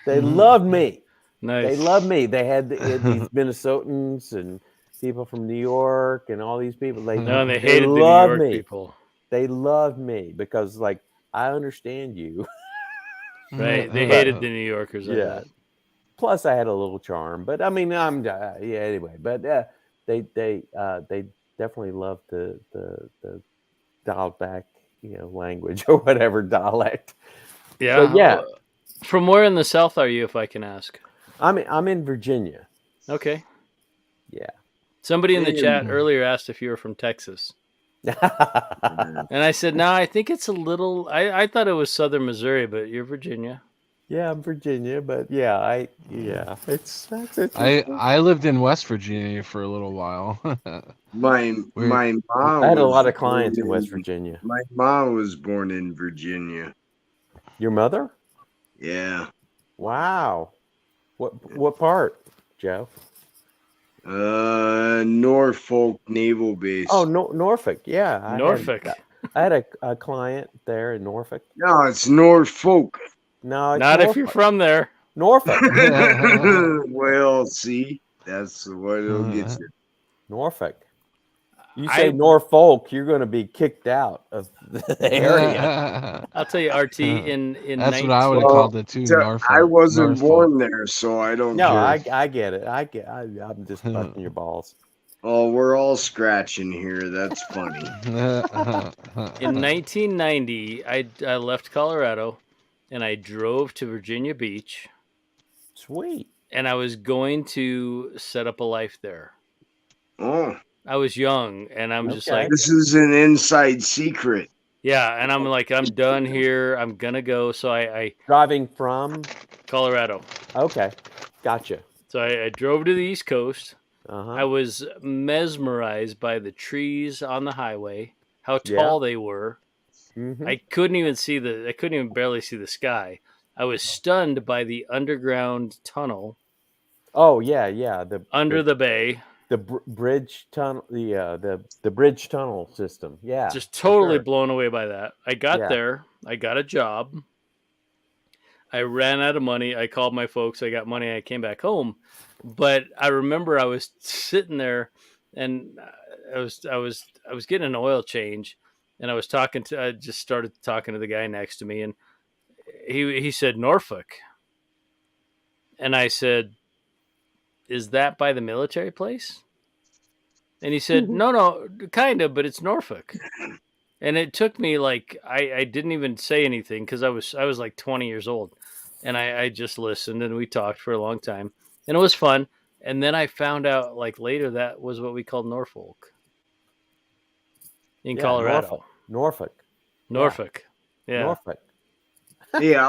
They loved me. Nice. They loved me. They had these Minnesotans and people from New York and all these people. They hated the New York people. They loved me because, like, I understand you. Right. They hated the New Yorkers. Yeah. Plus, I had a little charm, but I mean, anyway. But they definitely loved the dialed back, you know, language or whatever dialect. Yeah. So, yeah. From where in the South are you, if I can ask? I'm in Virginia. Okay. Yeah. Somebody in the chat earlier asked if you were from Texas. And I said, no, I think it's a little. I thought it was Southern Missouri, but you're Virginia. Yeah, I'm Virginia, but I lived in West Virginia for a little while. My mom. I had a lot of clients in West Virginia. My mom was born in Virginia. Your mother? Yeah. Wow. What part, Joe? Norfolk Naval Base. Oh, Norfolk. Yeah. Norfolk. I had a client there in Norfolk. No, it's Norfolk. No, it's not Norfolk. If you're from there. Norfolk. Well, see, that's what it'll get you. Norfolk. You say Norfolk, you're going to be kicked out of the area. I'll tell you, RT, in that's what I would have called it too. Norfolk. I wasn't born there, so I don't care. I get it. I'm just busting your balls. Oh, we're all scratching here. That's funny. In 1990, I left Colorado, and I drove to Virginia Beach. Sweet. And I was going to set up a life there. Oh. I was young, and I'm just like, this is an inside secret. Yeah, and I'm like, I'm done here. I'm gonna go. So I driving from Colorado. Okay, gotcha. So I drove to the East Coast. I was mesmerized by the trees on the highway, how tall they were. I couldn't even barely see the sky. I was stunned by the underground tunnel. Oh yeah, under the bay. The bridge tunnel, the bridge tunnel system. Yeah, just totally blown away by that. I got there. I got a job. I ran out of money. I called my folks. I got money. I came back home. But I remember I was sitting there, and I was getting an oil change, and I just started talking to the guy next to me, and he said Norfolk, and I said, is that by the military place? And he said, no, kind of, but it's Norfolk. And it took me like, I didn't even say anything because I was like 20 years old, and I just listened, and we talked for a long time, and it was fun. And then I found out like later that was what we called Norfolk in Colorado. Norfolk. Yeah. Norfolk. Yeah,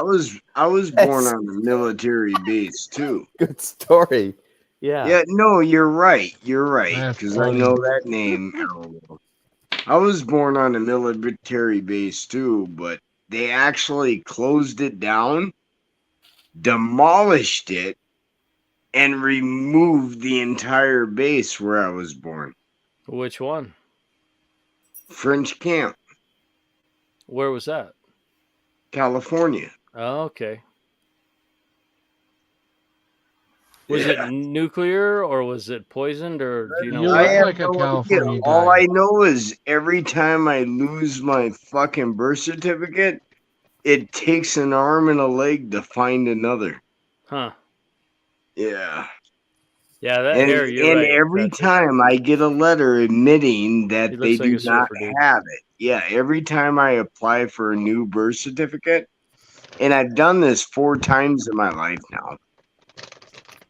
I was born on a military base too. Good story. Yeah. Yeah, no, you're right. Because I know that name. I was born on a military base too, but they actually closed it down, demolished it, and removed the entire base where I was born. Which one? French Camp. Where was that? California. Oh, okay. Was it nuclear or was it poisoned, or do you know? All I know is every time I lose my fucking birth certificate, it takes an arm and a leg to find another. Huh. Yeah. Yeah, that And, hair. You're and right. every Patrick. time I get a letter admitting that He they looks like do a not surfer dude. have it. Yeah, every time I apply for a new birth certificate, and I've done this 4 times in my life now,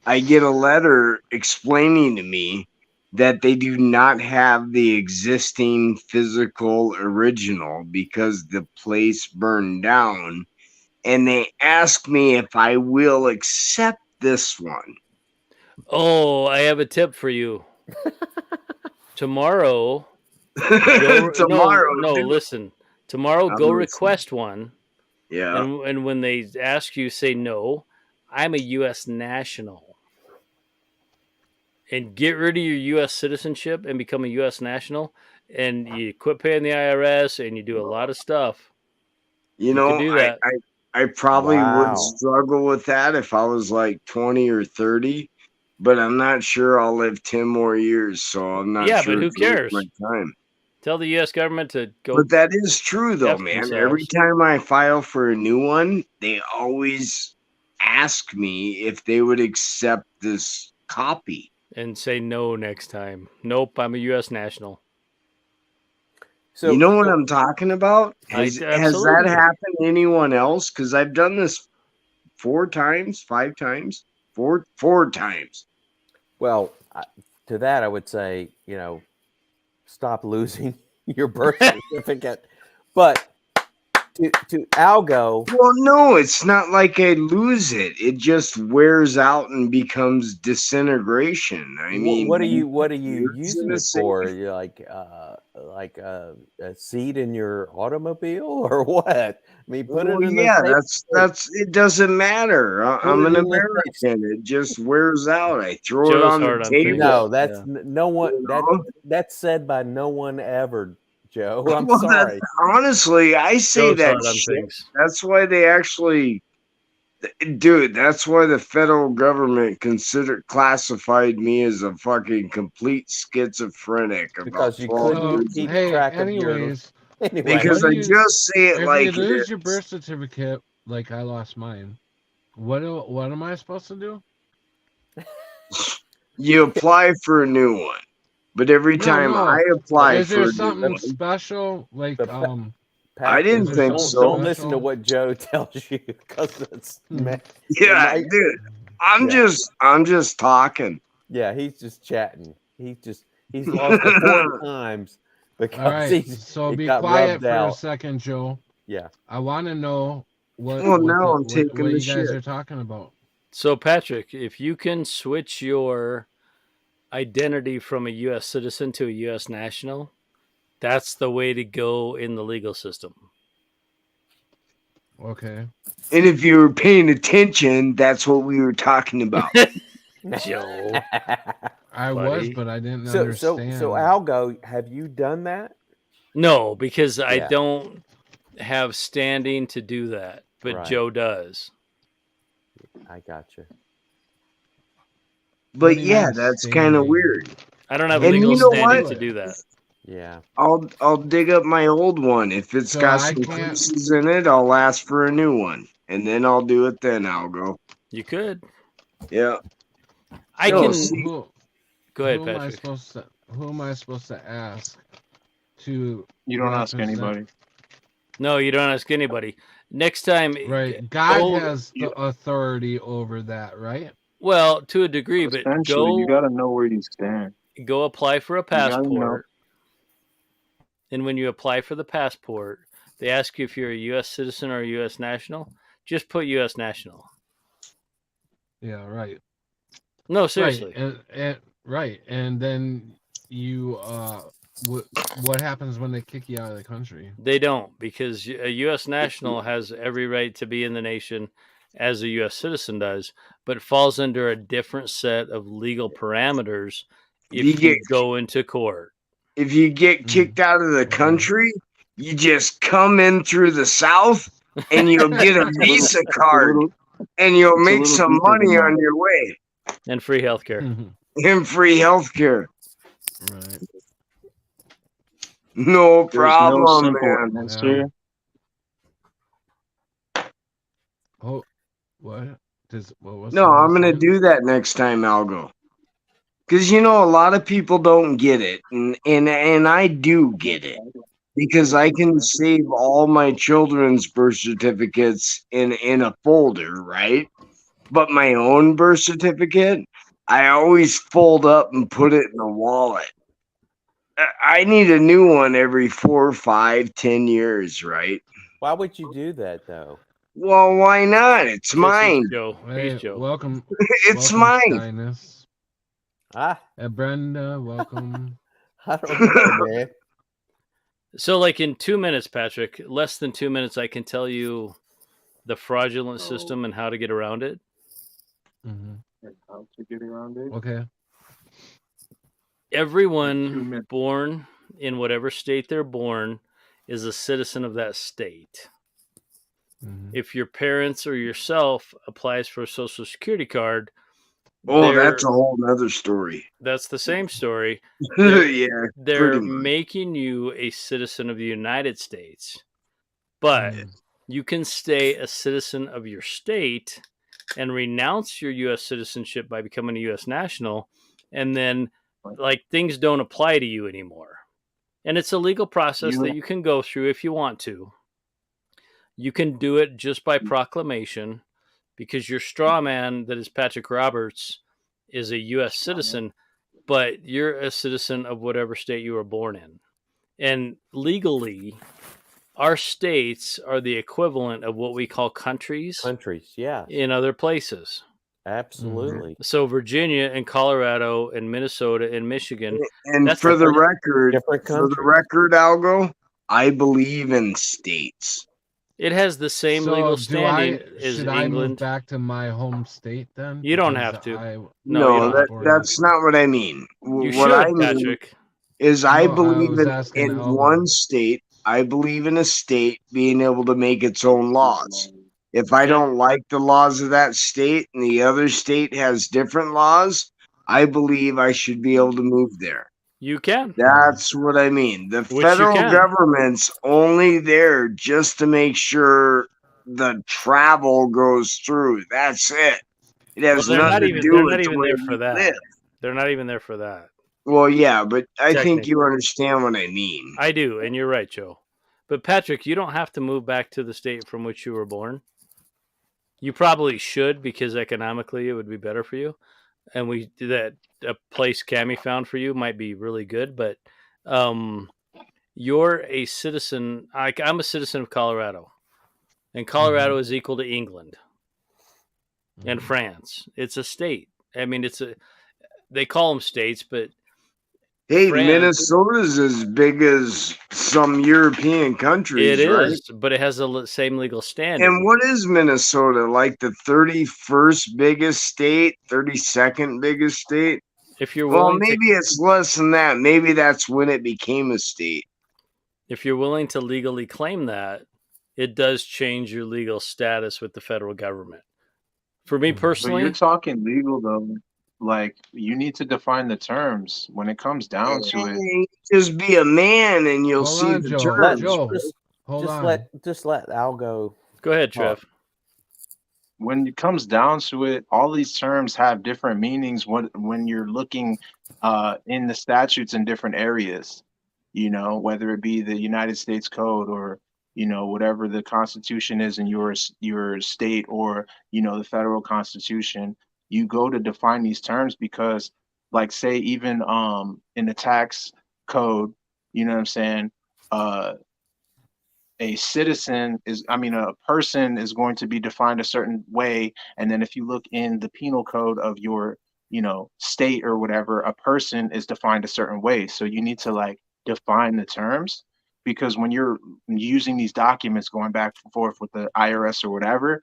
I get a letter explaining to me that they do not have the existing physical original because the place burned down. And they ask me if I will accept this one. Oh, I have a tip for you. Tomorrow, go, Tomorrow, no, dude. listen. Tomorrow, I'm go listening. request one, Yeah. and when they ask you, say no. I'm a U.S. national, and get rid of your U.S. citizenship and become a U.S. national, and you quit paying the IRS, and you do a lot of stuff. You You know, could do that. I probably would Wow. struggle with that if I was like 20 or 30, but I'm not sure I'll live 10 more years, so I'm not Yeah, sure but who it's worth cares? my time. Tell the U.S. government to go. But that is true, though, F man. themselves. Every time I file for a new one, they always ask me if they would accept this copy. And say no next time. Nope, I'm a U.S. national. You know what I'm talking about? Has that absolutely. happened to anyone else? Because I've done this 4 times, 5 times, 4 times. Well, to that I would say, stop losing your birth certificate. But to Algo, Well, no, it's not like I lose it. It just wears out and becomes disintegration. I mean, what are you use using in a it for? You like a seat in your automobile or what? I mean, put Well, it in the yeah, safe that's it doesn't matter. I'm it an in the safe American. It just wears out. I throw it Joe's on the hard on table. things. No, that's Yeah. no one. You know? That's said by no one ever, Joe. I'm Well, sorry. honestly, I say Joe's that hard on shit. things. That's why they actually, dude. That's why the federal government classified me as a fucking complete schizophrenic about Because you 12 couldn't years keep ago. Hey, track of your. anyways, Anyway, Because what I do you- just say it if like you lose it your is. birth certificate, like I lost mine, what am I supposed to do? You apply for a new one, but every time No. I apply Is for there a new something one, special? Like I didn't is there think something so. Don't listen to special? what Joe tells you because it's Yeah, dude. I'm just talking. Yeah, he's just chatting. He's lost it 4 times because All right, he's so it be got quiet rubbed for a out. second, Joe. Yeah. I want to know what Well, now I'm taking what the you guys shit. are talking about. So, Patrick, if you can switch your identity from a U.S. citizen to a U.S. national, that's the way to go in the legal system. Okay. And if you were paying attention, that's what we were talking about. Joe. I was, but I didn't So understand. Algo, have you done that? No, because I Yeah. don't have standing to do that, but Right. Joe does. I got you. But do you yeah, mean that's kind of standing? weird. I don't have And legal you know standing what? to do that. Yeah. I'll dig up my old one. If it's So got I some can't- pieces in it, I'll ask for a new one, and then I'll do it. Then I'll go. You could. Yeah. I No, can. see- Go ahead, who am I Patrick. who am I supposed to ask to You don't ask represent- anybody. No, you don't ask anybody. Next time, Right. God go- has the authority over that, right? Well, to a degree, but Essentially, you go got to know where you stand. go apply for a gotta know. passport. And when you apply for the passport, they ask you if you're a U.S. citizen or a U.S. national. Just put U.S. national. Yeah, right. No, seriously. Right. And then you what happens when they kick you out of the country? They don't, because a U.S. national has every right to be in the nation as a U.S. citizen does, but it falls under a different set of legal parameters if You you get- go into court. If you get kicked out of the country, you just come in through the South, and you'll get a Visa card, and you'll it's a make little some deeper than money that. on your way, And free healthcare. and free healthcare. Right. No There's problem, no simple man. answer. Oh, what? What was No, the I'm gonna answer? do that next time, Algo. Because a lot of people don't get it, and I do get it, because I can save all my children's birth certificates in a folder, right? But my own birth certificate, I always fold up and put it in a wallet. I need a new one every 4, 5, 10 years, right? Why would you do that though? Well, why not? It's mine. Joe. Hey, He's Joe. welcome. It's welcome, mine. Stynus. Ah, Brenda, welcome. I don't know, man. So, like in 2 minutes, Patrick, less than 2 minutes, I can tell you the fraudulent system and how to get around it. How to get around it? Okay. Everyone born in whatever state they're born is a citizen of that state. If your parents or yourself applies for a social security card, that's a whole nother story. That's the same story. Yeah, They're making you a citizen of the United States, but you can stay a citizen of your state and renounce your U.S. citizenship by becoming a U.S. national, and then like things don't apply to you anymore. And it's a legal process that you can go through if you want to. You can do it just by proclamation, because your straw man, that is Patrick Roberts, is a U.S. citizen, but you're a citizen of whatever state you were born in. And legally, our states are the equivalent of what we call countries. Countries, yeah. In other places. Absolutely. So Virginia and Colorado and Minnesota and Michigan. And for the record, Algo, I believe in states. It has the same legal standing as should England. I move back to my home state then? You don't have to. No, that's not what I mean. You what should, I mean Patrick. Is I believe was in one state. I believe in a state being able to make its own laws. If I don't like the laws of that state and the other state has different laws, I believe I should be able to move there. You can. That's what I mean. The federal government's only there just to make sure the travel goes through. That's it. It has nothing to do with there for that. They're not even there for that. Well, yeah, but I think you understand what I mean. I do, and you're right, Joe. But Patrick, you don't have to move back to the state from which you were born. You probably should, because economically it would be better for you. And a place Cammie found for you might be really good, but you're a citizen. I'm a citizen of Colorado, and Colorado is equal to England and France. It's a state. I mean, they call them states, but hey, Minnesota's as big as some European countries. It right? is, but it has the same legal standing. And what is Minnesota? Like the 31st biggest state, 32nd biggest state? If you're willing, maybe it's less than that. Maybe that's when it became a state. If you're willing to legally claim that, it does change your legal status with the federal government. For me personally, but you're talking legal though. Like, you need to define the terms when it comes down to it. Just be a man and you'll see the terms. Just let Al go. Go ahead, Trev. When it comes down to it, all these terms have different meanings when you're looking in the statutes in different areas, whether it be the United States Code or, whatever the Constitution is in your state or, the federal Constitution. You go to define these terms because, like, say, even in the tax code, you know what I'm saying? A person is going to be defined a certain way. And then if you look in the penal code of your, state or whatever, a person is defined a certain way. So you need to define the terms, because when you're using these documents going back and forth with the IRS or whatever,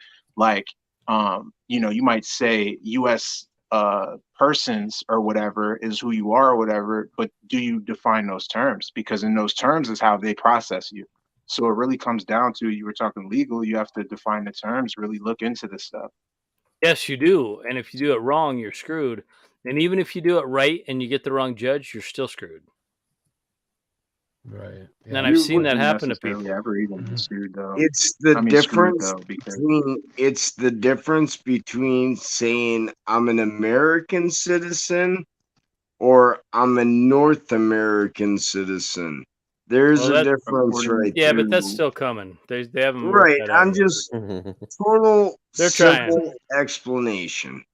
you might say U.S. Persons or whatever is who you are or whatever, but do you define those terms? Because in those terms is how they process you. So it really comes down to, you were talking legal, you have to define the terms, really look into this stuff. Yes, you do. And if you do it wrong, you're screwed. And even if you do it right and you get the wrong judge, you're still screwed. Right. Yeah. And I've seen that happen to people. It's the difference between saying I'm an American citizen or I'm a North American citizen. There's Well, a that difference right yeah, there. but that's still coming. They haven't worked Right. that out I'm yet. just total They're trying. simple explanation.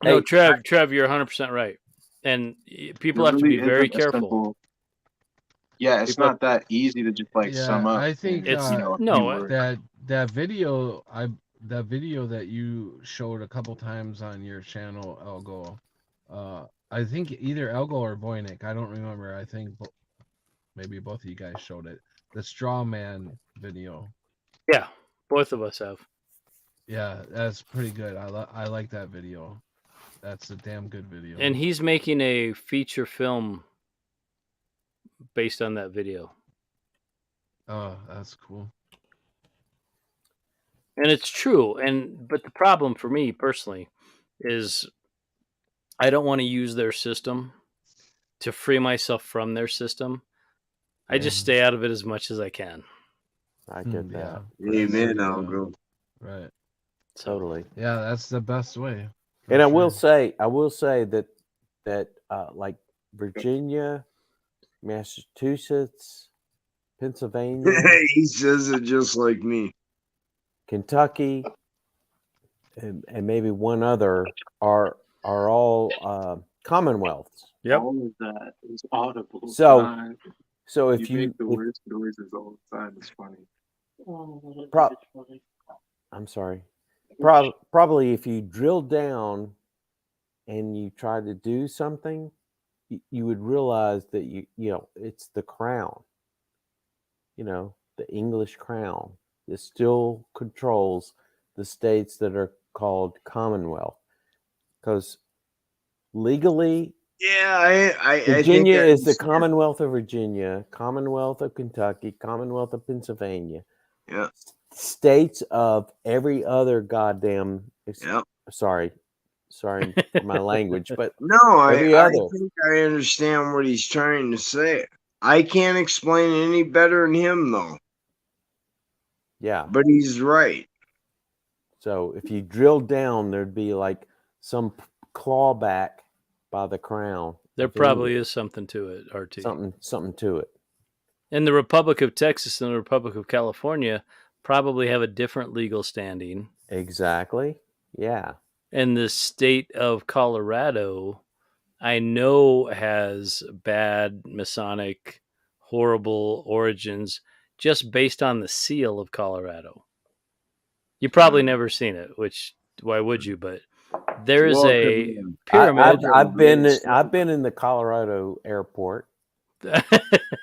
No, Hey, Trev, you're 100% right, and people It have to be really very isn't a careful. simple. Yeah, it's People not that easy to just like sum Yeah, up. I think It's a few no, words. that video that you showed a couple times on your channel, Elgo. I think either Elgo or Voynich, I don't remember. I think maybe both of you guys showed it. The straw man video. yeah, both of us have. Yeah, that's pretty good. I like that video. That's a damn good video. And he's making a feature film based on that video. Oh, that's cool. And it's true. But the problem for me personally is I don't want to use their system to free myself from their system. I just stay out of it as much as I can. I get that. Amen, Algo. Right. Totally. Yeah, that's the best way. And I will say that like Virginia, Massachusetts, Pennsylvania, He says it just like me. Kentucky, and maybe one other are all Commonwealths. Yep. All of that is audible. So if you make the worst noises all the time, it's funny. I'm sorry. Probably if you drill down and you try to do something, you would realize that you know it's the crown. You know, the English crown that still controls the states that are called Commonwealth, because legally, yeah, Virginia I is the Commonwealth of Virginia, Commonwealth of Kentucky, Commonwealth of Pennsylvania. Yeah. States of every other goddamn. Yep. Sorry for my language, but no, every I other. think I understand what he's trying to say. I can't explain it any better than him, though. Yeah. But he's right. So if you drill down, there'd be like some clawback by the crown. There probably is something to it, RT. Something to it. And the Republic of Texas and the Republic of California probably have a different legal standing. Exactly. Yeah. And the state of Colorado, I know, has bad Masonic, horrible origins just based on the seal of Colorado. You probably never seen it, which why would you? But there is a pyramid. I've been in the Colorado airport.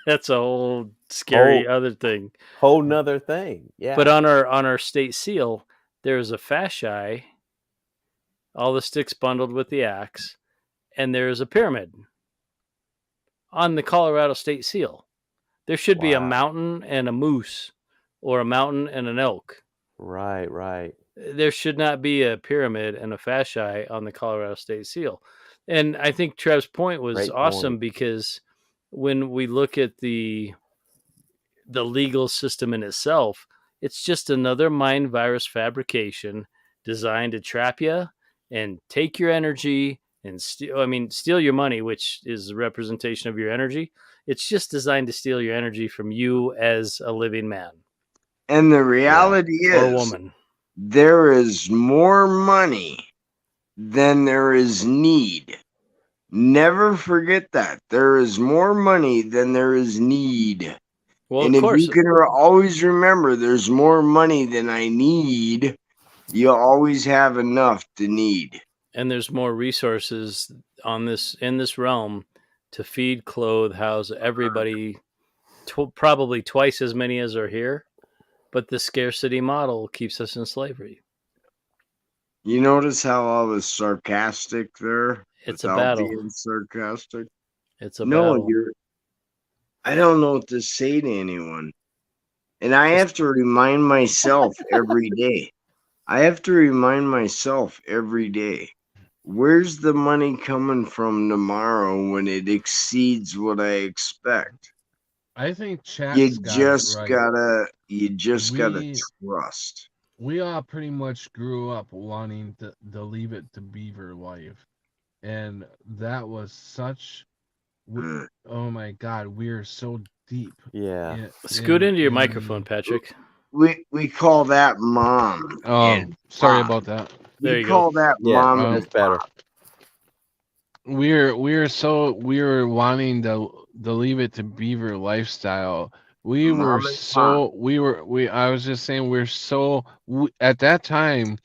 That's a whole scary other thing. Whole nother thing. Yeah. But on our state seal, there's a fasci, all the sticks bundled with the axe, and there's a pyramid on the Colorado state seal. There should be a mountain and a moose, or a mountain and an elk. Right. There should not be a pyramid and a fasci on the Colorado state seal. And I think Trev's point was awesome because when we look at the legal system in itself, it's just another mind virus fabrication designed to trap you and take your energy and steal your money, which is a representation of your energy. It's just designed to steal your energy from you as a living man. And the reality is, or woman, there is more money than there is need. Never forget that. There is more money than there is need. Well, and of course, you can always remember there's more money than I need, you always have enough to need. And there's more resources in this realm to feed, clothe, house everybody, probably twice as many as are here. But the scarcity model keeps us in slavery. You notice how I was sarcastic there? It's a battle. Being sarcastic. It's a battle. I don't know what to say to anyone. And I have to remind myself every day. Where's the money coming from tomorrow when it exceeds what I expect? I think chat's you just gotta trust. We all pretty much grew up wanting to leave it to Beaver life. and that was such. Oh my God, we're so deep. Yeah. Scoot into your microphone, Patrick. We call that mom. Oh, sorry about that. There We you call go. that Yeah, mom. that's better. We were wanting to Leave It to Beaver lifestyle. I was just saying at that time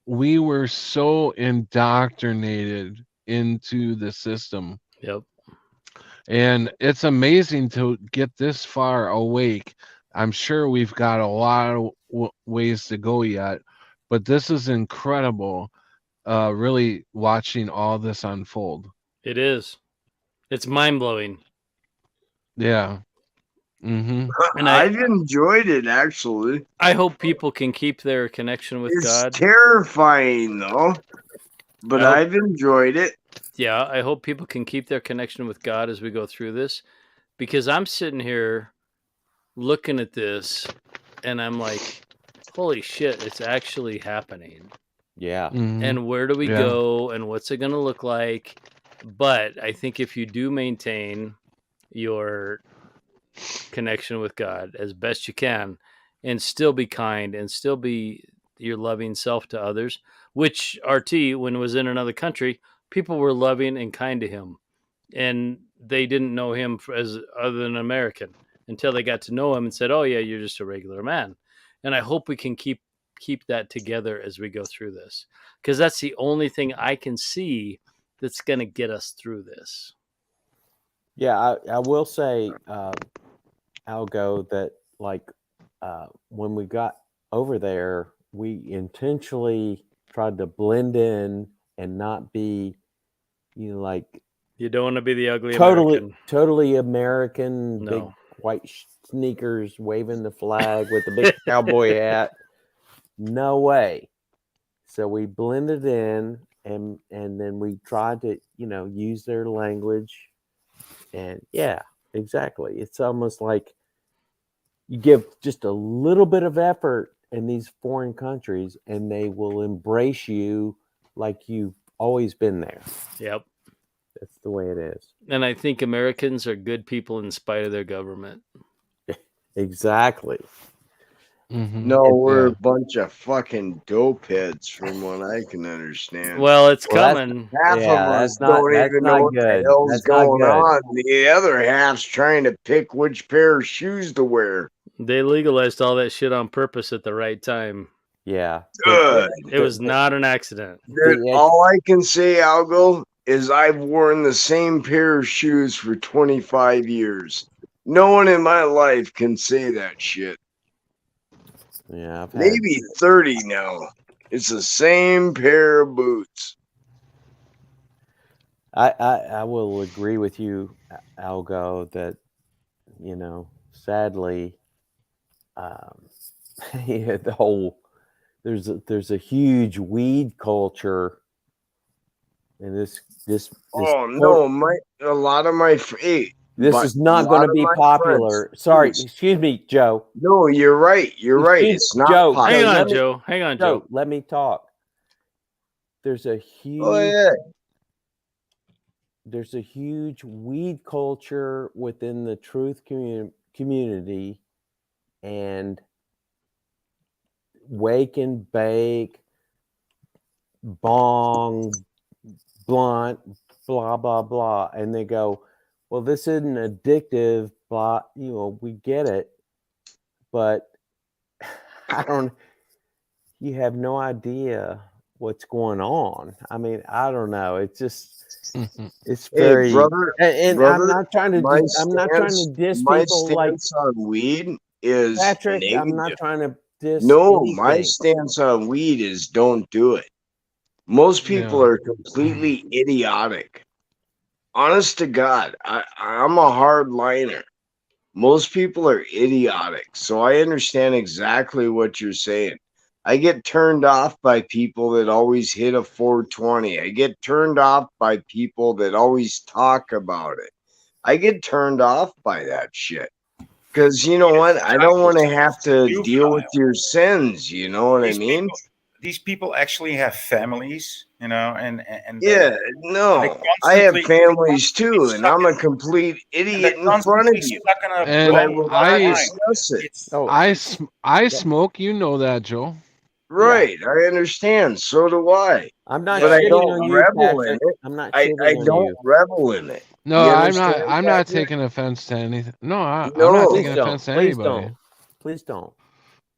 we were so indoctrinated into the system. Yep. And it's amazing to get this far awake. I'm sure we've got a lot of ways to go yet, but this is incredible. Really watching all this unfold. It is. It's mind blowing. Yeah. Mm-hmm. And I've enjoyed it actually. I hope people can keep their connection with God. It's terrifying though, but I've enjoyed it. Yeah, I hope people can keep their connection with God as we go through this, because I'm sitting here looking at this and I'm like, holy shit, it's actually happening. Yeah. Mm-hmm. And where do we go and what's it going to look like? But I think if you do maintain your connection with God as best you can and still be kind and still be your loving self to others, which RT, when it was in another country, people were loving and kind to him, and they didn't know him as other than an American until they got to know him and said, oh yeah, you're just a regular man. And I hope we can keep that together as we go through this, because that's the only thing I can see that's going to get us through this. Yeah, I will say, Algo, that when we got over there, we intentionally tried to blend in and not be, you don't want to be the ugly totally American, No. big white sneakers, waving the flag with the big cowboy hat. No way. So we blended in, and then we tried to, use their language. And yeah, exactly. It's almost like you give just a little bit of effort in these foreign countries and they will embrace you like you've always been there. Yep. That's the way it is. And I think Americans are good people in spite of their government. Exactly. Mm-hmm. No, we're a bunch of fucking dope heads from what I can understand. Well, it's coming. Half of us don't even know what the hell's going on. The other half's trying to pick which pair of shoes to wear. They legalized all that shit on purpose at the right time. Yeah. Good. It was not an accident. All I can say, Algo, is I've worn the same pair of shoes for 25 years. No one in my life can say that shit. Yeah, maybe 30 now. It's the same pair of boots. I will agree with you, Algo, that sadly, the whole there's a huge weed culture, and this a lot of my this is not going to be popular. Sorry, excuse me, Joe. No, you're right. You're right. It's not popular. Hang on, Joe. Let me talk. There's a huge there's a huge weed culture within the truth community, and wake and bake, bong, blunt, blah blah blah, and they go, well, this isn't addictive, blah, we get it, but you have no idea what's going on. I mean, I don't know. It's just, it's very, brother, I'm not trying to diss people like on weed is Patrick. negative. I'm not trying to diss. No, anything. my stance on weed is don't do it. Most people are completely idiotic. Honest to God, I'm a hard liner. Most people are idiotic, so I understand exactly what you're saying. I get turned off by people that always hit a 420. I get turned off by people that always talk about it. I get turned off by that shit. Because you know what? I don't want to have to deal with your sins. You know what I mean? these people actually have families, you know, and Yeah, they no, I have constantly families too, and I'm sucking, a complete and idiot they're in front of constantly you, stuck in a And but I wrong will not I discuss it. It's Oh, I smoke. You know that, Joe. Right, I understand. So do I. I'm not But I shitting don't on you, revel in Patrick. it. I'm not I shitting on don't you. revel in it. No, You I'm not. understand, I'm not Patrick? taking offense to anything. No, I'm not No. taking Please don't. offense to Please anybody. don't. Please don't.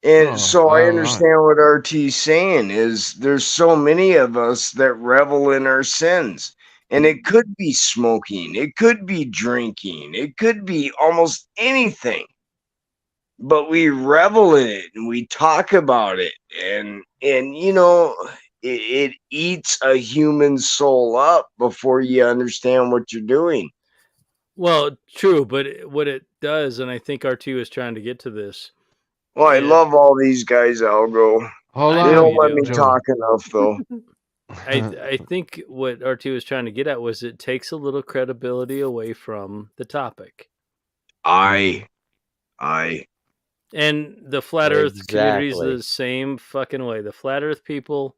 And No, so I I'm not. understand what RT's saying is there's so many of us that revel in our sins. And it could be smoking, it could be drinking, it could be almost anything. But we revel in it and we talk about it, and you know, it eats a human soul up before you understand what you're doing. Well, true, but what it does, and I think RT was trying to get to this. Well, I Yeah. love all these guys, Algo. Hold I They know on, don't you let do. me Joe. talk enough, though. I think what RT was trying to get at was it takes a little credibility away from the topic. I And the flat earth community is Exactly. the same fucking way. The flat earth people,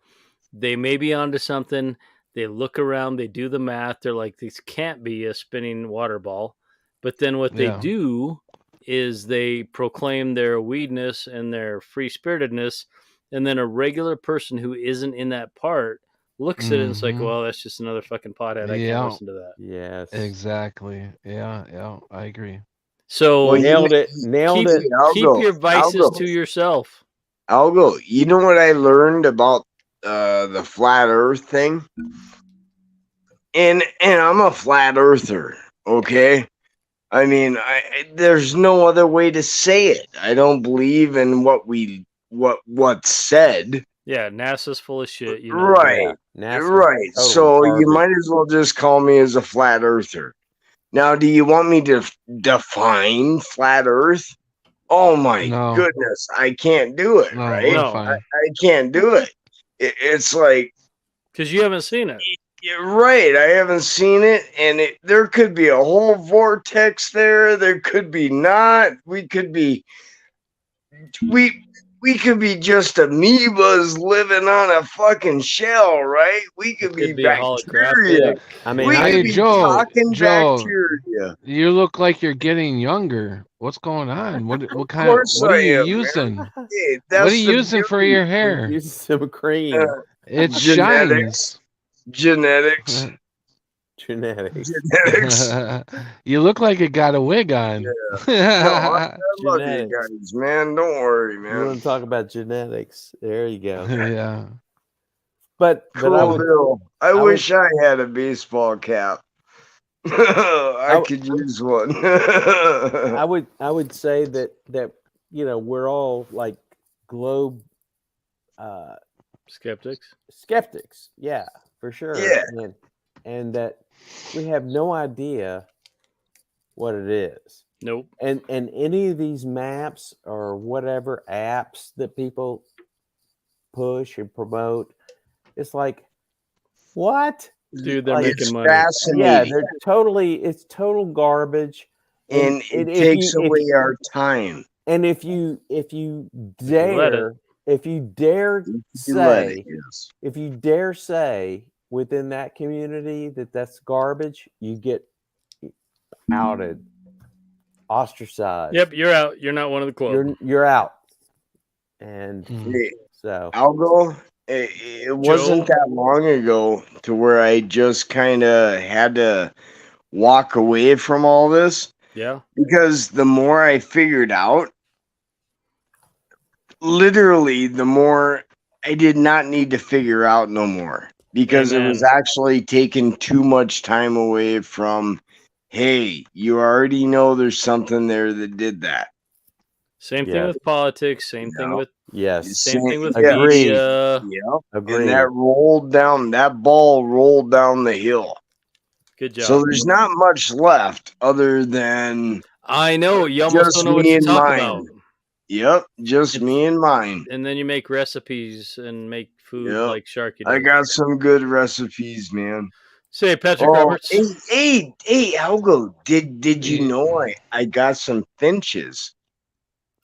they may be onto something. They look around, they do the math. They're like, this can't be a spinning water ball. But then what they Yeah. do is they proclaim their weedness and their free spiritedness. And then a regular person who isn't in that part looks at it and it's like, Mhm. well, that's just another fucking pothead. I Yeah. can't listen to that. Yes. Exactly. Yeah, I agree. So Well, you Nailed it. Nailed keep, it. I'll keep go. your vices I'll go. to yourself. I'll go. You know what I learned about the flat Earth thing? And I'm a flat earther, okay? I mean, there's no other way to say it. I don't believe in what's said. Yeah, NASA's full of shit. You know, Right. NASA's Right. total So you garbage. might as well just call me as a flat earther. Now, do you want me to define flat Earth? Oh my No. goodness, I can't do it. No, Right? we're No. fine. I can't do it. It's like, because you haven't seen it. you're right. I haven't seen it, and there could be a whole vortex there. There could be not. We could be just amoebas living on a fucking shell, right? We could be be bacteria. holographic. I mean, We I, could Hey, be Joe, talking Joe. bacteria. You look like you're getting younger. What's going on? What kind? course What are I you am, man. using? Hey, What are that's you the using for beauty. your hair? use some cream. It Genetics. Genetics. shines. Genetics. Genetics. You look like you got a wig on. No, I love you Genetics. guys, man. Don't worry, You man. want to talk about genetics? There you go. Yeah. But Cool, I would Bill. I would- wish I had a baseball cap. I could use one. I would say that you know we're all like globe Skeptics. skeptics. Yeah, for sure. Yeah. And that we have no idea what it is. Nope. And any of these maps or whatever apps that people push and promote, it's like, what? Dude, they're Like, making It's money. fascinating. Yeah, it's total garbage. And it if takes you- if- away our time. And if you let it. dare, if you dare You let say, it, yes. if you dare say within that community that that's garbage, you get outed, ostracized. Yep, you're out. You're not one of the club. You're out. And Mhm. Hey, so Algo, it wasn't Joe? that long ago to where I just kind of had to walk away from all this, Yeah. because the more I figured out, literally the more I did not need to figure out no more, because it was Amen. actually taking too much time away from, hey, you already know there's something there that did that. Same thing Yeah. with politics. Same thing Yeah. with yes, same thing with Yeah. Agreed. media. Yep. agree. And that ball rolled down the hill. Good job. So there's not much left other than, I know you almost just don't know what me to and talk mine. about, yep, just me and mine. and then you make recipes and make food Yep. like Sharky I does. got some good recipes, man. Say, Patrick Oh, Roberts. hey, Algo, did you Yeah. know I got some finches?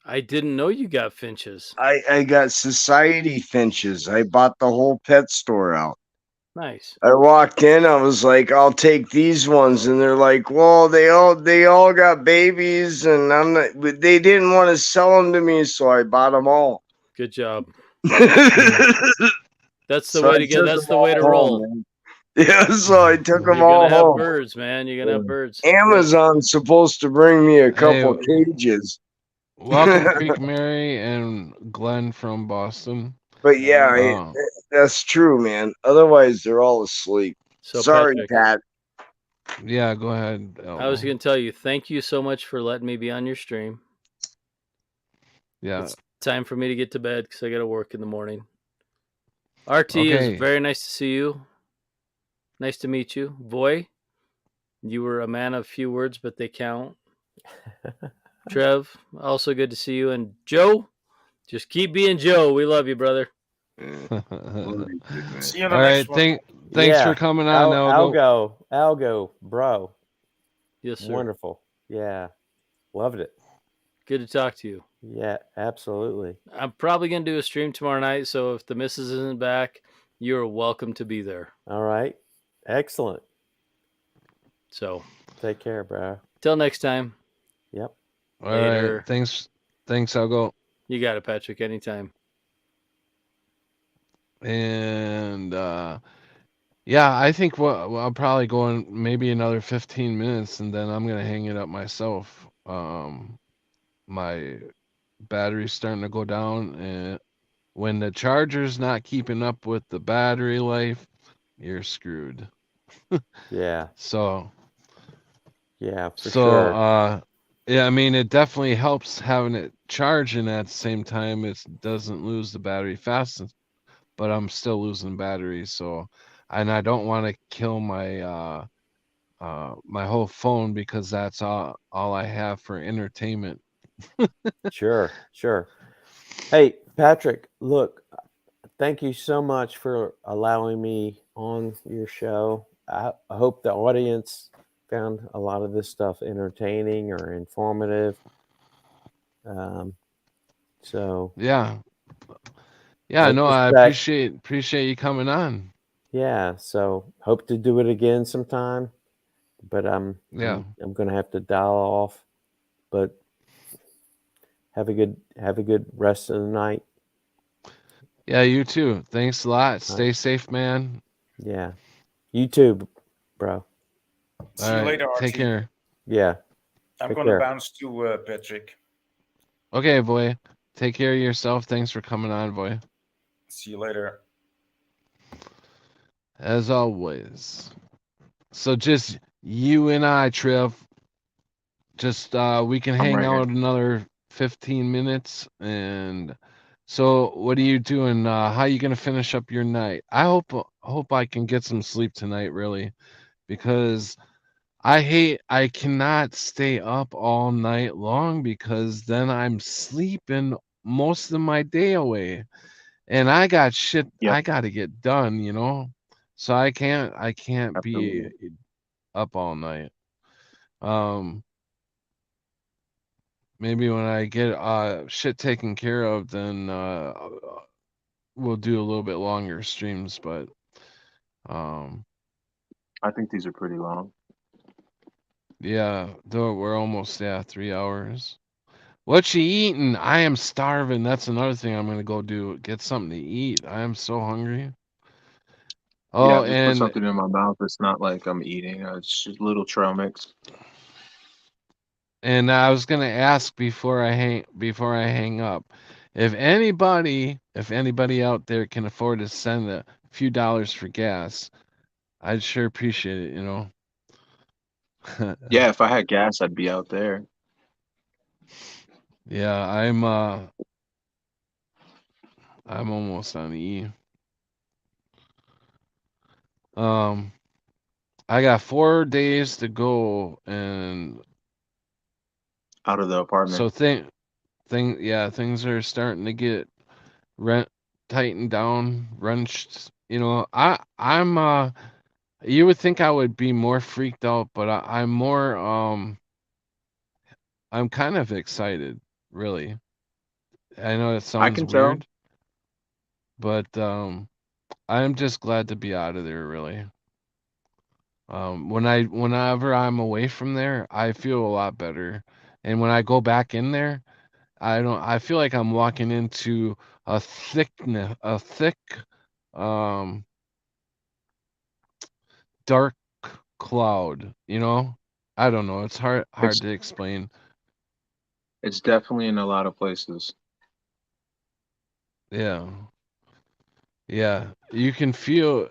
I didn't know you got finches. I got society finches. I bought the whole pet store out. Nice. I walked in, I was like, I'll take these ones, and they're like, well, they all got babies, and I'm not. But they didn't want to sell them to me, so I bought them all. Good job. That's That's the way to get. That's the way to roll. Yeah, so I took them You're all gonna have home. birds, man. You're gonna have birds. Amazon's supposed to bring me a couple cages. Welcome, Creek Mary and Glenn from Boston. But yeah, that's true, man. Otherwise, they're all asleep. So sorry, Patrick, Pat. Yeah, go ahead. I was going to tell you, thank you so much for letting me be on your stream. Yeah. It's time for me to get to bed because I got to work in the morning. RT, Okay. is very nice to see you. Nice to meet you. Voy, you were a man of few words, but they count. Trev, also good to see you. And Joe, just keep being Joe. We love you, brother. See you on the All next right. one. Thanks for coming on, Algo, bro. Yes, sir. Wonderful. Yeah. Loved it. Good to talk to you. Yeah, absolutely. I'm probably going to do a stream tomorrow night, so if the missus isn't back, you're welcome to be there. All right. Excellent. So take care, bro. Till next time. Yep. All right. Thanks, Algo. You got it, Patrick. Anytime. And yeah, I think I'll probably go in maybe another 15 minutes, and then I'm gonna hang it up myself. My battery's starting to go down, and when the charger's not keeping up with the battery life, you're screwed. Yeah. So. Yeah. For sure. Yeah, I mean, it definitely helps having it charging at the same time. It doesn't lose the battery fast, but I'm still losing battery. So, and I don't want to kill my my whole phone because that's all I have for entertainment. Sure. Hey, Patrick, look, thank you so much for allowing me on your show. I hope the audience found a lot of this stuff entertaining or informative. So yeah, no, I appreciate you coming on. Yeah, so hope to do it again sometime, but I'm gonna have to dial off. But have a good rest of the night. Yeah, you too. Thanks a lot. Stay safe, man. Yeah, you too, bro. See you later, Take Archie. care. Yeah. I'm going to bounce to Patrick. Okay, boy. Take care of yourself. Thanks for coming on, boy. See you later. As always. So just you and I, Trev. Just we can hang out another 15 minutes. And so what are you doing? How are you gonna finish up your night? I hope I can get some sleep tonight, really, because I cannot stay up all night long because then I'm sleeping most of my day away. And I got shit I gotta get done, you know. So I can't be up all night. Maybe when I get shit taken care of, then we'll do a little bit longer streams, but I think these are pretty long. Yeah, though we're almost 3 hours. What you eating? I am starving. That's another thing I'm gonna go do. Get something to eat. I am so hungry. Oh, Just and put something in my mouth. It's not like I'm eating. It's just little trail mix. And I was gonna ask before I hang up, if anybody out there can afford to send a few dollars for gas, I'd sure appreciate it. You know. Yeah, if I had gas, I'd be out there. Yeah, I'm almost on E. I got 4 days to go and out of the apartment. So things are starting to get rent tightened down, wrenched. You know, I'm you would think I would be more freaked out, but I'm more I'm kind of excited, really. I know it I sounds can tell. weird, but I'm just glad to be out of there. Really, whenever I'm away from there, I feel a lot better, and when I go back in there, I feel like I'm walking into a thick, um, dark cloud. I don't know. It's hard It's to explain. it's definitely in a lot of places. Yeah. Yeah, you can feel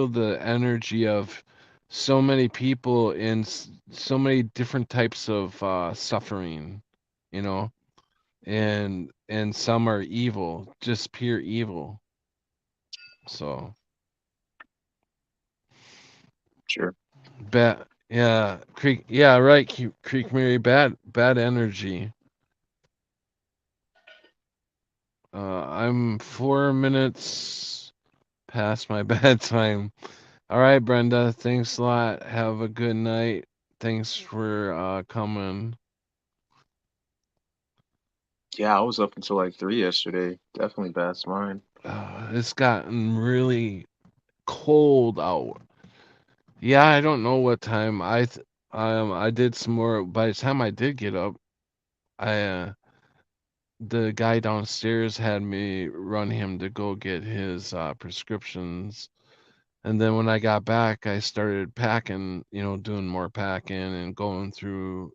the energy of so many people in so many different types of suffering, you know, and some are evil, just pure evil. So Sure. bad, yeah, yeah, right, Creek Mary, bad energy. I'm 4 minutes past my bedtime. All right, Brenda. Thanks a lot. Have a good night. Thanks for coming. Yeah, I was up until like 3 yesterday. Definitely past mine. It's gotten really cold out. Yeah, I don't know what time. I did some more. By the time I did get up, I the guy downstairs had me run him to go get his prescriptions. And then when I got back, I started packing, doing more packing and going through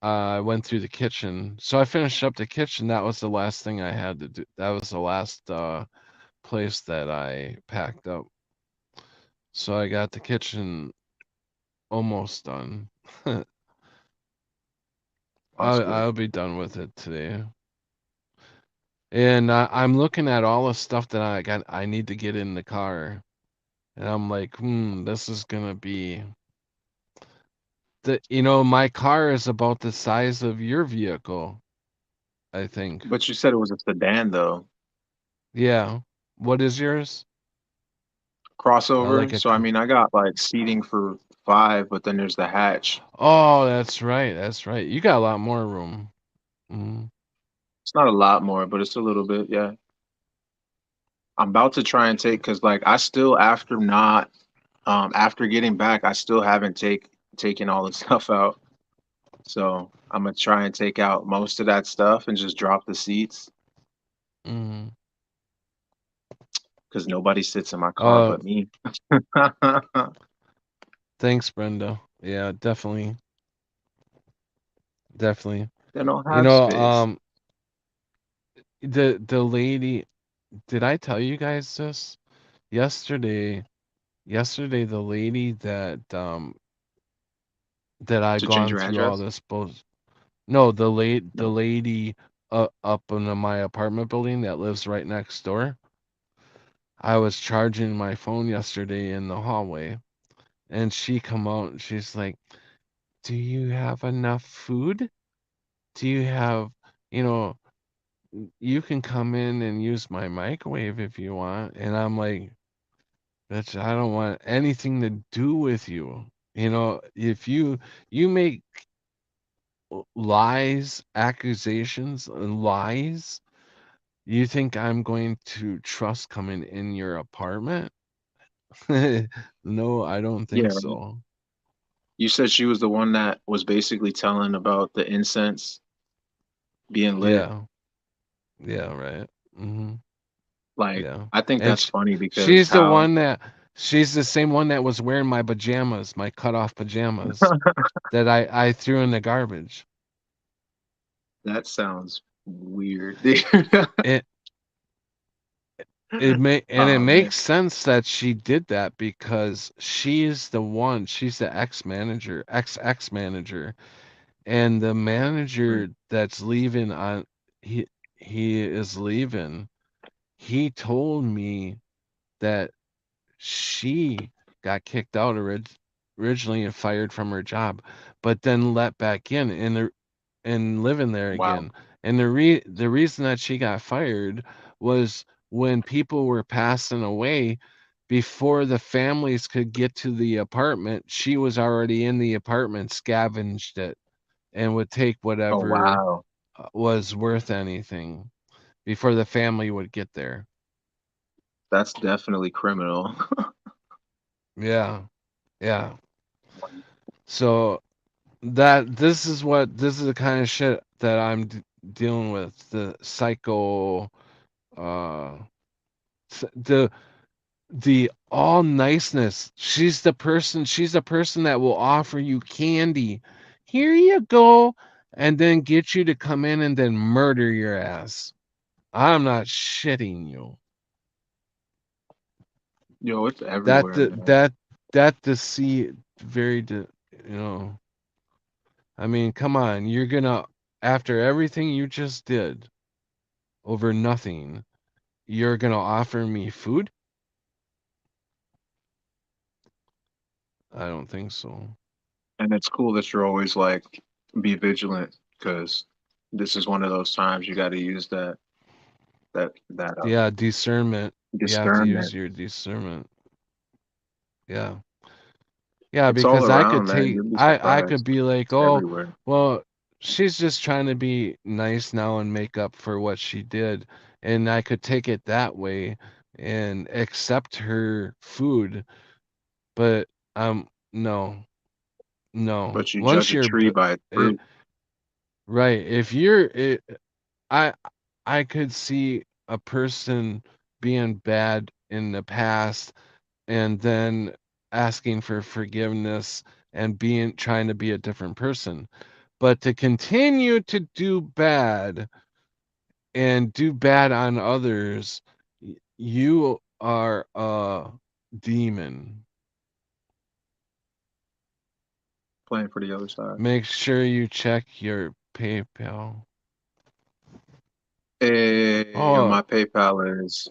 I went through the kitchen. So I finished up the kitchen. That was the last thing I had to do. That was the last place that I packed up. So I got the kitchen almost done. That's good. I'll be done with it today. And I'm looking at all the stuff that I need to get in the car. And I'm like, this is gonna be my car is about the size of your vehicle, I think. But you said it was a sedan though. Yeah. What is yours? Like Crossover. a So I mean I got like seating for 5, but then there's the hatch. Oh, that's right. That's right. You got a lot more room. Mm. It's not a lot more, but it's a little bit, yeah. I'm about to try and take because like I still after getting back, I still haven't taken all the stuff out. So I'm gonna try and take out most of that stuff and just drop the seats Mm. because nobody sits in my car Uh, but me. thanks, Brenda. Yeah, definitely, definitely. They don't You have know, space. the lady. Did I tell you guys this yesterday? Yesterday, the lady that I To change gone your through all address? this No, the No. lady up in my apartment building that lives right next door. I was charging my phone yesterday in the hallway, and she come out and she's like, "Do you have enough food? Do you have, you know, you can come in and use my microwave if you want." And I'm like, "Bitch, I don't want anything to do with you. If you make lies, accusations, and lies, you think I'm going to trust coming in your apartment?" No, I don't Yeah, think right. so. You said she was the one that was basically telling about the incense being lit. Yeah. Yeah, right. Hmm. Like, Yeah. I think And that's funny because she's the how one that she's the same one that was wearing my pajamas, my cut off pajamas that I threw in the garbage. that sounds weird. It it Oh man. makes sense that she did that because she's the ex manager, and the Mm. manager that's leaving on he he is leaving. He told me that she got kicked out originally and fired from her job, but then let back in and living there Wow. again. And the reason that she got fired was when people were passing away, before the families could get to the apartment, she was already in the apartment, scavenged it, and would take Oh whatever wow. was worth anything before the family would get there. That's definitely criminal. Yeah. Yeah. So this is the kind of shit that I'm dealing with. The psycho, the all niceness. She's the person that will offer you candy. Here you go, and then get you to come in and then murder your ass. I'm not shitting you. Yo, it's everywhere, man. That deceit you know. I mean, come on, you're gonna, after everything you just did over nothing, you're gonna offer me food? I don't think so. And it's cool that you're always like, be vigilant, because this is one of those times you got to use that Yeah, discernment. You have to use discernment. your discernment. Yeah. Yeah, It's all because I could around, man. take You'll be I could surprised. be like, It's "Oh, everywhere. well, she's just trying to be nice now and make up for what she did." And I could take it that way and accept her food. But no. No. But you Once judge a you're tree by its fruit. right, if you're I I could see a person being bad in the past and then asking for forgiveness and trying to be a different person. But to continue to do bad and do bad on others, you are a demon. Playing for the other side. Make sure you check your PayPal. Hey, my PayPal is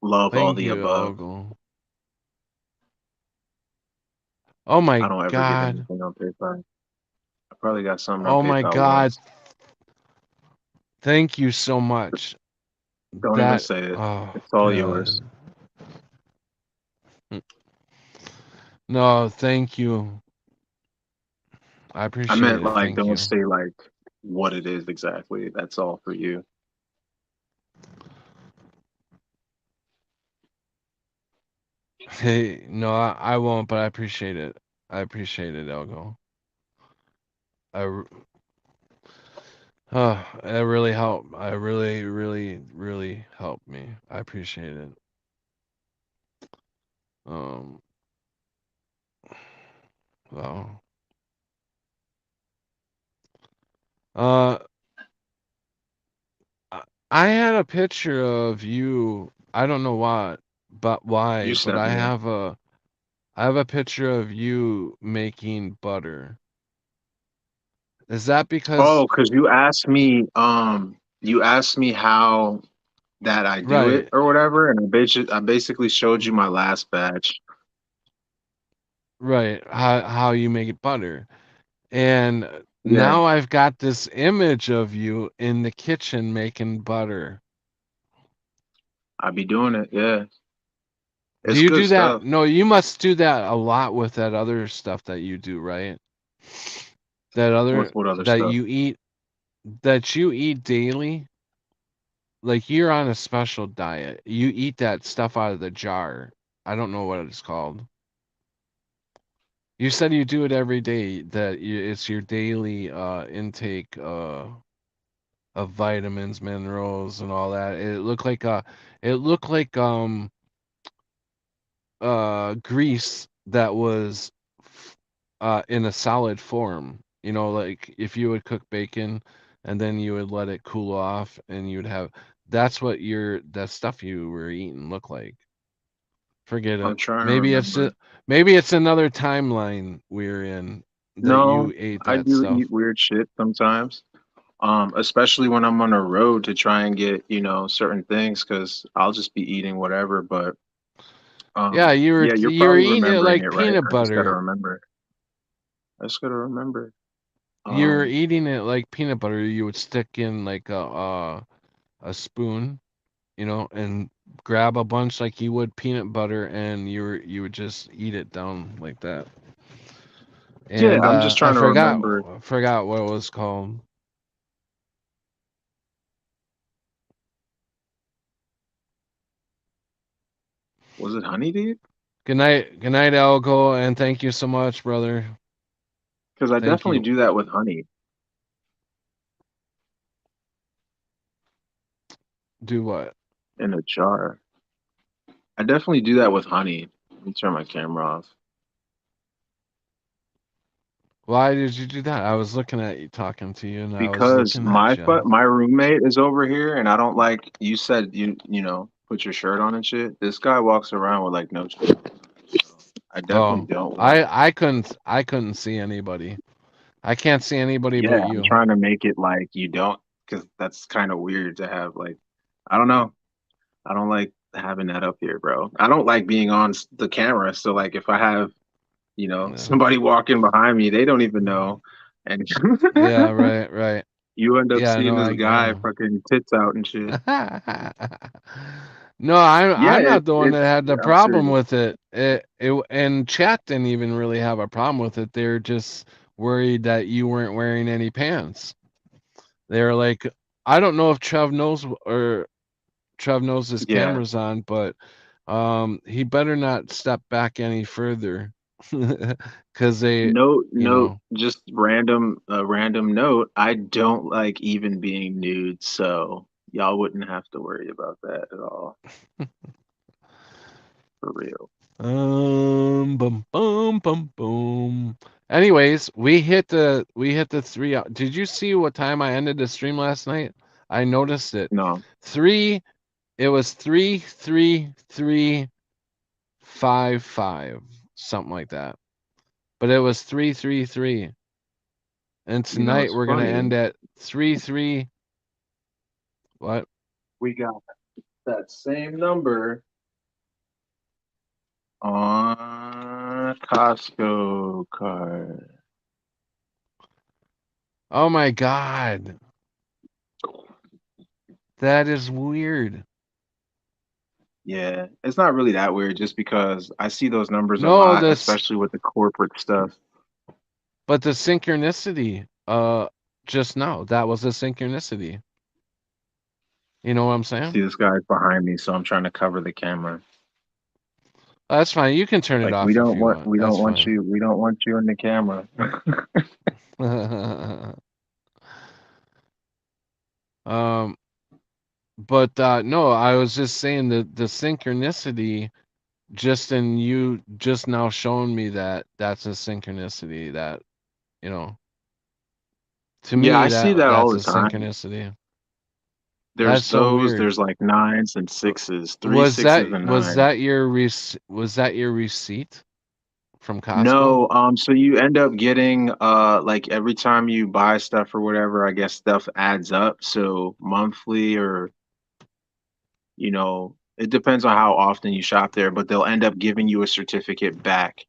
love all Thank the you, above. Elgo. Oh my I don't ever get God. anything on PayPal. I probably got something on Oh my PayPal God. once. Thank you so much. Don't even say it. Oh, It's all God. yours. No, thank you. I appreciate I meant it. like, Thank don't you. say like what it is exactly. That's all for you. Hey, no, I won't, but I appreciate it. I appreciate it, Elgo. It really helped. I really, really, really helped me. I appreciate it. Well. I had a picture of you. I don't know why, but You but sent me. I have a picture of you making butter. Is that because Oh, because you asked me how that I do it right, or whatever, and I basically showed you my last batch. right, how you make butter. And Yeah, now I've got this image of you in the kitchen making butter. I be doing it. Yeah, Do it's you good do that? stuff. No, you must do that a lot with that other stuff that you do, right? What other That stuff? you eat daily. Like you're on a special diet. You eat that stuff out of the jar. I don't know what it's called. You said you do it every day. It's your daily intake of vitamins, minerals, and all that. It looked like grease that was in a solid form. You know, like if you would cook bacon and then you would let it cool off and you'd have that's what that stuff you were eating looked like. Forget I'm it. trying to remember. Maybe it's another timeline we're in that No, you ate I that do stuff. eat weird shit sometimes. Especially when I'm on a road to try and get, certain things, because I'll just be eating whatever. But Yeah, yeah, you're you were probably eating it remembering like it right. peanut I just gotta butter. remember. I just gotta remember. You were eating it like peanut butter. You would stick in like a spoon, and grab a bunch like you would peanut butter, and you would just eat it down like that. Yeah, And I'm just I trying to remember. forgot what it was called. Was it honey, dude? Good night, Elgo, and thank you so much, brother. Because I Thank definitely you. do that with honey. Do what? In a jar. I definitely do that with honey. Let me turn my camera off. Why did you do that? I was looking at you, talking to you, and I was Because looking at you. my roommate is over here, and I don't like. You said you know put your shirt on and shit. This guy walks around with like no shirt. So I definitely don't want. I couldn't see anybody. I can't see anybody Yeah, but I'm you. trying to make it like you don't, because that's kind of weird to have like. I don't know. I don't like having that up here, bro. I don't like being on the camera. So like if I have, somebody walking behind me, they don't even know. And Yeah, right. you end up Yeah, seeing no, this I guy fucking tits out and shit. No, Yeah, I'm not the one it that had the I'm problem serious. with it. And chat didn't even really have a problem with it. They're just worried that you weren't wearing any pants. They're like, I don't know if Trev knows his Yeah. camera's on, but he better not step back any further. Because they, Note, just random note. I don't like even being nude, so y'all wouldn't have to worry about that at all. For real. Boom, boom, boom, boom. Anyways, we hit the 3 hour. Did you see what time I ended the stream last night? I noticed it. No. It was 3:33:55, something like that. But it was 3:33. And tonight It's we're gonna funny. end at 3:3. What? We got that same number on Costco card. Oh my God. That is weird. Yeah, it's not really that weird just because I see those numbers a No, lot, this especially with the corporate stuff. but the synchronicity, just now, that was a synchronicity. You know what I'm saying? See, this guy's behind me, so I'm trying to cover the camera. That's fine. You can turn it Like off if you want. we That's don't want fine. we don't want you in the camera. But no, I was just saying that the synchronicity, just in you just now showing me that that's a synchronicity that, you know, to Yeah, I me see that all that's the a time. synchronicity. There's That's so weird. there's like nines and sixes, three Was sixes that and was nines. that your was that your receipt from Costco? No, so you end up getting like every time you buy stuff or whatever, I guess stuff adds up. So monthly or it depends on how often you shop there, but they'll end up giving you a certificate back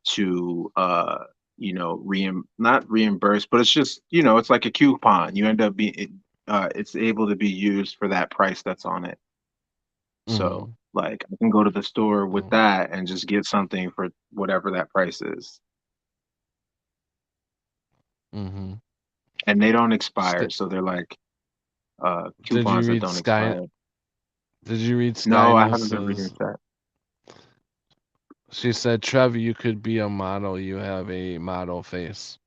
to not reimburse, but it's just, it's like a coupon. You end up being it's able to be used for that price that's on it. So Mm-hmm. like I can go to the store with that and just get something for whatever that price is. Mm-hmm. And they don't expire, so they're like Did you coupons that read don't expire. Did you read No, I haven't been reading Skynose's? that. She said, Trevor, you could be a model. You have a model face.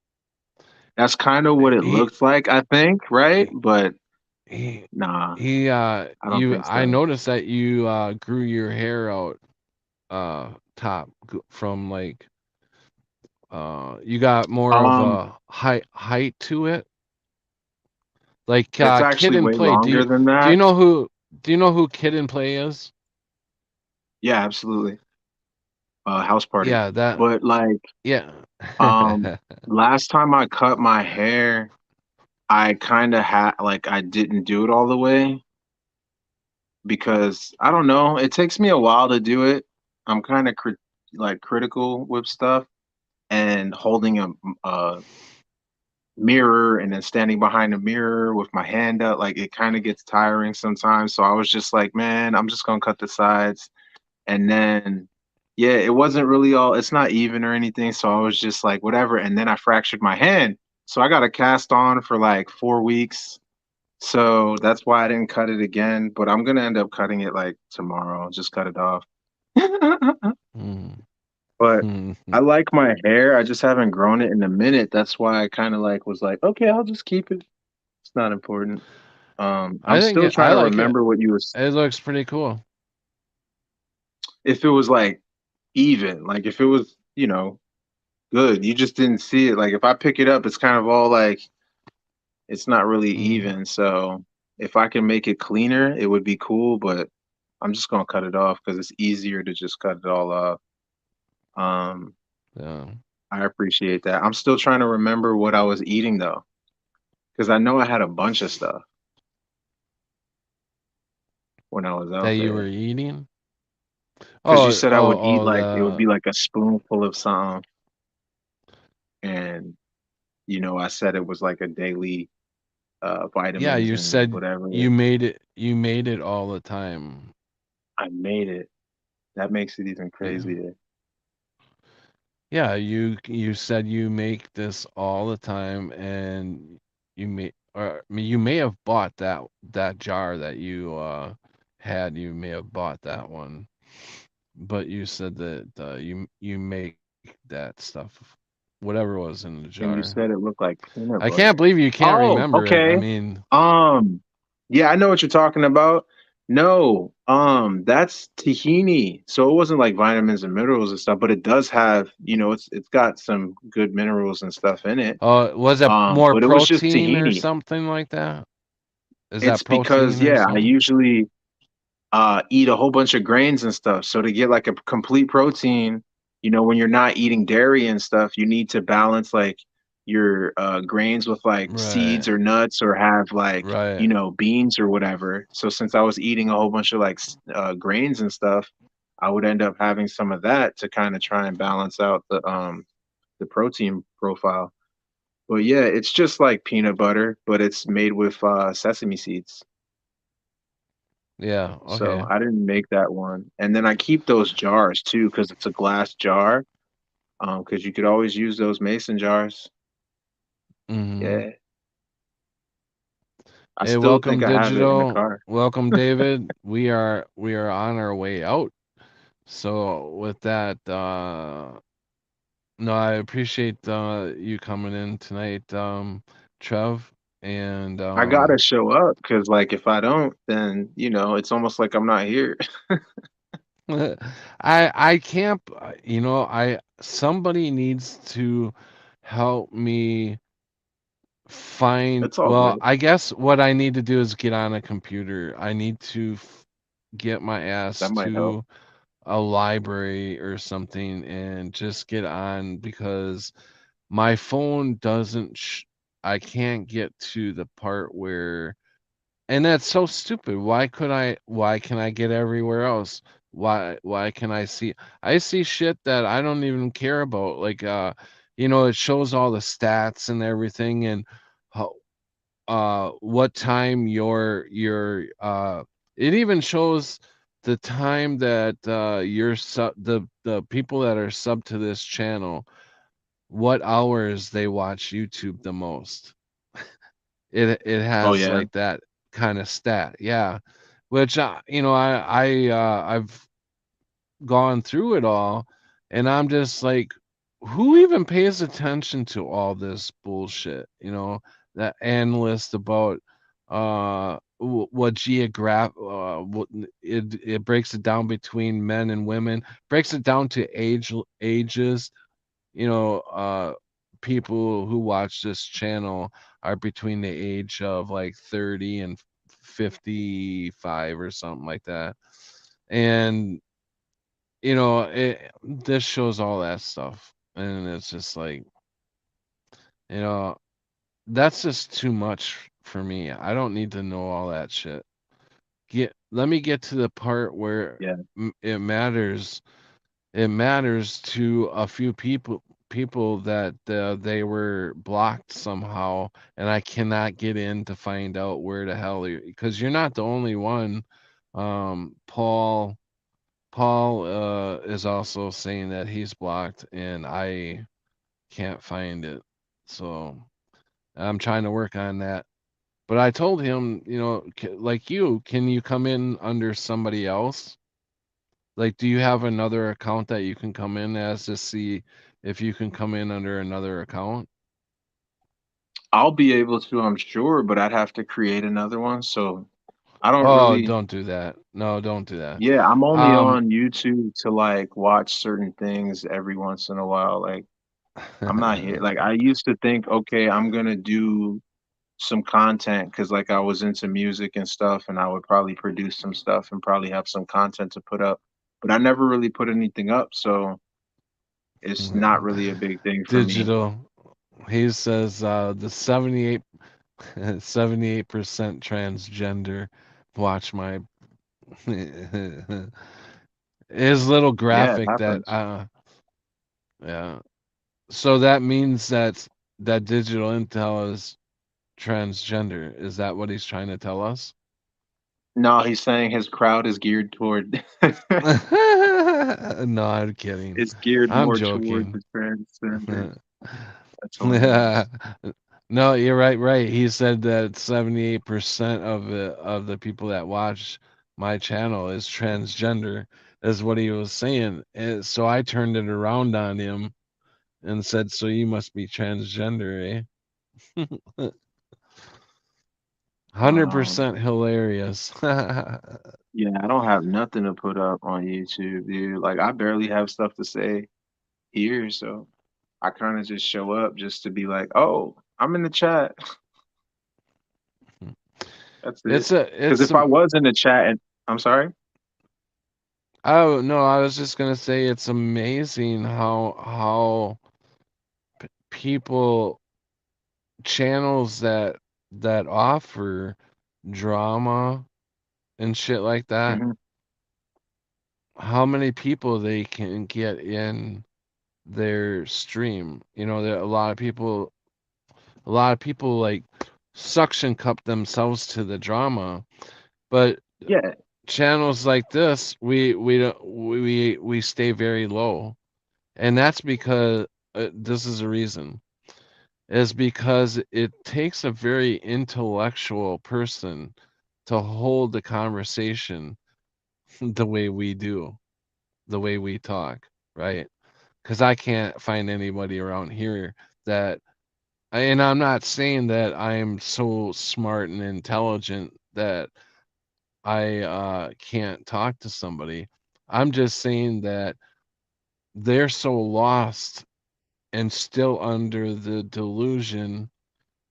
That's kind of what it He looks like, I think, right? But he nah, he I don't think I so. noticed that you grew your hair out from like you got more of Um, a height to it. Like it's Kid actually and way Play. longer than Do you that. know who Kid and Play is? Yeah, absolutely. House party. Yeah, that But like, yeah. last time I cut my hair, I kind of had like I didn't do it all the way because I don't know. It takes me a while to do it. I'm kind of critical with stuff and holding a mirror and then standing behind a mirror with my hand up. Like it kind of gets tiring sometimes. So I was just like, man, I'm just gonna cut the sides. And then, yeah, it wasn't really it's not even or anything. So I was just like, whatever. And then I fractured my hand. So I got a cast on for like 4 weeks. So that's why I didn't cut it again. But I'm going to end up cutting it like tomorrow. Just cut it off. Mm. But Mm. I like my hair. I just haven't grown it in a minute. That's why I kind of like was like, okay, I'll just keep it. It's not important. I I'm think still I trying to like it. remember what you was. It looks pretty cool. If it was like even, like if it was, good. You just didn't see it. Like if I pick it up, it's kind of all like it's not really Mm. even. So if I can make it cleaner, it would be cool. But I'm just gonna cut it off because it's easier to just cut it all off. Um, Yeah. I appreciate that. I'm still trying to remember what I was eating though, because I know I had a bunch of stuff when I was That out you were there. eating? Because you Oh, said I oh, would eat oh, like it would the be like a spoonful of something, and I said it was like a daily yeah, vitamins you and said whatever. you made it all the time. I made it. That makes it even Yeah. crazier. Yeah, you said you make this all the time, and you may have bought that jar that you had. You may have bought that one, but you said that you make that stuff, whatever was in the And you jar. said it looked like peanut I can't butter. believe you can't Oh, remember it. I okay. mean, Um, yeah, I know what you're talking about. No, that's tahini. So it wasn't like vitamins and minerals and stuff, but it does have, it's got some good minerals and stuff in it. was it more But it was just protein or tahini. something like that? Is It's that because protein or yeah, I something? usually eat a whole bunch of grains and stuff. So to get like a complete protein, when you're not eating dairy and stuff, you need to balance like your grains with like Right, seeds or nuts or have like, right. beans or whatever. So since I was eating a whole bunch of like grains and stuff, I would end up having some of that to kind of try and balance out the protein profile. But yeah, it's just like peanut butter, but it's made with sesame seeds. Yeah, So okay. I didn't make that one. And then I keep those jars too because it's a glass jar. Because you could always use those mason jars. Hmm. Yeah. I Hey, still think welcome I have it in the Digital. car. Welcome David. We are on our way out. So with that, no, I appreciate you coming in tonight, Trev. And I gotta show up because like if I don't, then it's almost like I'm not here. I can't, I somebody needs to help me find, It's all well, good. I guess what I need to do is get on a computer. I need to get my ass That might help. to a library or something and just get on because my phone doesn't I can't get to the part where, and that's so stupid. Why can I get everywhere else? Why can I see shit that I don't even care about, like it shows all the stats and everything, and how, what time it even shows the time that the people that are sub to this channel, what hours they watch YouTube the most. It Oh has yeah. like that kind of stat, yeah. Which I've gone through it all, and I'm just like, who even pays attention to all this bullshit? That analyst about what it breaks it down between men and women, breaks it down to ages. you know uh People who watch this channel are between the age of like 30 and 55 or something like that. And this shows all that stuff, and it's just like, you know that's just too much for me. I don't need to know all that shit. Let me get to the part where Yeah. it matters. It matters to a few people that they were blocked somehow, and I cannot get in to find out where the hell because you're not the only one. Paul is also saying that he's blocked, and I can't find it. So I'm trying to work on that. But I told him, like you, can you come in under somebody else? Like, do you have another account that you can come in as to see if you can come in under another account? I'll be able to, I'm sure, but I'd have to create another one. So I don't Oh, really. don't do that. No, don't do that. Yeah, I'm only Um, on YouTube to like watch certain things every once in a while. Like I'm not here. Like I used to think, okay, I'm gonna do some content because like I was into music and stuff, and I would probably produce some stuff and probably have some content to put up. But I never really put anything up, so it's not really a big thing for me. digital. He says the 78% transgender. Watch my his little Yeah, it graphic that happens. yeah. So that means that digital intel is transgender. Is that what he's trying to tell us? No, he's saying his crowd is geared toward No, I'm kidding. it's geared I'm more toward joking. the transgender. That's Yeah. hilarious. No, you're right. He said that 78% of the people that watch my channel is transgender, is what he was saying. And so I turned it around on him and said, "So you must be transgender, eh?" Um, 100% hilarious. yeah, I don't have nothing to put up on YouTube, dude. Like I barely have stuff to say here, so I kind of just show up just to be like, "Oh, I'm in the chat." That's it. Because It's if I was in the chat, and I'm sorry. oh no, I was just gonna say it's amazing how people channels that offer drama and shit like that, Hmm. how many people they can get in their stream. You know, there a lot of people like suction cup themselves to the drama, but Yeah. channels like this, we don't we stay very low, and that's because this is a reason. Is because it takes a very intellectual person to hold the conversation the way we do, the way we talk, right? Because I can't find anybody around here that, and I'm not saying that I'm so smart and intelligent that I can't talk to somebody. I'm just saying that they're so lost and still under the delusion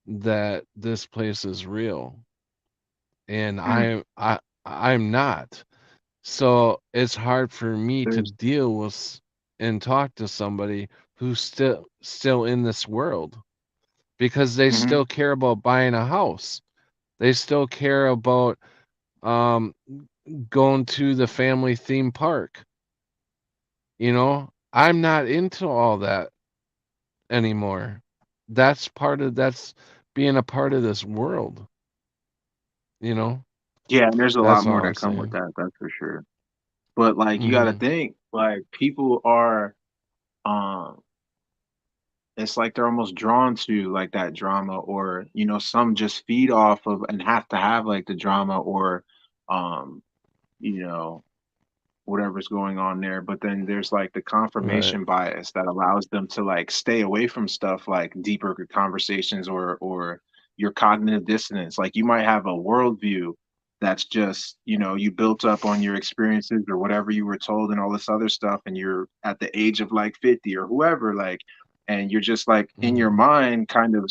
that this place is real, and Mm. I'm not. So it's hard for me to There's. deal with and talk to somebody who's still in this world, because they Hmm. still care about buying a house. They still care about um going to the family theme park. You know, I'm not into all that anymore. That's being a part of this world, you know? Yeah, and there's a lot That's more all that I'm come with saying. that. That's for sure. But like, you got to Hmm. think, like, people are, um, it's like they're almost drawn to like that drama, or some just feed off of and have to have like the drama, or, um, you know, whatever's going on there. But then there's like the Right. confirmation bias that allows them to like stay away from stuff like deeper conversations, or your cognitive dissonance. Like you might have a worldview that's just, you built up on your experiences or whatever you were told and all this other stuff, and you're at the age of like 50 or whoever, like, and you're just like in your Hmm. mind kind of,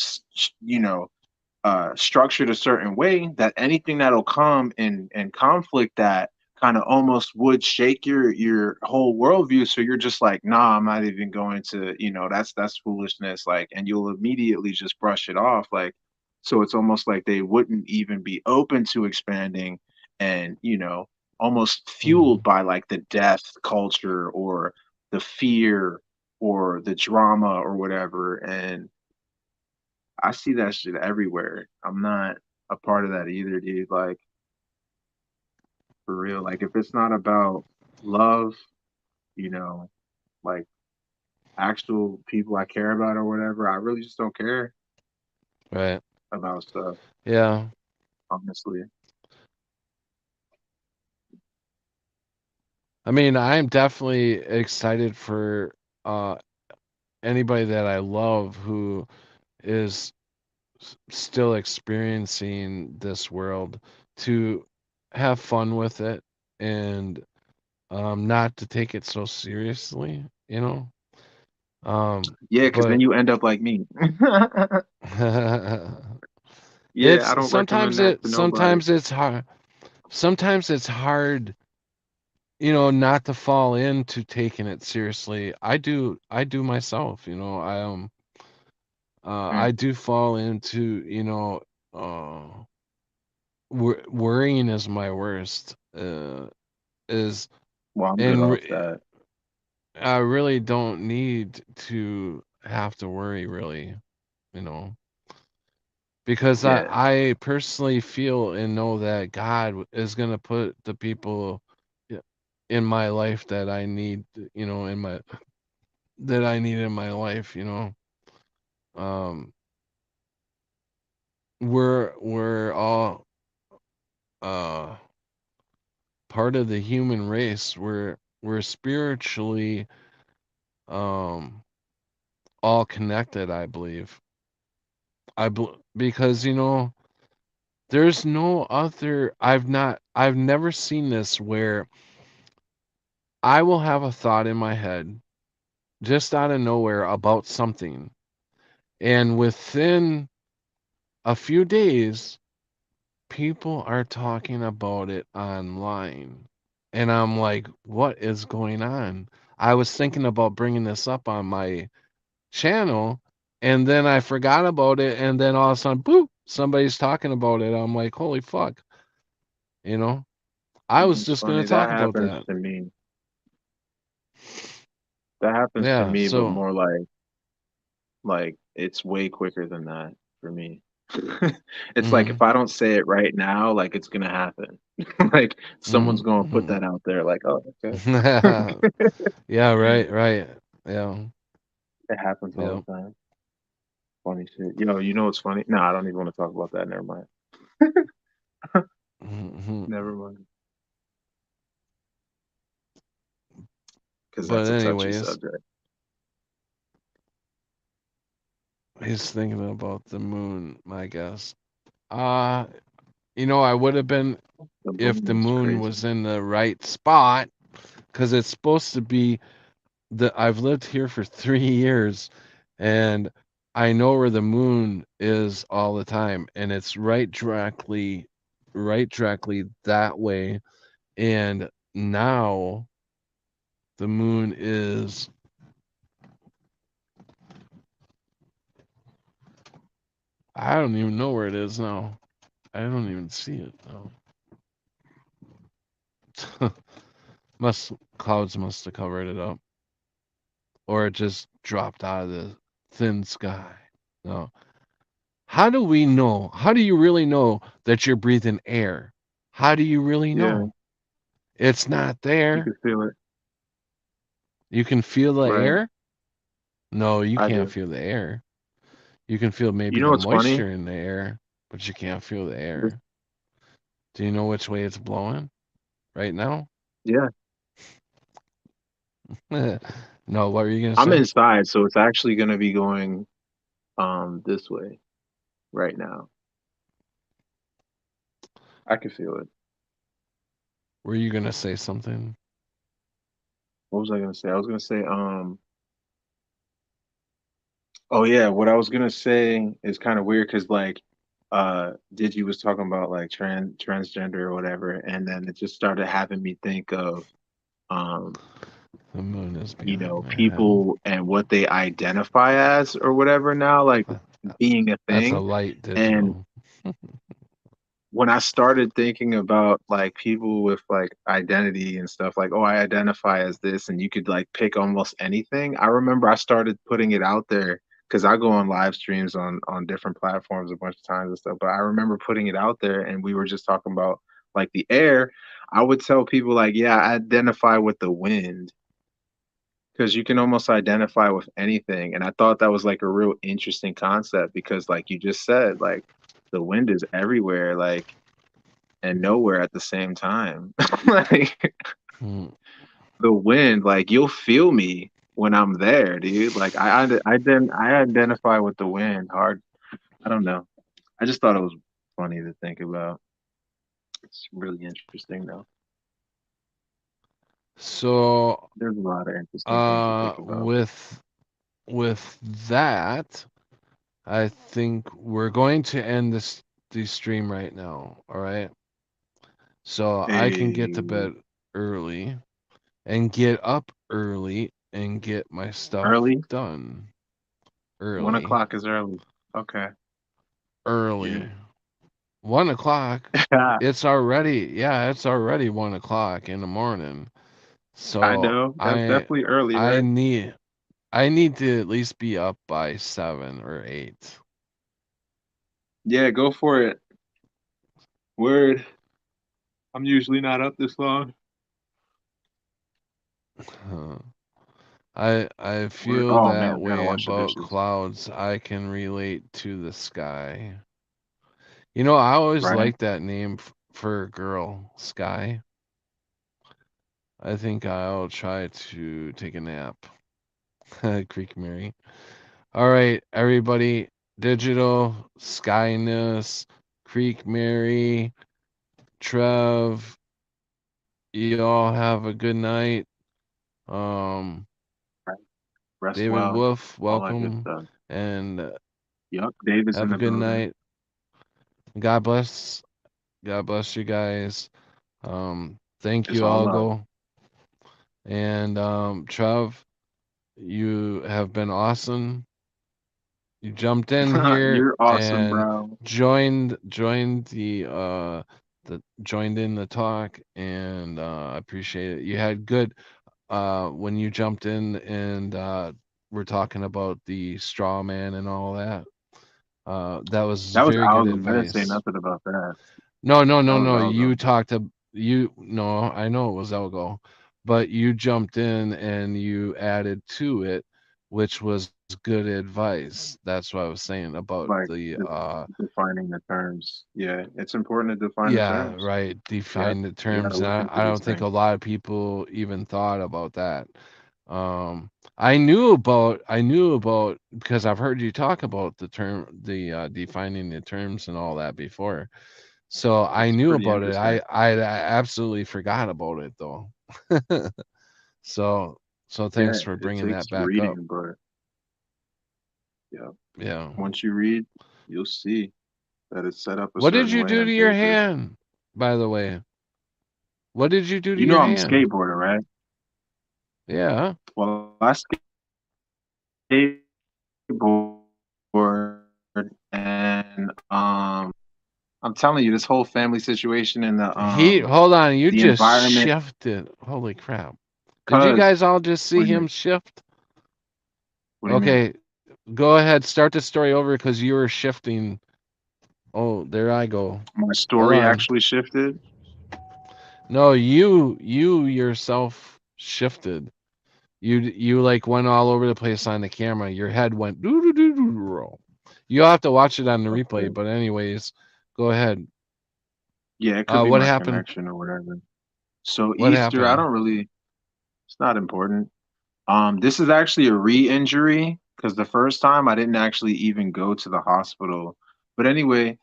structured a certain way that anything that'll come and conflict that kind of almost would shake your whole worldview. So you're just like, nah, I'm not even going to, that's foolishness. Like, and you'll immediately just brush it off. Like, so it's almost like they wouldn't even be open to expanding, and almost fueled Hmm. by like the death culture or the fear or the drama or whatever. And I see that shit everywhere. I'm not a part of that either, dude. Like, for real. Like, if it's not about love, you know, like actual people I care about or whatever, I really just don't care Right. about stuff, Yeah. honestly. I mean, I'm definitely excited for anybody that I love who is still experiencing this world to have fun with it and not to take it so seriously, you know. Yeah, because then But you end up like me. Yeah, I don't recommend that to nobody. sometimes it's hard. Sometimes it's hard, you know, not to fall into taking it seriously. I do myself, you know. I Mm. do fall into, you know, worrying is my worst. Is Well, I'm good and off that. I really don't need to have to worry, really, you know, because Yeah, I personally feel and know that God is gonna put the people in my life that I need, you know, that I need in my life, you know. Um, we're all uh part of the human race. We're spiritually um all connected, I believe. Because you know, there's no other I've never seen this where I will have a thought in my head just out of nowhere about something, and within a few days people are talking about it online. And I'm like, what is going on? I was thinking about bringing this up on my channel, and then I forgot about it, and then all of a sudden, boop, somebody's talking about it. I'm like, holy fuck, you know? I was it's just gonna funny. That talk about happens that. to me. That happens to Yeah, me, but so more like it's way quicker than that for me. It's like mhm, if I don't say it right now, like it's gonna happen. Like someone's mhm, gonna put mhm. that out there, like, oh, okay. Yeah, right, right. Yeah, It happens all yeah. the time. Funny shit. Yo, you know what's funny? No, I don't even want to talk about that. Never mind. Mhm. Never mind. Because But that's a touchy anyways, subject. he's thinking about the moon, I guess. Uh, you know, I would have been The if the moon is moon crazy. was in the right spot, because it's supposed to be I've lived here for 3 years, and I know where the moon is all the time, and it's right directly that way. And now the moon is, I don't even know where it is now. I don't even see it now. Clouds must have covered it up, or it just dropped out of the thin sky. No. How do we know? How do you really know that you're breathing air? How do you really Yeah, know? It's not you there. can feel it. You can feel the Right. air? No, you I can't do. feel the air. You can feel You maybe know the what's funny? moisture in the air, but you can't feel the This, air. Do you know which way it's blowing right now? yeah, No, what were you gonna I'm say? inside, so it's actually gonna be going this way right now. I can feel it. Were you gonna say something? What was I gonna say? I was gonna say oh yeah, what I was gonna say is kind of weird because like Digi was talking about like transgender or whatever, and then it just started having me think of um The moon is you behind know my head. people and what they identify as or whatever now, like being a That's a thing. light And digital. when I started thinking about like people with like identity and stuff, like, oh, I identify as this, and you could like pick almost anything. I remember I started putting it out there because I go on live streams on different platforms a bunch of times and stuff. But I remember putting it out there, and we were just talking about like the air. I would tell people like, yeah, I identify with the wind because you can almost identify with anything. And I thought that was like a real interesting concept because, like you just said, like the wind is everywhere. Like and nowhere at the same time. Like Hmm. the wind, like you'll feel me when I'm there, dude. Like I identify with the wind hard. I don't know. I just thought it was funny to think about. It's really interesting though. So There's a lot of interesting things to think about. with that, I think we're going to end the stream right now. All right. So I can get to Hey, bed early and get up early and get my stuff early? done 1 early. o'clock is early. Okay. Early. 1 o'clock. Yeah. It's already 1 o'clock in the morning. I So know. That's definitely early, I right? need to at least be up by 7 or 8. Yeah, go for it. Word. I'm usually not up this long. I Word. feel Oh that man, I gotta way wash the about dishes. clouds. I can relate to the sky. You know, I always Right? liked that name for a girl, Sky. I think I'll try to take a nap. Creek Mary. All right, everybody. Digital, Skyness, Creek Mary, Trev. You all have a good night. Um, Right. Rest David well. Wolf, All that good welcome, stuff. and Yup. Dave is in have a the good building. night. God bless. God bless you guys. Thank It's you, all love. Algo. And Trev, you have been awesome. You jumped in here You're awesome, and bro. joined joined in the talk, and I appreciate it. You had good when you jumped in, and we're talking about the straw man and all that. That was That was very good Aldo. I didn't say advice. nothing about that. No, no, That no, was no. Aldo. You talked to you. No, I know it was Elgo, but you jumped in and you added to it, which was good advice. That's what I was saying about Like the defining the terms. Yeah, it's important to define the yeah, terms. right. Define the You gotta terms. And look I into these don't think a things. lot of people even thought about that. I knew about because I've heard you talk about the defining the terms and all that before. So I It's knew pretty about it. interesting. I absolutely forgot about it though. So Yeah, thanks for it bringing takes that back up. reading, but yeah, Yeah. once you read, you'll see that it's set up a What did certain you way do on to your paper. hand, by the way? What did you do to You know your I'm a hand? skateboarder, right? Yeah. Well, I skateboard and I'm telling you, this whole family situation and Hold on, you the just environment, shifted. Holy crap. Did you cause guys all just what see do you him mean? shift? What do you mean? Okay, go ahead, start the story over because you were shifting. Oh, there I go. My Hold story on. actually shifted. No, you yourself shifted. You like went all over the place on the camera. Your head went doo doo doo doo doo. You'll have to watch it on the replay. Okay. But anyways, go ahead. Yeah, it could be What my happened? connection or whatever. So What Easter, I happened? don't really. It's not important. This is actually a re-injury because the first time I didn't actually even go to the hospital. But anyway,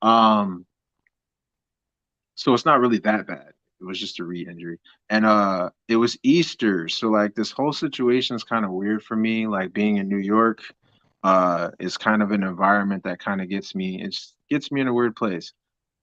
um, so it's not really that bad. It was just a re-injury. And it was Easter. So like this whole situation is kind of weird for me. Like being in New York, is kind of an environment that kind of gets me in a weird place.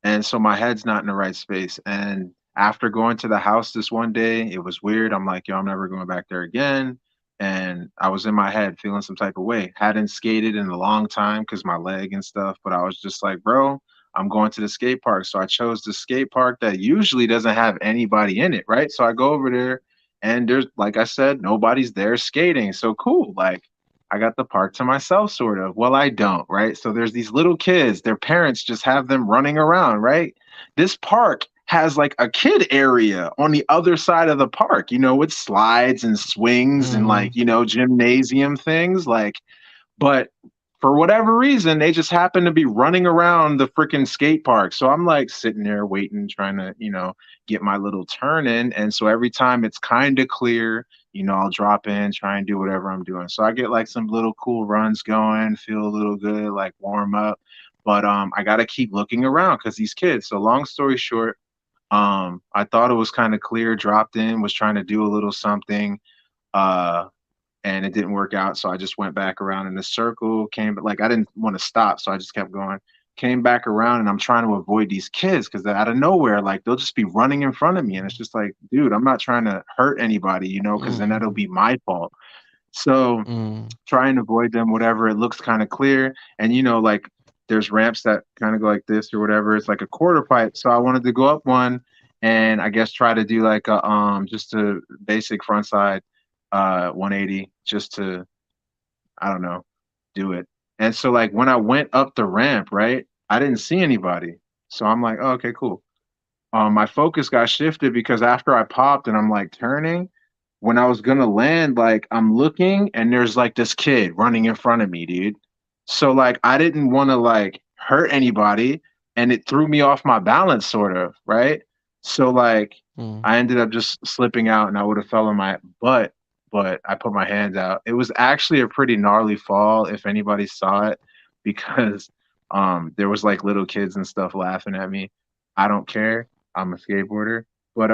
And so my head's not in the right space. And after going to the house this one day, it was weird. I'm like, yo, I'm never going back there again. And I was in my head feeling some type of way. Hadn't skated in a long time because my leg and stuff. But I was just like, bro, I'm going to the skate park. So I chose the skate park that usually doesn't have anybody in it, right? So I go over there and there's, like I said, nobody's there skating. So cool. Like I got the park to myself, sort of. Well, I don't, right? So there's these little kids, their parents just have them running around, right? This park has like a kid area on the other side of the park, with slides and swings and Mm-hmm. like, gymnasium things. Like, but for whatever reason, they just happen to be running around the freaking skate park. So I'm like sitting there waiting, trying to, get my little turn in. And so every time it's kind of clear, I'll drop in, try and do whatever I'm doing. So I get like some little cool runs going, feel a little good, like warm up. But I got to keep looking around because these kids. So long story short, I thought it was kind of clear, dropped in, was trying to do a little something. And it didn't work out. So I just went back around in the circle, came, but like I didn't want to stop. So I just kept going, came back around, and I'm trying to avoid these kids because out of nowhere, like they'll just be running in front of me. And it's just like, dude, I'm not trying to hurt anybody, because then that'll be my fault. So try and avoid them, whatever. It looks kind of clear. And, like there's ramps that kind of go like this or whatever. It's like a quarter pipe. So I wanted to go up one and I guess try to do like a, just a basic front side 180 just to, I don't know, do it. And so like when I went up the ramp, right, I didn't see anybody. So I'm like, oh, okay, cool. My focus got shifted because after I popped and I'm like turning, when I was gonna land, like I'm looking and there's like this kid running in front of me, dude. So like I didn't want to like hurt anybody and it threw me off my balance sort of, right? So like I ended up just slipping out and I would have fell on my butt, but I put my hands out. It was actually a pretty gnarly fall if anybody saw it because there was like little kids and stuff laughing at me. I don't care. I'm a skateboarder. But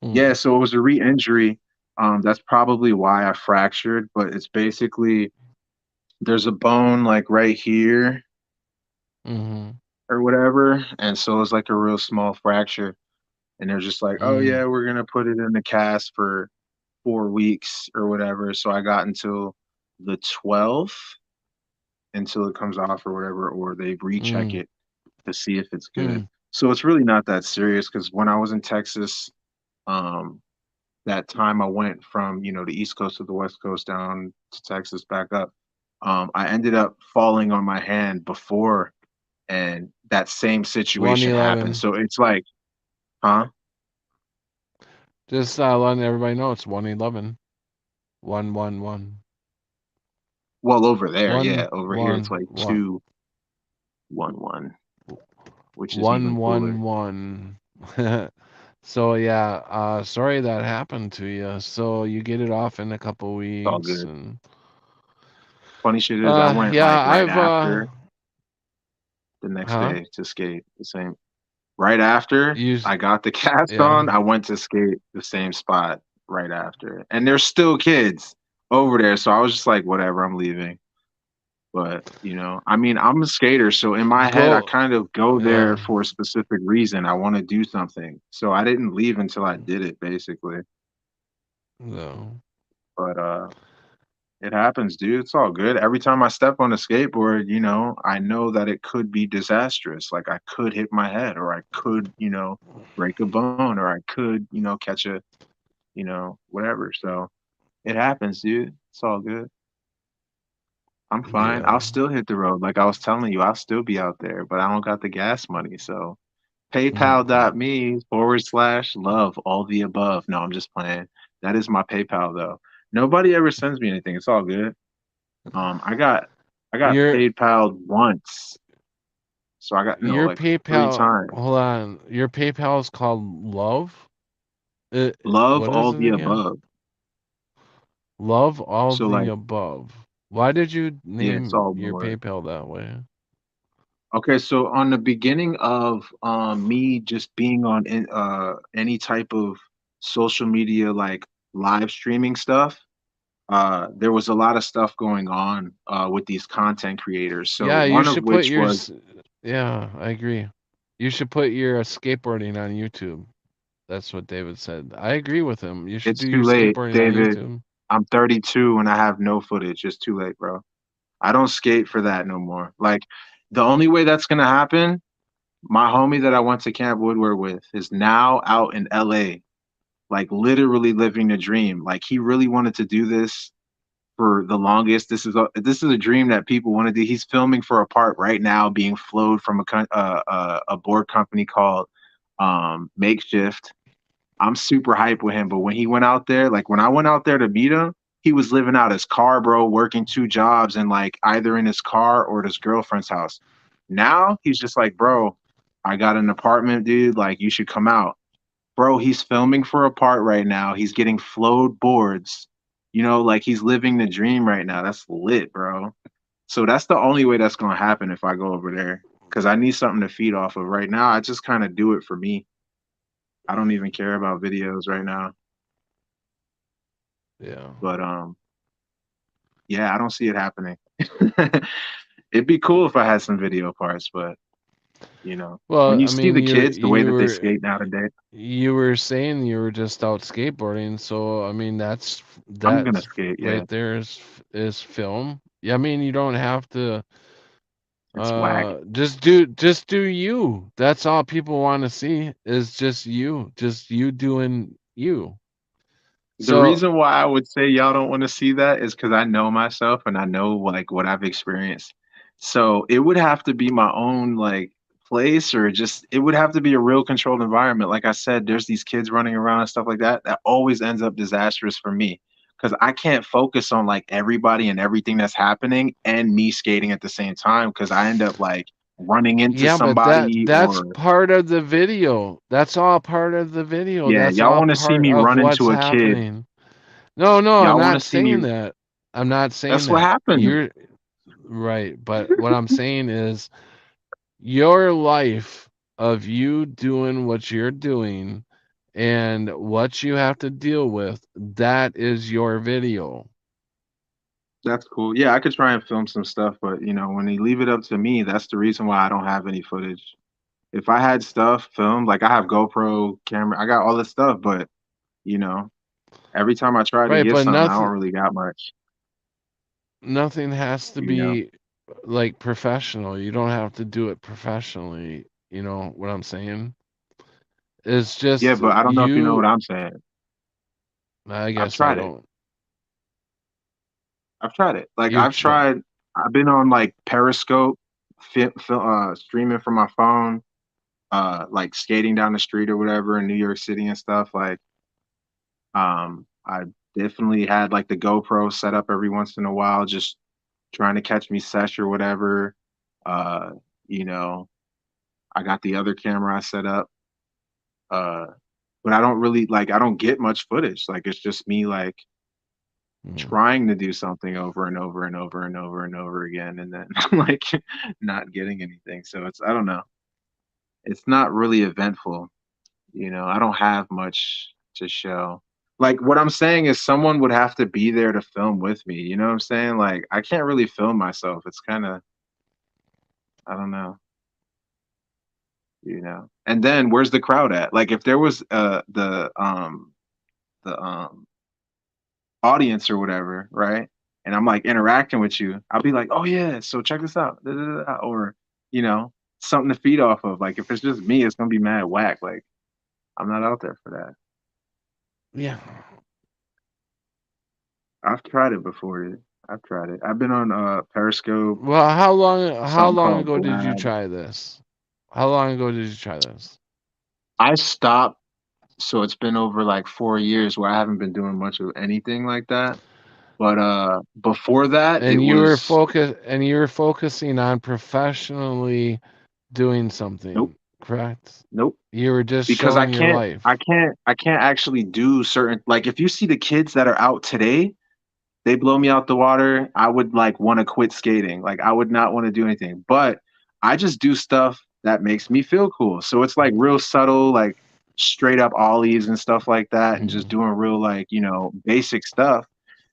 yeah, so it was a re-injury. That's probably why I fractured, but it's basically there's a bone like right here or whatever. And so it's like a real small fracture. And they're just like, oh yeah, we're gonna put it in the cast for 4 weeks or whatever. So I got until the 12th until it comes off or whatever, or they recheck it to see if it's good. So it's really not that serious because when I was in Texas, that time I went from, the East Coast to the West Coast down to Texas back up, I ended up falling on my hand before and that same situation happened. So it's like, huh? Just letting everybody know it's 111. 111. Well, over there, yeah. Over here it's like 211. Which is 111. So yeah, sorry that happened to you. So you get it off in a couple weeks. All good. And funny shit is I went right after the next day to skate the same. Right after I got the cast on, I went to skate the same spot right after. And there's still kids over there. So I was just like, whatever, I'm leaving. But, I mean, I'm a skater. So in my head, I kind of go there for a specific reason. I want to do something. So I didn't leave until I did it, basically. No. But it happens, dude. It's all good. Every time I step on a skateboard, I know that it could be disastrous. Like I could hit my head or I could, break a bone or I could, catch a, whatever. So it happens, dude. It's all good. I'm fine. I'll still hit the road. Like I was telling you, I'll still be out there, but I don't got the gas money. So paypal.me/love all the above. No, I'm just playing. That is my PayPal though. Nobody ever sends me anything. It's all good. I got PayPal once. So I got your like PayPal. 3 times. Hold on. Your PayPal is called Love? Love all the above. Love all the above. Why did you name your PayPal that way? Okay, so on the beginning of me just being on any type of social media like live streaming stuff, there was a lot of stuff going on with these content creators. So yeah, one of which was yeah, I agree. You should put your skateboarding on YouTube. That's what David said. I agree with him. You should do your skateboarding David. on YouTube. I'm 32 and I have no footage. It's too late, bro. I don't skate for that no more. Like the only way that's gonna happen, my homie that I went to Camp Woodward with is now out in LA, like literally living the dream. Like he really wanted to do this for the longest. This is a dream that people want to do. He's filming for a part right now, being flowed from a board company called Makeshift. I'm super hype with him, but when he went out there, like when I went out there to meet him, he was living out his car, bro, working 2 jobs and like either in his car or at his girlfriend's house. Now he's just like, bro, I got an apartment, dude. Like, you should come out. Bro, he's filming for a part right now. He's getting flowed boards. You know, like he's living the dream right now. That's lit, bro. So that's the only way that's gonna happen if I go over there. Cause I need something to feed off of right now. I just kind of do it for me. I don't even care about videos right now. Yeah. But yeah, I don't see it happening. It'd be cool if I had some video parts, but you know, Well, when you I see mean, the kids, the way you that they were skate nowadays, you were saying you were just out skateboarding, so I mean I'm gonna that's skate. Yeah, right there is film. Yeah, I mean you don't have to it's whack. just do you. That's all people want to see is just you doing you. The So reason why I would say y'all don't want to see that is because I know myself and I know like what I've experienced. So it would have to be my own like place, or just it would have to be a real controlled environment. Like I said, there's these kids running around and stuff like that. That always ends up disastrous for me because I can't focus on like everybody and everything that's happening and me skating at the same time because I end up like running into yeah, but somebody that's or part of the video. That's all part of the video. yeah, That's y'all all want to see part me of run what's into a kid. happening. No, I'm Y'all want to not see me. saying that. I'm not saying That's what that. happened. You're right, but what I'm saying is your life of you doing what you're doing and what you have to deal with, that is your video. That's cool. Yeah, I could try and film some stuff, but you know, when they leave it up to me, that's the reason why I don't have any footage. If I had stuff filmed, like I have GoPro camera, I got all this stuff, but you know, every time I try to Right, get but something, I don't really got much, nothing has to you know. be like professional. You don't have to do it professionally. You know what I'm saying? It's Yeah, just but I don't know if you know what you. I'm saying. I I've guess I tried it. don't. I've tried it. Like You I've try. tried. I've been on like Periscope, streaming from my phone, like skating down the street or whatever in New York City and stuff. Like, I definitely had like the GoPro set up every once in a while, just trying to catch me sesh or whatever. Uh, you know, I got the other camera I set up. Uh, but I don't really like I don't get much footage. Like it's just me like trying to do something over and over and over and over and over again and then like not getting anything. So it's I don't know. It's not really eventful, you know. I don't have much to show. Like what I'm saying is someone would have to be there to film with me. You know what I'm saying? Like I can't really film myself. It's kind of I don't know, you know. And then where's the crowd at? Like if there was the audience or whatever, right? And I'm like interacting with you, I'll be like, oh yeah, so check this out. Da, da, da, da," or you know, something to feed off of. Like if it's just me, it's gonna be mad whack. Like I'm not out there for that. Yeah. I've tried it before. I've tried it. I've been on Periscope, Well, how something long called ago did you Blab. try this? How long ago did you try this? I stopped, so it's been over like 4 years where I haven't been doing much of anything like that. But before that, it And was you were focusing on professionally doing nope, something, correct? nope. You were just Because I showing your can't, life. I can't actually do certain like if you see the kids that are out today, they blow me out the water. I would like want to quit skating. Like I would not want to do anything. But I just do stuff that makes me feel cool. So it's like real subtle, like straight up ollies and stuff like that, and just doing real like, you know, basic stuff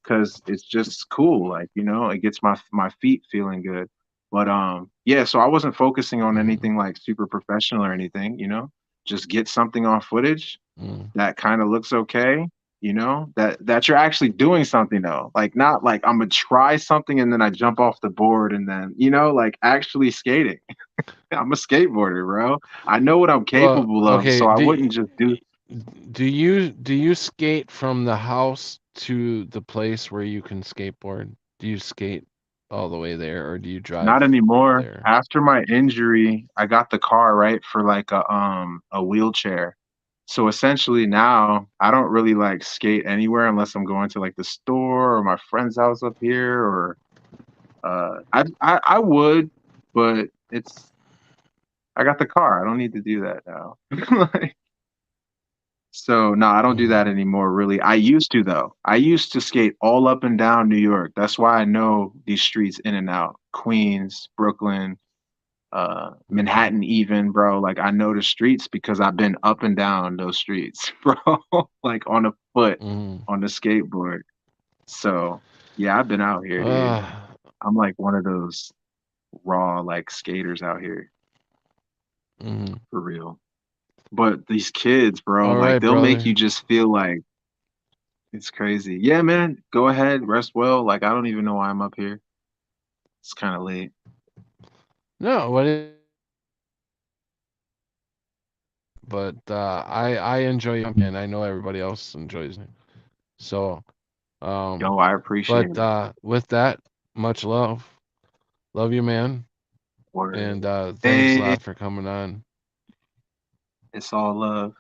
because it's just cool. Like, you know, it gets my feet feeling good. But yeah, so I wasn't focusing on anything like super professional or anything, you know. Just get something on footage that kind of looks okay, you know, that you're actually doing something though. Like not like I'm gonna try something and then I jump off the board and then, you know, like actually skating. I'm a skateboarder, bro. I know what I'm Well, capable of, okay. so I wouldn't just do Do you skate from the house to the place where you can skateboard? Do you skate all the way there, or do you drive not anymore. there? After my injury, I got the car right for like a wheelchair. So essentially now I don't really like skate anywhere unless I'm going to like the store or my friend's house up here or I would, but it's I got the car. I don't need to do that now. Like, so no, I don't do that anymore really. I used to though. I used to skate all up and down New York. That's why I know these streets in and out. Queens, Brooklyn, Manhattan even, bro. Like I know the streets because I've been up and down those streets, bro. Like on a foot, on the skateboard. So yeah, I've been out here, dude. I'm like one of those raw like skaters out here for real. But these kids, bro, All like right, they'll make brother. you just feel like it's crazy. Yeah, man, go ahead, rest well. Like I don't even know why I'm up here. It's kind of late. No, but I enjoy you, and I know everybody else enjoys it. So, Yo, I appreciate it. but with that, much love. Love you, man. Word. And thanks a Hey, lot for coming on. it's all love.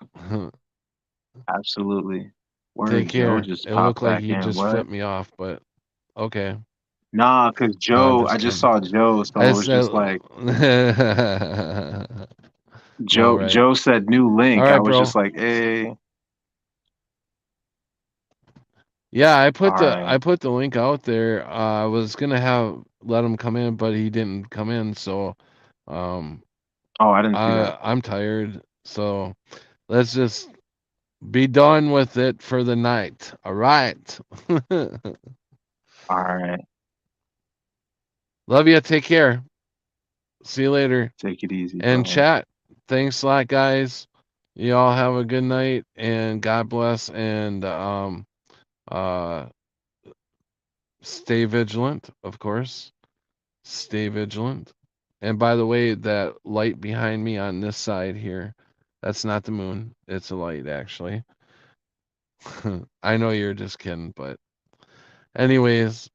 Absolutely. Take Word, Joe care. just It popped looked like back you in. just What? flipped me off, but okay. Nah, cause No, I'm Joe, just I just kidding. saw Joe, so I it was said, just like no, Joe. right. Joe said new All link. I right, was just bro. like, hey, Yeah, I all put right. the link out there. I was gonna let him come in, but he didn't come in, so um Oh, I didn't see that. I'm tired. So let's just be done with it for the night. All right. All right. Love you. Take care. See you later. Take it easy, And bro. chat. Thanks a lot, guys. You all have a good night and God bless and uh stay vigilant, of course. Stay vigilant. And by the way, that light behind me on this side here, that's not the moon. It's a light actually. I know you're just kidding, but anyways,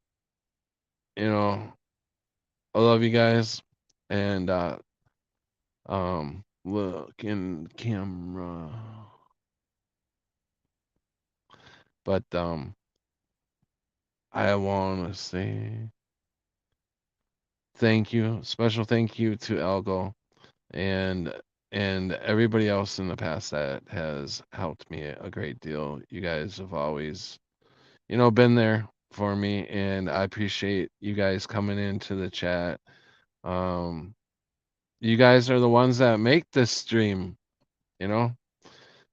I love you guys and look in camera. But I want to say thank you, special thank you to Algo and everybody else in the past that has helped me a great deal. You guys have always, been there for me, and I appreciate you guys coming into the chat. Um, you guys are the ones that make this stream, you know.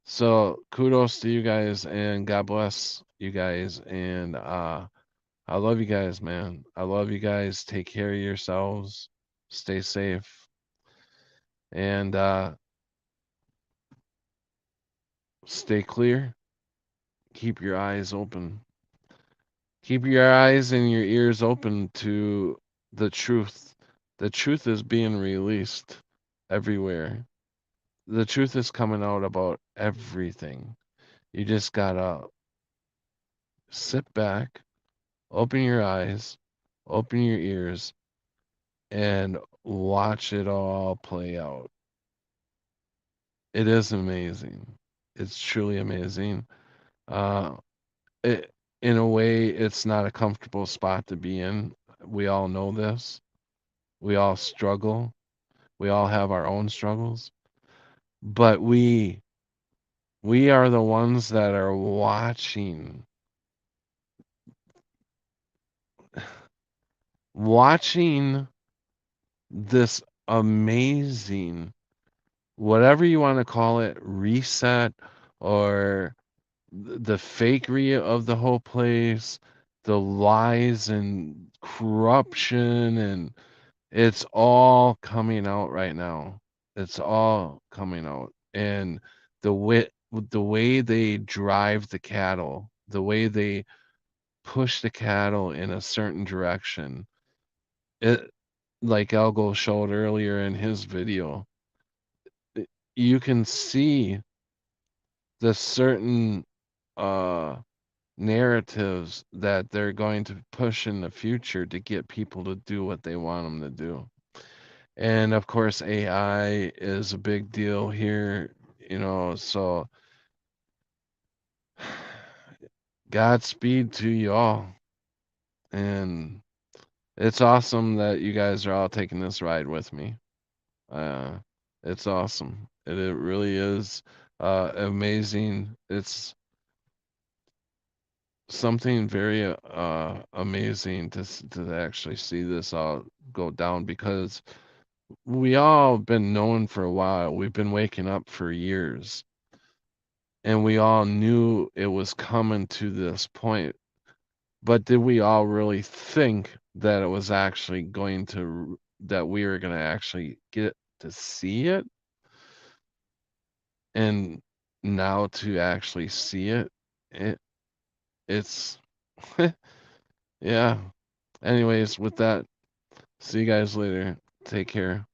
So kudos to you guys, and God bless you guys, and I love you guys, man. I love you guys. Take care of yourselves. Stay safe. And stay clear. Keep your eyes open. Keep your eyes and your ears open to the truth. The truth is being released everywhere. The truth is coming out about everything. You just gotta sit back, open your eyes, open your ears, and watch it all play out. It is amazing. It's truly amazing. Uh, in a way, it's not a comfortable spot to be in. We all know this. We all struggle. We all have our own struggles. But we are the ones that are watching this amazing, whatever you want to call it, reset or the fakery of the whole place, the lies and corruption, and it's all coming out right now. It's all coming out, and the way they drive the cattle, the way they push the cattle in a certain direction, it like Algo showed earlier in his video, you can see the certain uh narratives that they're going to push in the future to get people to do what they want them to do. And of course, AI is a big deal here, so Godspeed to you all. And it's awesome that you guys are all taking this ride with me. It's awesome. It really is amazing. It's something very amazing to actually see this all go down, because we all been knowing for a while. We've been waking up for years, and we all knew it was coming to this point. But did we all really think that it was actually going to, that we were going to actually get to see it? And now to actually see it, it's yeah. Anyways, with that, see you guys later. Take care.